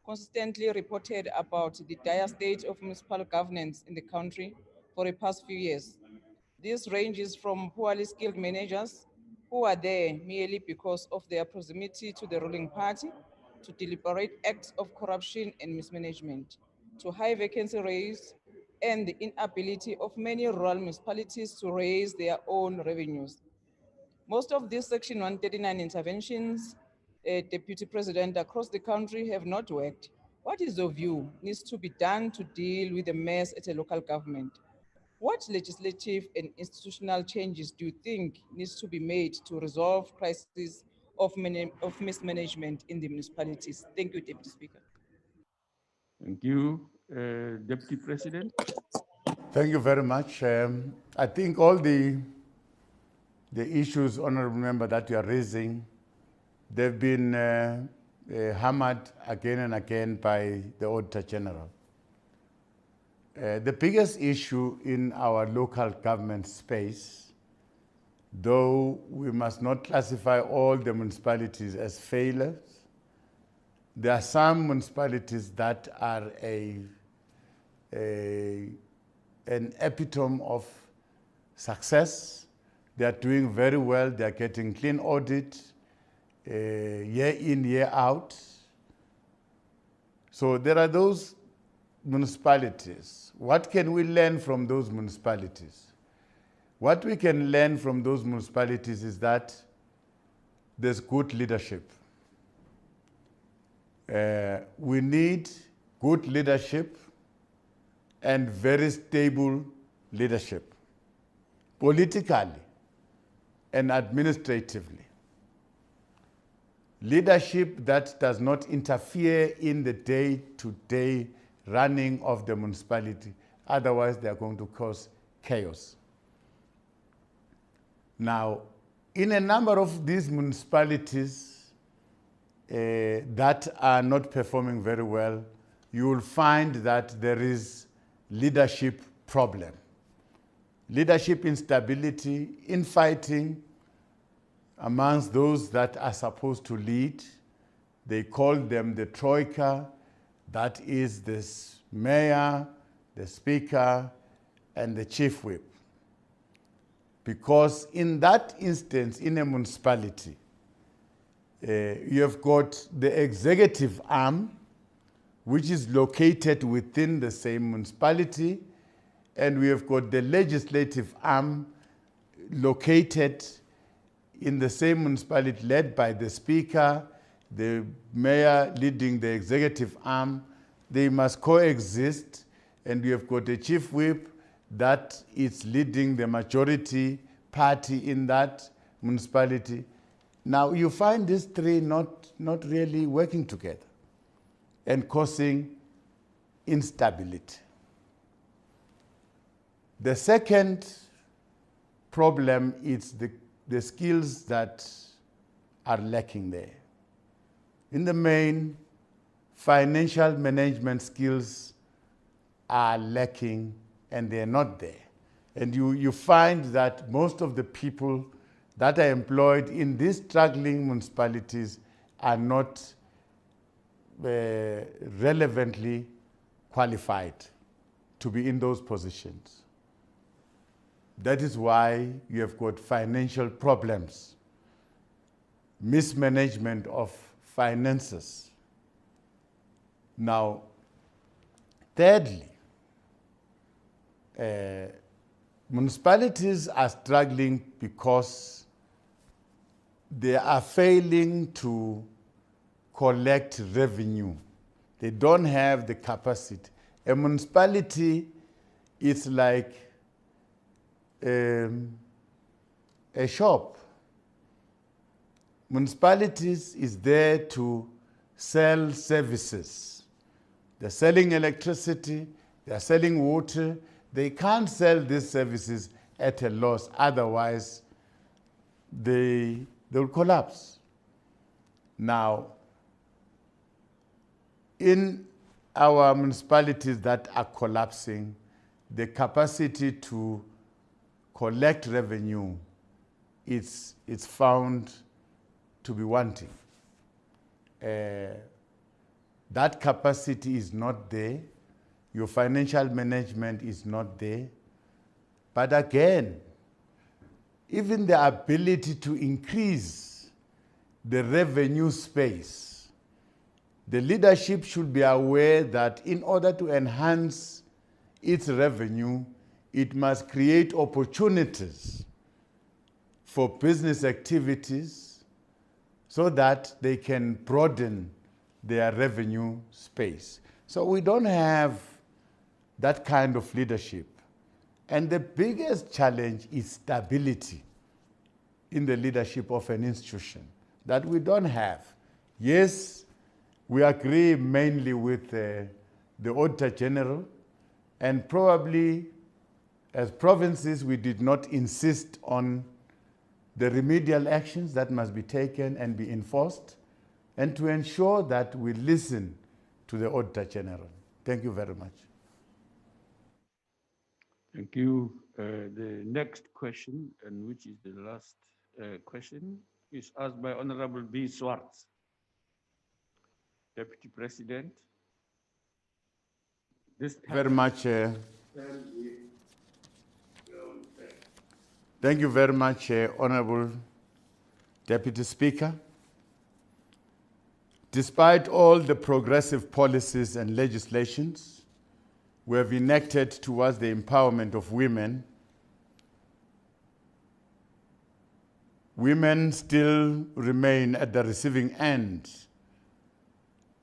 consistently reported about the dire state of municipal governance in the country for the past few years. This ranges from poorly skilled managers who are there merely because of their proximity to the ruling party, to deliberate acts of corruption and mismanagement, to high vacancy rates, and the inability of many rural municipalities to raise their own revenues. Most of these Section 139 interventions, Deputy President, across the country have not worked. What is your view needs to be done to deal with the mess at a local government? What legislative and institutional changes do you think needs to be made to resolve crises of mismanagement in the municipalities? Thank you, Deputy Speaker. Thank you, Deputy President. Thank you very much. I think all the issues, Honorable Member, that you are raising, they've been hammered again and again by the Auditor General. The biggest issue in our local government space, though we must not classify all the municipalities as failures, there are some municipalities that are an epitome of success. They are doing very well. They are getting clean audit year in, year out. So there are those municipalities. What can we learn from those municipalities? What we can learn from those municipalities is that there's good leadership. We need good leadership and very stable leadership, politically and administratively. Leadership that does not interfere in the day-to-day running of the municipality. Otherwise, they are going to cause chaos. Now, in a number of these municipalities, that are not performing very well, you will find that there is leadership problem. Leadership instability, infighting amongst those that are supposed to lead. They call them the troika, that is the mayor, the speaker, and the chief whip. Because in that instance, in a municipality, you have got the executive arm, which is located within the same municipality, and we have got the legislative arm located in the same municipality, led by the speaker, the mayor leading the executive arm. They must coexist, and we have got a chief whip that is leading the majority party in that municipality. Now you find these three not really working together and causing instability. The second problem is the skills that are lacking there. In the main, financial management skills are lacking and they're not there. And you find that most of the people that are employed in these struggling municipalities are not relevantly qualified to be in those positions. That is why you have got financial problems, mismanagement of finances. Now, thirdly, municipalities are struggling because they are failing to collect revenue. They don't have the capacity. A municipality is like a shop. Municipalities is there to sell services. They're selling electricity, they're selling water. They can't sell these services at a loss, otherwise they'll collapse. Now, in our municipalities that are collapsing, the capacity to collect revenue is found to be wanting. That capacity is not there. Your financial management is not there. But again, even the ability to increase the revenue space, the leadership should be aware that in order to enhance its revenue, it must create opportunities for business activities so that they can broaden their revenue space. So we don't have that kind of leadership. And the biggest challenge is stability in the leadership of an institution that we don't have. Yes, we agree mainly with the Auditor General, and probably as provinces, we did not insist on the remedial actions that must be taken and be enforced, and to ensure that we listen to the Auditor General. Thank you very much. Thank you. The next question, and which is the last question, is asked by Honorable B. Swartz. Deputy President. Very much. Thank you very much, Honorable Deputy Speaker. Despite all the progressive policies and legislations we have enacted towards the empowerment of women, women still remain at the receiving end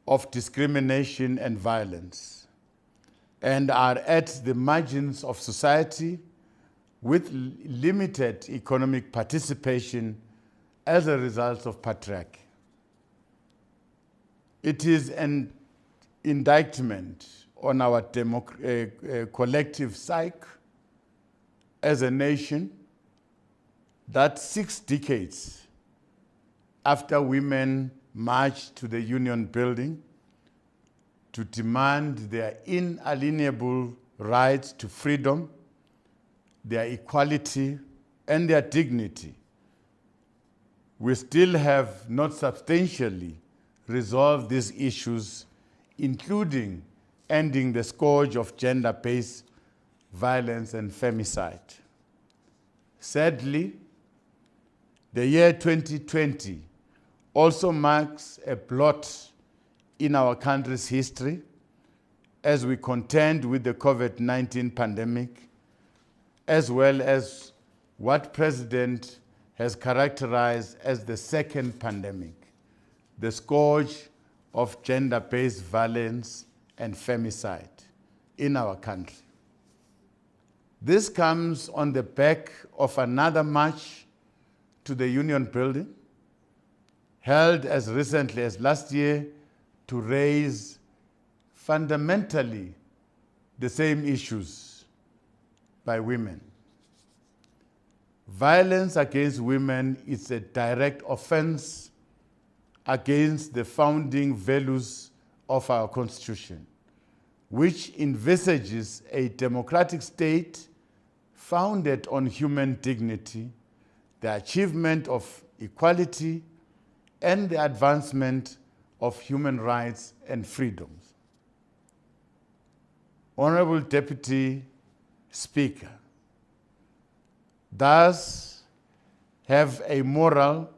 of discrimination and violence, and are at the margins of society with limited economic participation as a result of patriarchy. It is an indictment on our collective psyche as a nation that 6 decades after women marched to the Union building to demand their inalienable rights to freedom, their equality, and their dignity, we still have not substantially resolved these issues, including ending the scourge of gender-based violence and femicide. Sadly, the year 2020 also marks a blot in our country's history as we contend with the COVID-19 pandemic, as well as what President has characterized as the second pandemic, the scourge of gender-based violence and femicide in our country. This comes on the back of another march to the Union building, held as recently as last year to raise fundamentally the same issues by women. Violence against women is a direct offense against the founding values of our Constitution, which envisages a democratic state founded on human dignity, the achievement of equality, and the advancement of human rights and freedoms. Honorable Deputy Speaker, thus have a moral,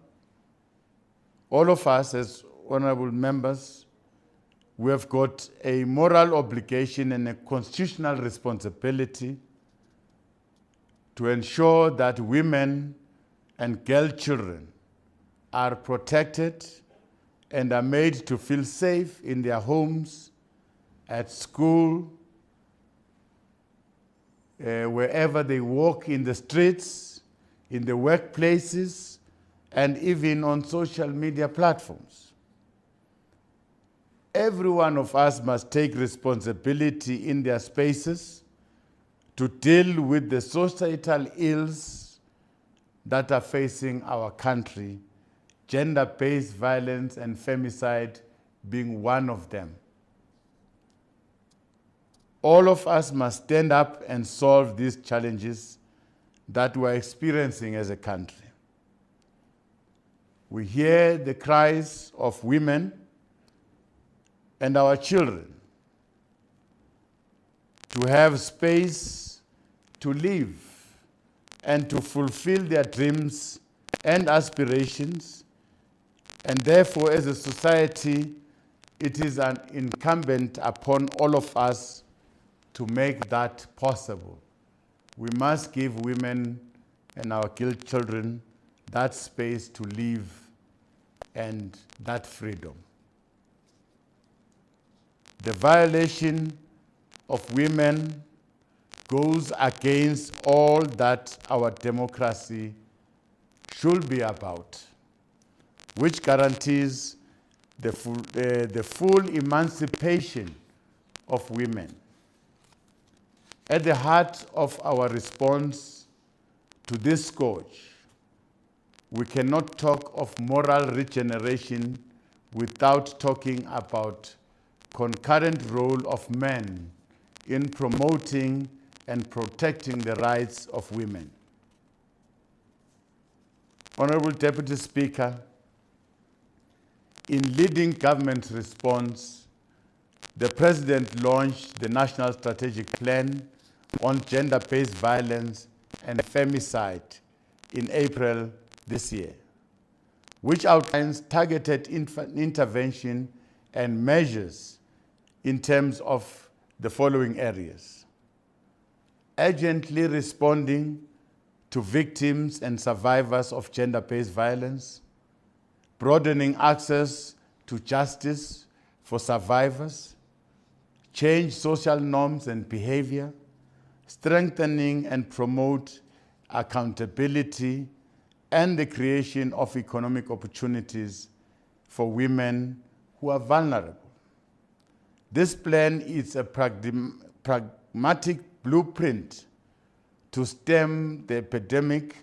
all of us as honorable members, we have got a moral obligation and a constitutional responsibility to ensure that women and girl children are protected and are made to feel safe in their homes, at school, wherever they walk in the streets, in the workplaces, and even on social media platforms. Every one of us must take responsibility in their spaces to deal with the societal ills that are facing our country, gender-based violence and femicide being one of them. All of us must stand up and solve these challenges that we're experiencing as a country. We hear the cries of women and our children to have space to live and to fulfill their dreams and aspirations. And therefore, as a society, it is incumbent upon all of us to make that possible. We must give women and our children that space to live and that freedom. The violation of women goes against all that our democracy should be about, which guarantees the full emancipation of women. At the heart of our response to this scourge, we cannot talk of moral regeneration without talking about concurrent role of men in promoting and protecting the rights of women. Honorable Deputy Speaker, in leading government's response, the President launched the National Strategic Plan on Gender-Based Violence and Femicide in April this year, which outlines targeted intervention and measures in terms of the following areas: urgently responding to victims and survivors of gender-based violence, broadening access to justice for survivors, change social norms and behavior, strengthening and promote accountability and the creation of economic opportunities for women who are vulnerable. This plan is a pragmatic blueprint to stem the epidemic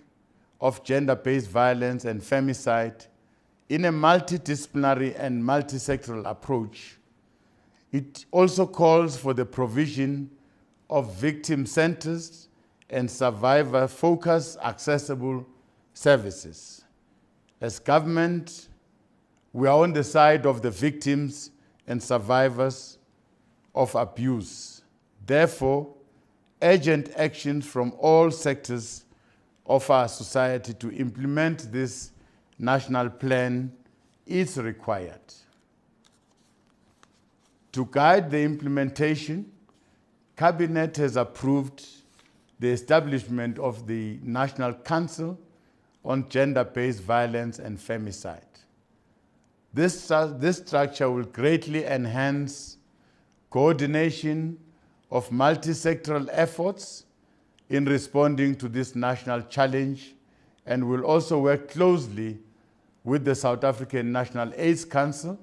of gender-based violence and femicide in a multidisciplinary and multisectoral approach. It also calls for the provision of victim-centered and survivor-focused accessible services. As government, we are on the side of the victims and survivors of abuse. Therefore, urgent actions from all sectors of our society to implement this national plan is required. To guide the implementation, Cabinet has approved the establishment of the National Council on Gender-Based Violence and Femicide. This structure will greatly enhance coordination of multi-sectoral efforts in responding to this national challenge, and will also work closely with the South African National AIDS Council,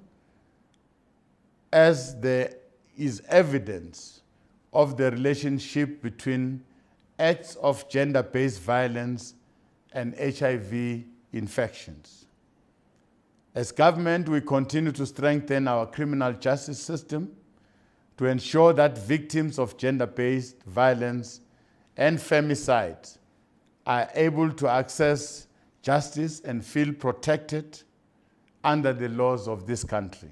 as there is evidence of the relationship between acts of gender-based violence and HIV infections. As government, we continue to strengthen our criminal justice system to ensure that victims of gender-based violence and femicide are able to access justice and feel protected under the laws of this country.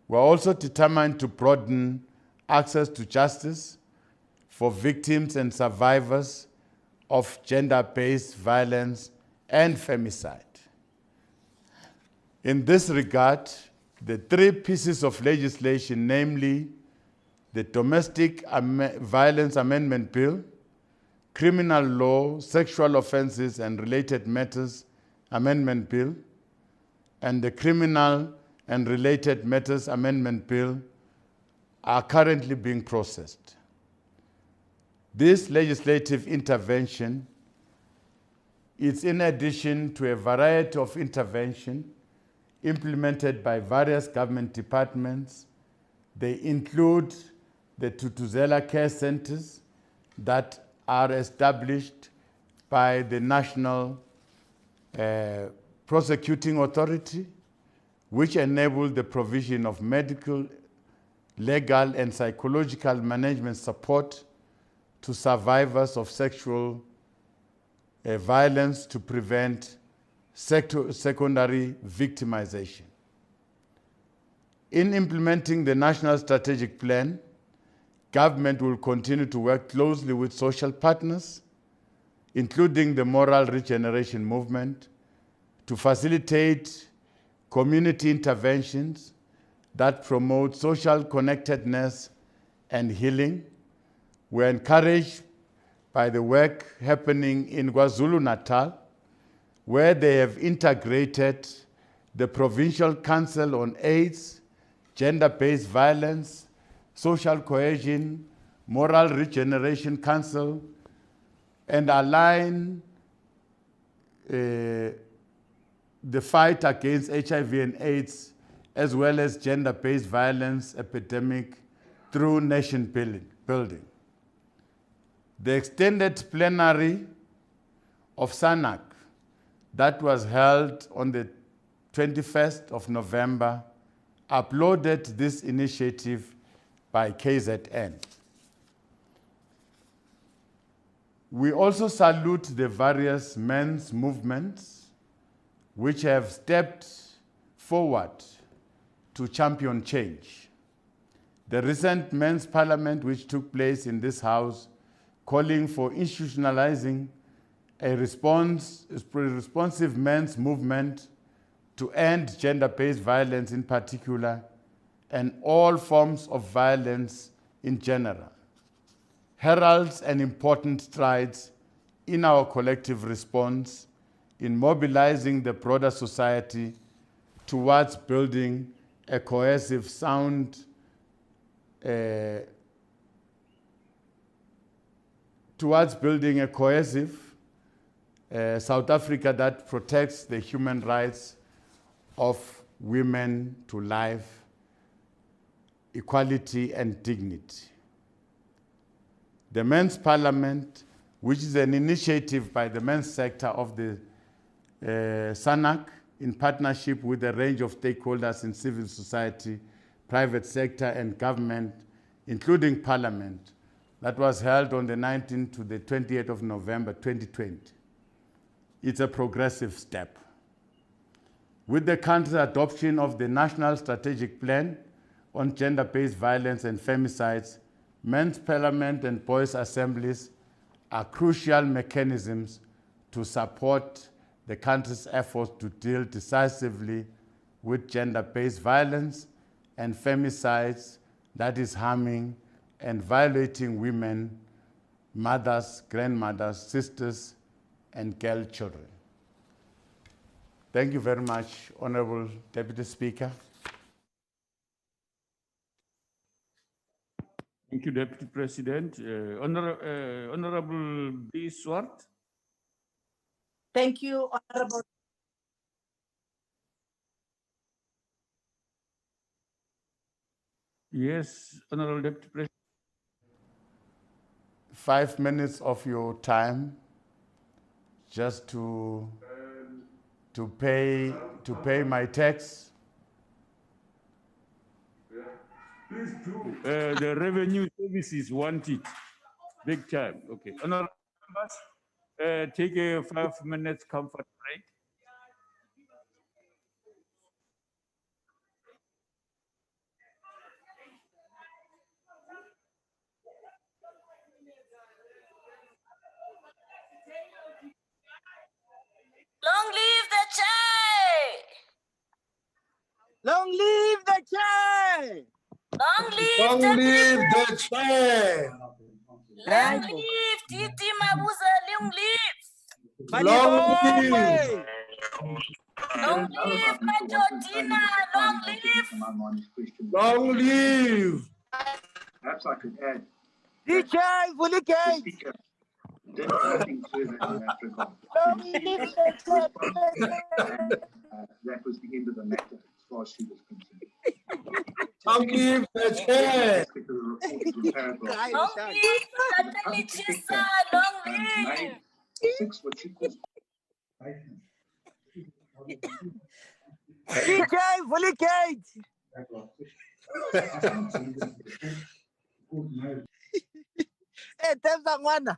We are also determined to broaden access to justice for victims and survivors of gender-based violence and femicide. In this regard, the three pieces of legislation, namely the Domestic Violence Amendment Bill, Criminal Law, Sexual Offences and Related Matters Amendment Bill, and the Criminal and Related Matters Amendment Bill, are currently being processed. This legislative intervention is in addition to a variety of interventions implemented by various government departments. They include the Tutuzela Care Centers that are established by the National Prosecuting Authority, which enable the provision of medical, legal, and psychological management support to survivors of sexual violence to prevent secondary victimization. In implementing the National Strategic Plan, government will continue to work closely with social partners, including the Moral Regeneration Movement, to facilitate community interventions that promote social connectedness and healing. We're encouraged by the work happening in KwaZulu-Natal, where they have integrated the Provincial Council on AIDS, Gender-Based Violence, Social Cohesion, Moral Regeneration Council, and align the fight against HIV and AIDS, as well as gender-based violence epidemic through nation building. The extended plenary of SANAC that was held on the 21st of November applauded this initiative by KZN. We also salute the various men's movements which have stepped forward to champion change. The recent men's parliament which took place in this house, calling for institutionalizing a responsive men's movement to end gender-based violence in particular, and all forms of violence in general, heralds an important strides in our collective response in mobilizing the broader society towards building a cohesive, sound, South Africa that protects the human rights of women to life, equality, and dignity. The Men's Parliament, which is an initiative by the men's sector of the SANAC, in partnership with a range of stakeholders in civil society, private sector, and government, including Parliament, that was held on the 19th to the 28th of November 2020. It's a progressive step. With the country's adoption of the National Strategic Plan on Gender-Based Violence and Femicides, men's parliament and boys' assemblies are crucial mechanisms to support the country's efforts to deal decisively with gender-based violence and femicides that is harming and violating women, mothers, grandmothers, sisters, and girl children. Thank you very much, Honorable Deputy Speaker. Thank you, Deputy President. Honorable B. Swart. Thank you, Honorable. Yes, Honorable Deputy President. 5 minutes of your time just to pay my tax. Please do. The revenue services want it big time. Okay. Honorable members, take a 5 minutes comfort break. Long live the Chai! Long live the Chai! Long live Long Deputy live the chair! Long live Titi Mabuza, long live! Long live! Long live Majotina, long live! Long live! Perhaps I could add. DJ Vulikate! That was the end of the matter as far as she was concerned. Long live the chair! Long live Natalie Chisa, long live! 6 what she calls DJ Vulikate! Hey, Temza Ngwana.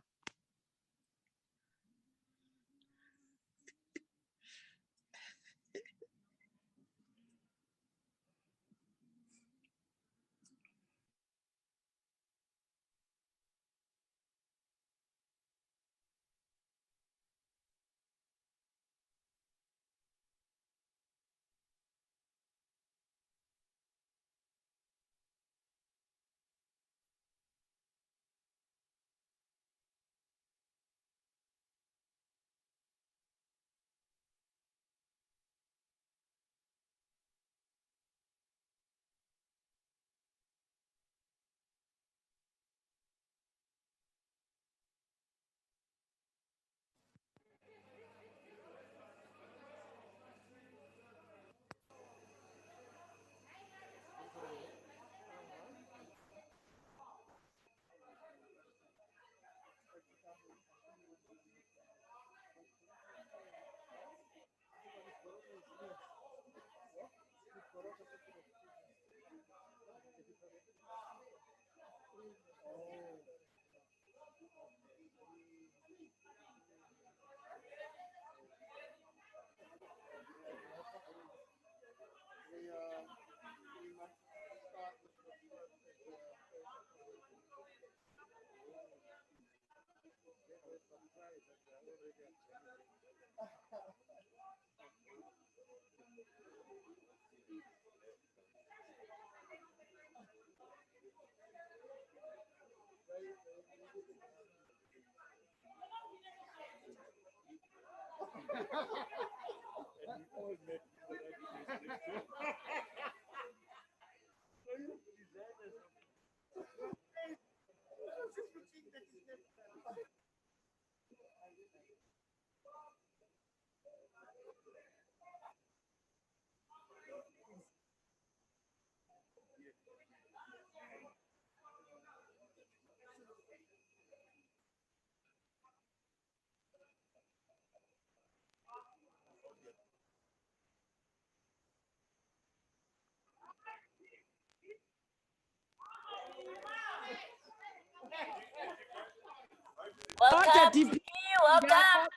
Welcome, DP. welcome.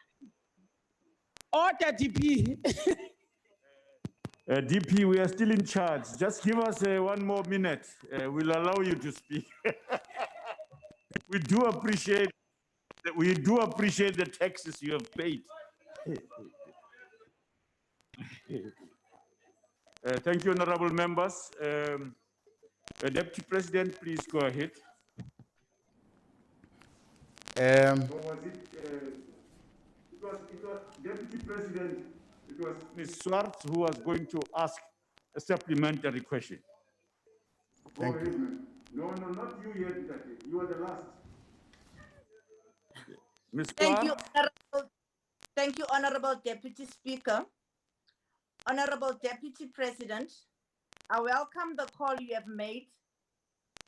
Order, DP. DP, we are still in charge. Just give us 1 more minute. We'll allow you to speak. We do appreciate the taxes you have paid. Thank you, honorable members. Deputy President, please go ahead. It was Deputy President, it was Ms. Swartz who was going to ask a supplementary question. Thank you. No, not you yet. You are the last. Ms. Thank you, Swartz. Thank you, Honorable Deputy Speaker. Honorable Deputy President, I welcome the call you have made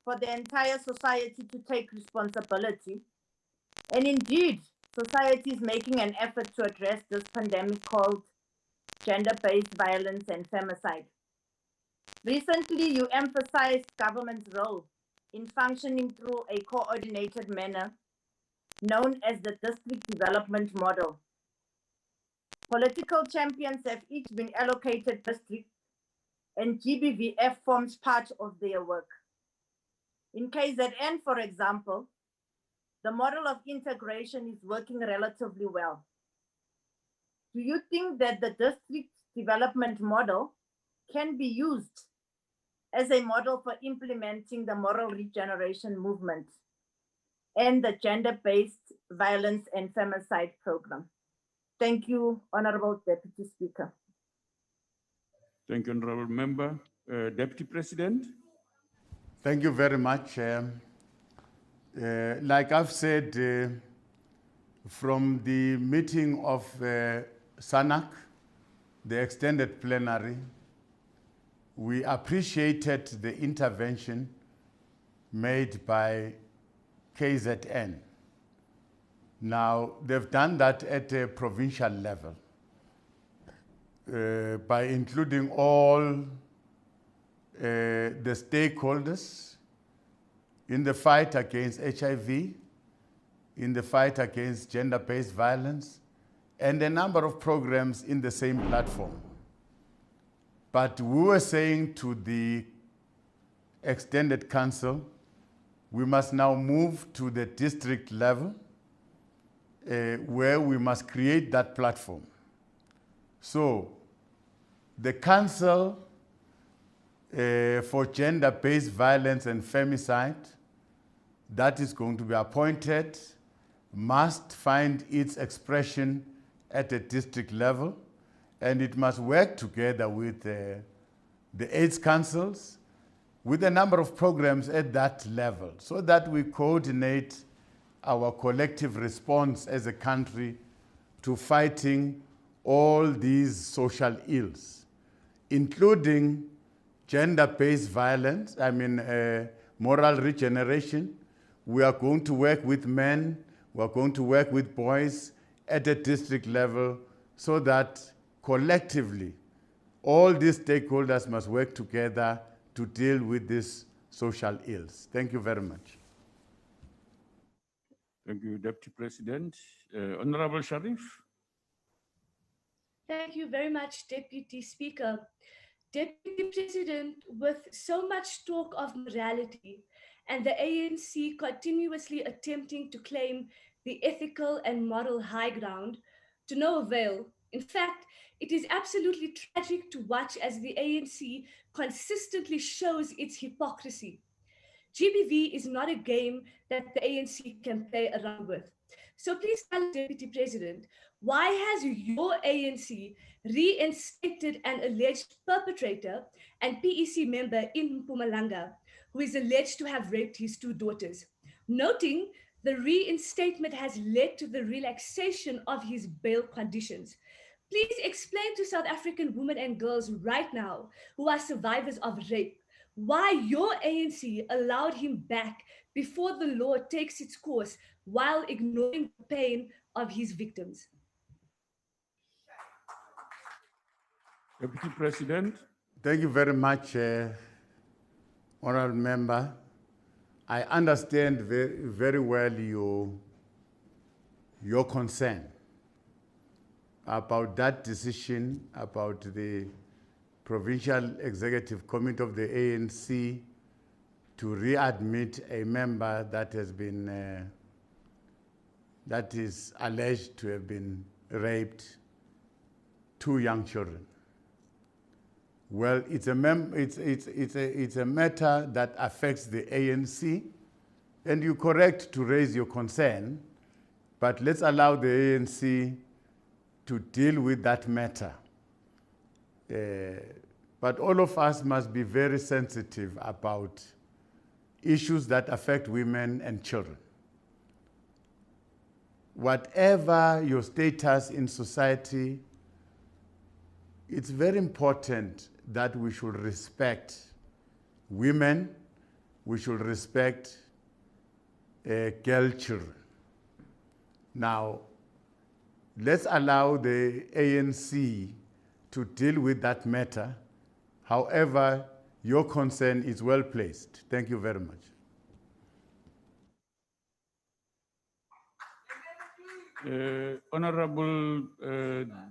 for the entire society to take responsibility. And indeed, society is making an effort to address this pandemic called gender-based violence and femicide. Recently, you emphasized government's role in functioning through a coordinated manner known as the district development model. Political champions have each been allocated districts, and GBVF forms part of their work. In KZN, for example, the model of integration is working relatively well. Do you think that the district development model can be used as a model for implementing the moral regeneration movement and the gender-based violence and femicide program? Thank you, Honorable Deputy Speaker. Thank you, honorable member. Deputy President. Thank you very much. Like I've said, from the meeting of SANAC, the extended plenary, we appreciated the intervention made by KZN. Now, they've done that at a provincial level by including all the stakeholders in the fight against HIV, in the fight against gender-based violence, and a number of programs in the same platform. But we were saying to the extended council, we must now move to the district level where we must create that platform. So the Council for Gender-Based Violence and Femicide that is going to be appointed must find its expression at a district level, and it must work together with the AIDS councils, with a number of programs at that level, so that we coordinate our collective response as a country to fighting all these social ills, including gender-based violence, moral regeneration. We are going to work with men, we are going to work with boys at a district level, so that collectively, all these stakeholders must work together to deal with these social ills. Thank you very much. Thank you, Deputy President. Honorable Sharif. Thank you very much, Deputy Speaker. Deputy President, with so much talk of morality and the ANC continuously attempting to claim the ethical and moral high ground, to no avail. In fact, it is absolutely tragic to watch as the ANC consistently shows its hypocrisy. GBV is not a game that the ANC can play around with. So please tell us, Deputy President, why has your ANC reinstated an alleged perpetrator and PEC member in Mpumalanga, who is alleged to have raped his 2 daughters? Noting the reinstatement has led to the relaxation of his bail conditions. Please explain to South African women and girls right now who are survivors of rape why your ANC allowed him back before the law takes its course while ignoring the pain of his victims. Deputy President. Thank you very much, Honourable Member. I understand very, very well your concern about that decision, about the Provincial Executive Committee of the ANC to readmit a member that has been, that is alleged to have been raped, 2 young children. Well, it's a matter that affects the ANC, and you're correct to raise your concern, but let's allow the ANC to deal with that matter. But all of us must be very sensitive about issues that affect women and children. Whatever your status in society, it's very important that we should respect women, we should respect girl children. Now, let's allow the ANC to deal with that matter. However, your concern is well placed. Thank you very much. Honorable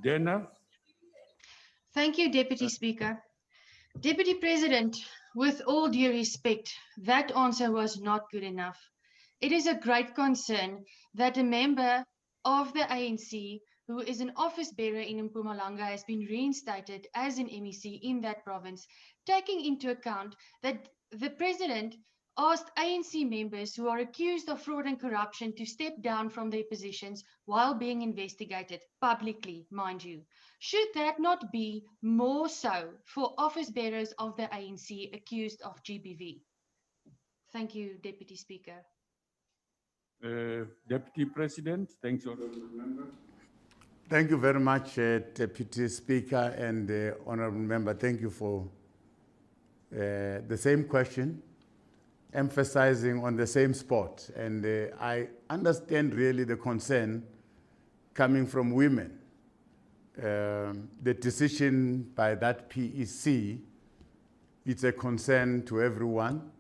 Dana. Thank you, Deputy Speaker. Deputy President, with all due respect, that answer was not good enough. It is a great concern that a member of the ANC who is an office bearer in Mpumalanga has been reinstated as an MEC in that province, taking into account that the President asked ANC members who are accused of fraud and corruption to step down from their positions while being investigated, publicly, mind you. Should that not be more so for office bearers of the ANC accused of GBV? Thank you, Deputy Speaker. Deputy President, thanks, Honourable Member. Thank you very much, Deputy Speaker and Honourable Member. Thank you for the same question, emphasizing on the same spot. And I understand really the concern coming from women. The decision by that PEC, it's a concern to everyone.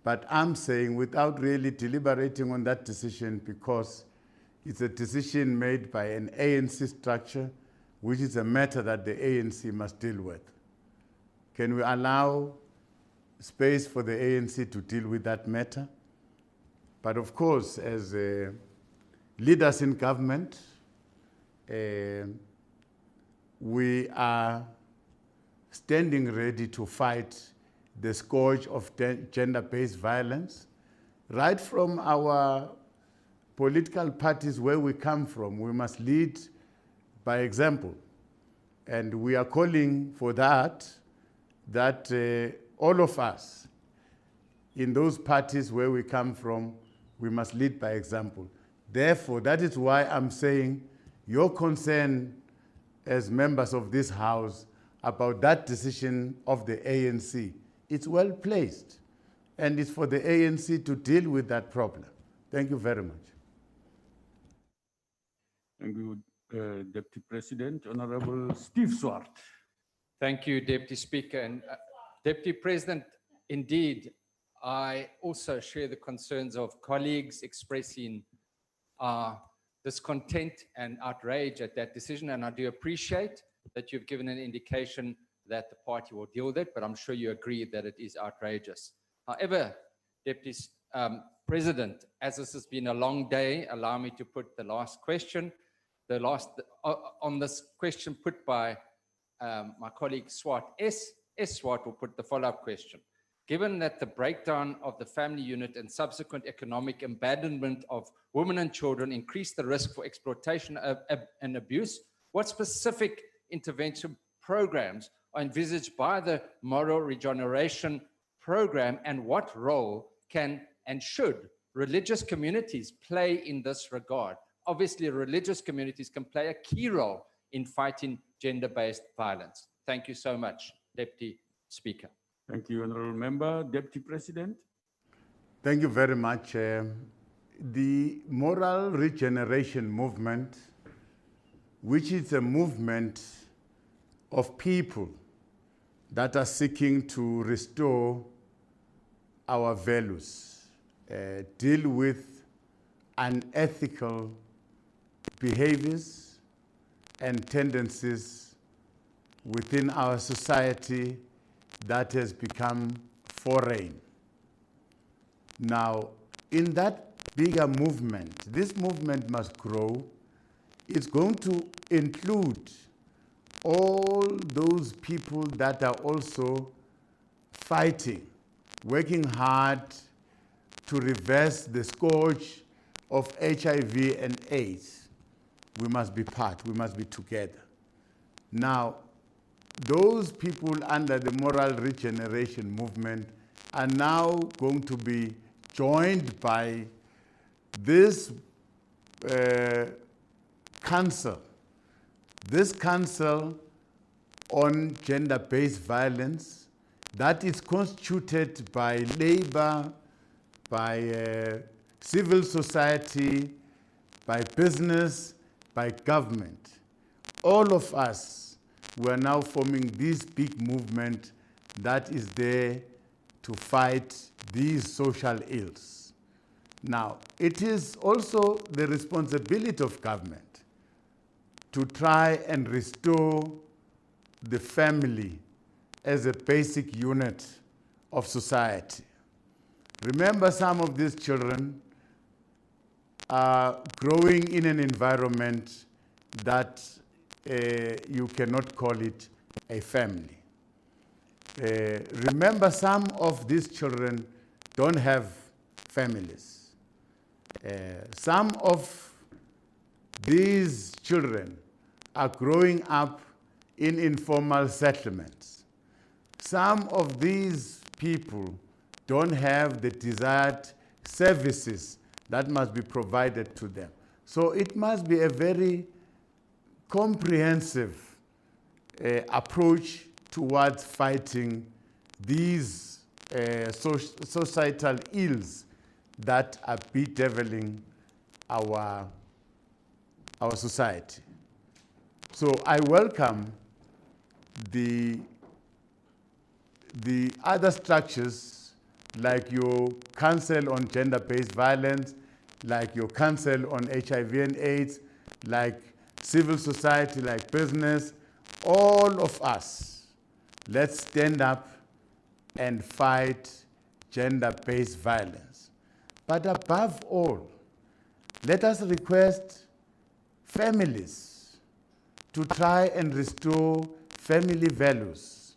But I'm saying without really deliberating on that decision, because it's a decision made by an ANC structure, which is a matter that the ANC must deal with. Can we allow space for the ANC to deal with that matter? But of course, as leaders in government, we are standing ready to fight the scourge of gender-based violence, right from our political parties where we come from. We must lead by example. And we are calling for that all of us in those parties where we come from, we must lead by example. Therefore, that is why I'm saying your concern as members of this House about that decision of the ANC, it's well placed, and it's for the ANC to deal with that problem. Thank you very much. Thank you, Deputy President. Honorable Steve Swart. Thank you, Deputy Speaker. And Deputy President, indeed, I also share the concerns of colleagues expressing discontent and outrage at that decision, and I do appreciate that you've given an indication that the party will deal with it, but I'm sure you agree that it is outrageous. However, Deputy President, as this has been a long day, allow me to put the last question. On this question put by my colleague Swart, S. Swart will put the follow-up question. Given that the breakdown of the family unit and subsequent economic abandonment of women and children increase the risk for exploitation and abuse, what specific intervention programs are envisaged by the Moral Regeneration program, and what role can and should religious communities play in this regard? Obviously, religious communities can play a key role in fighting gender-based violence. Thank you so much, Deputy Speaker. Thank you, Honourable Member. Deputy President. Thank you very much. The Moral Regeneration movement, which is a movement of people that are seeking to restore our values, deal with unethical behaviors and tendencies within our society that has become foreign. Now, in that bigger movement, this movement must grow. It's going to include all those people that are also fighting, working hard to reverse the scourge of HIV and AIDS. We must be part, we must be together. Now, those people under the moral regeneration movement are now going to be joined by this council on gender-based violence that is constituted by labor, by civil society, by business, by government. All of us, we are now forming this big movement that is there to fight these social ills. Now, it is also the responsibility of government to try and restore the family as a basic unit of society. Remember, some of these children are growing in an environment that you cannot call it a family. Remember, some of these children don't have families. Some of these children are growing up in informal settlements. Some of these people don't have the desired services that must be provided to them. So it must be a very comprehensive approach towards fighting these societal ills that are bedeviling our society. So I welcome the other structures like your Council on Gender-Based Violence, like your Council on HIV and AIDS, like civil society, like business, all of us, let's stand up and fight gender-based violence. But above all, let us request families to try and restore family values.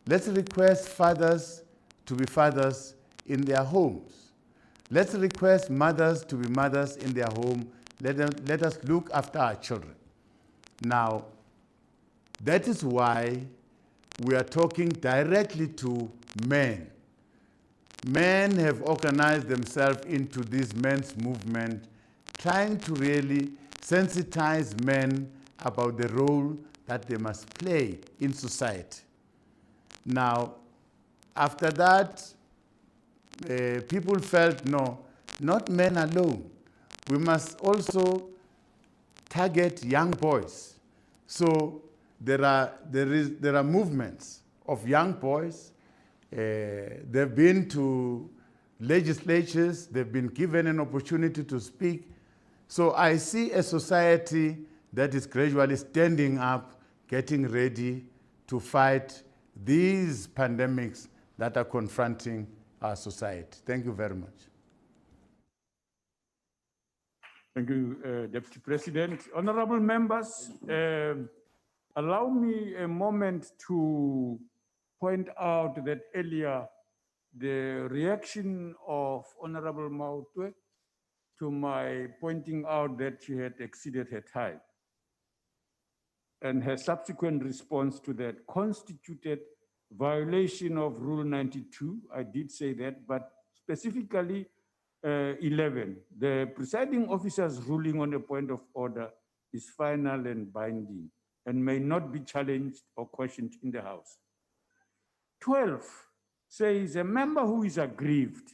Let's request fathers to be fathers in their homes. Let's request mothers to be mothers in their home. Let us look after our children. Now, that is why we are talking directly to men. Men have organized themselves into this men's movement, trying to really sensitize men about the role that they must play in society. Now, after that, people felt, no, not men alone. We must also target young boys. So there are movements of young boys. They've been to legislatures. They've been given an opportunity to speak. So I see a society that is gradually standing up, getting ready to fight these pandemics that are confronting our society. Thank you very much. Thank you, Deputy President. Honorable members, allow me a moment to point out that earlier the reaction of Honorable Mautwe to my pointing out that she had exceeded her time, and her subsequent response to that constituted violation of Rule 92. I did say that, but specifically 11. The presiding officer's ruling on a point of order is final and binding and may not be challenged or questioned in the House. 12 says a member who is aggrieved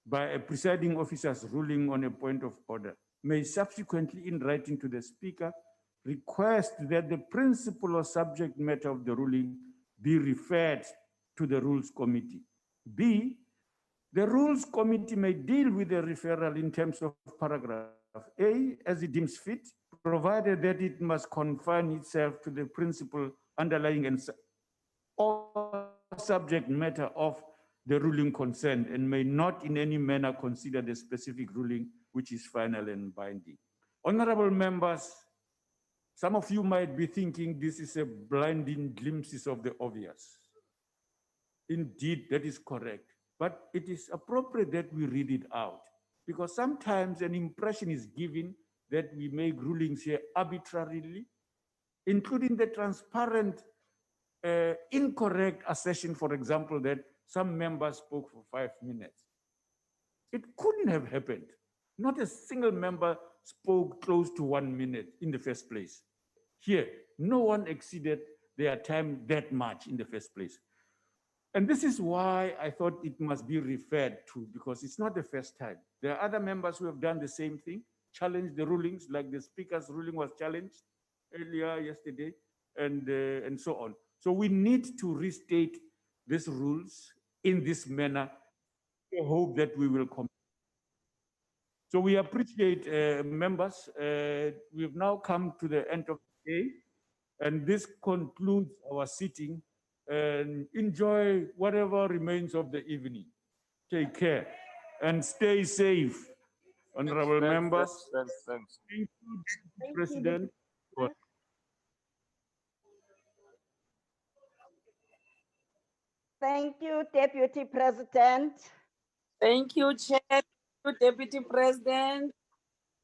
by a presiding officer's ruling on a point of order may subsequently, in writing to the Speaker, request that the principle or subject matter of the ruling be referred to the Rules Committee. B, The Rules Committee may deal with the referral in terms of paragraph A as it deems fit, provided that it must confine itself to the principle underlying or subject matter of the ruling concerned and may not in any manner consider the specific ruling which is final and binding. Honorable members, some of you might be thinking this is a blinding glimpses of the obvious. Indeed, that is correct. But it is appropriate that we read it out because sometimes an impression is given that we make rulings here arbitrarily, including the transparent, incorrect assertion, for example, that some members spoke for 5 minutes. It couldn't have happened. Not a single member spoke close to 1 minute in the first place. Here, no one exceeded their time that much in the first place. And this is why I thought it must be referred to, because it's not the first time. There are other members who have done the same thing, challenged the rulings, like the Speaker's ruling was challenged earlier yesterday, and so on. So we need to restate these rules in this manner. I hope that we will come. So we appreciate members. We've now come to the end of the day, and this concludes our sitting. And enjoy whatever remains of the evening. Take care and stay safe, honorable members. Thanks. Thank you, President. Thank you, Deputy President. Thank you, Chair. Thank you, Deputy President.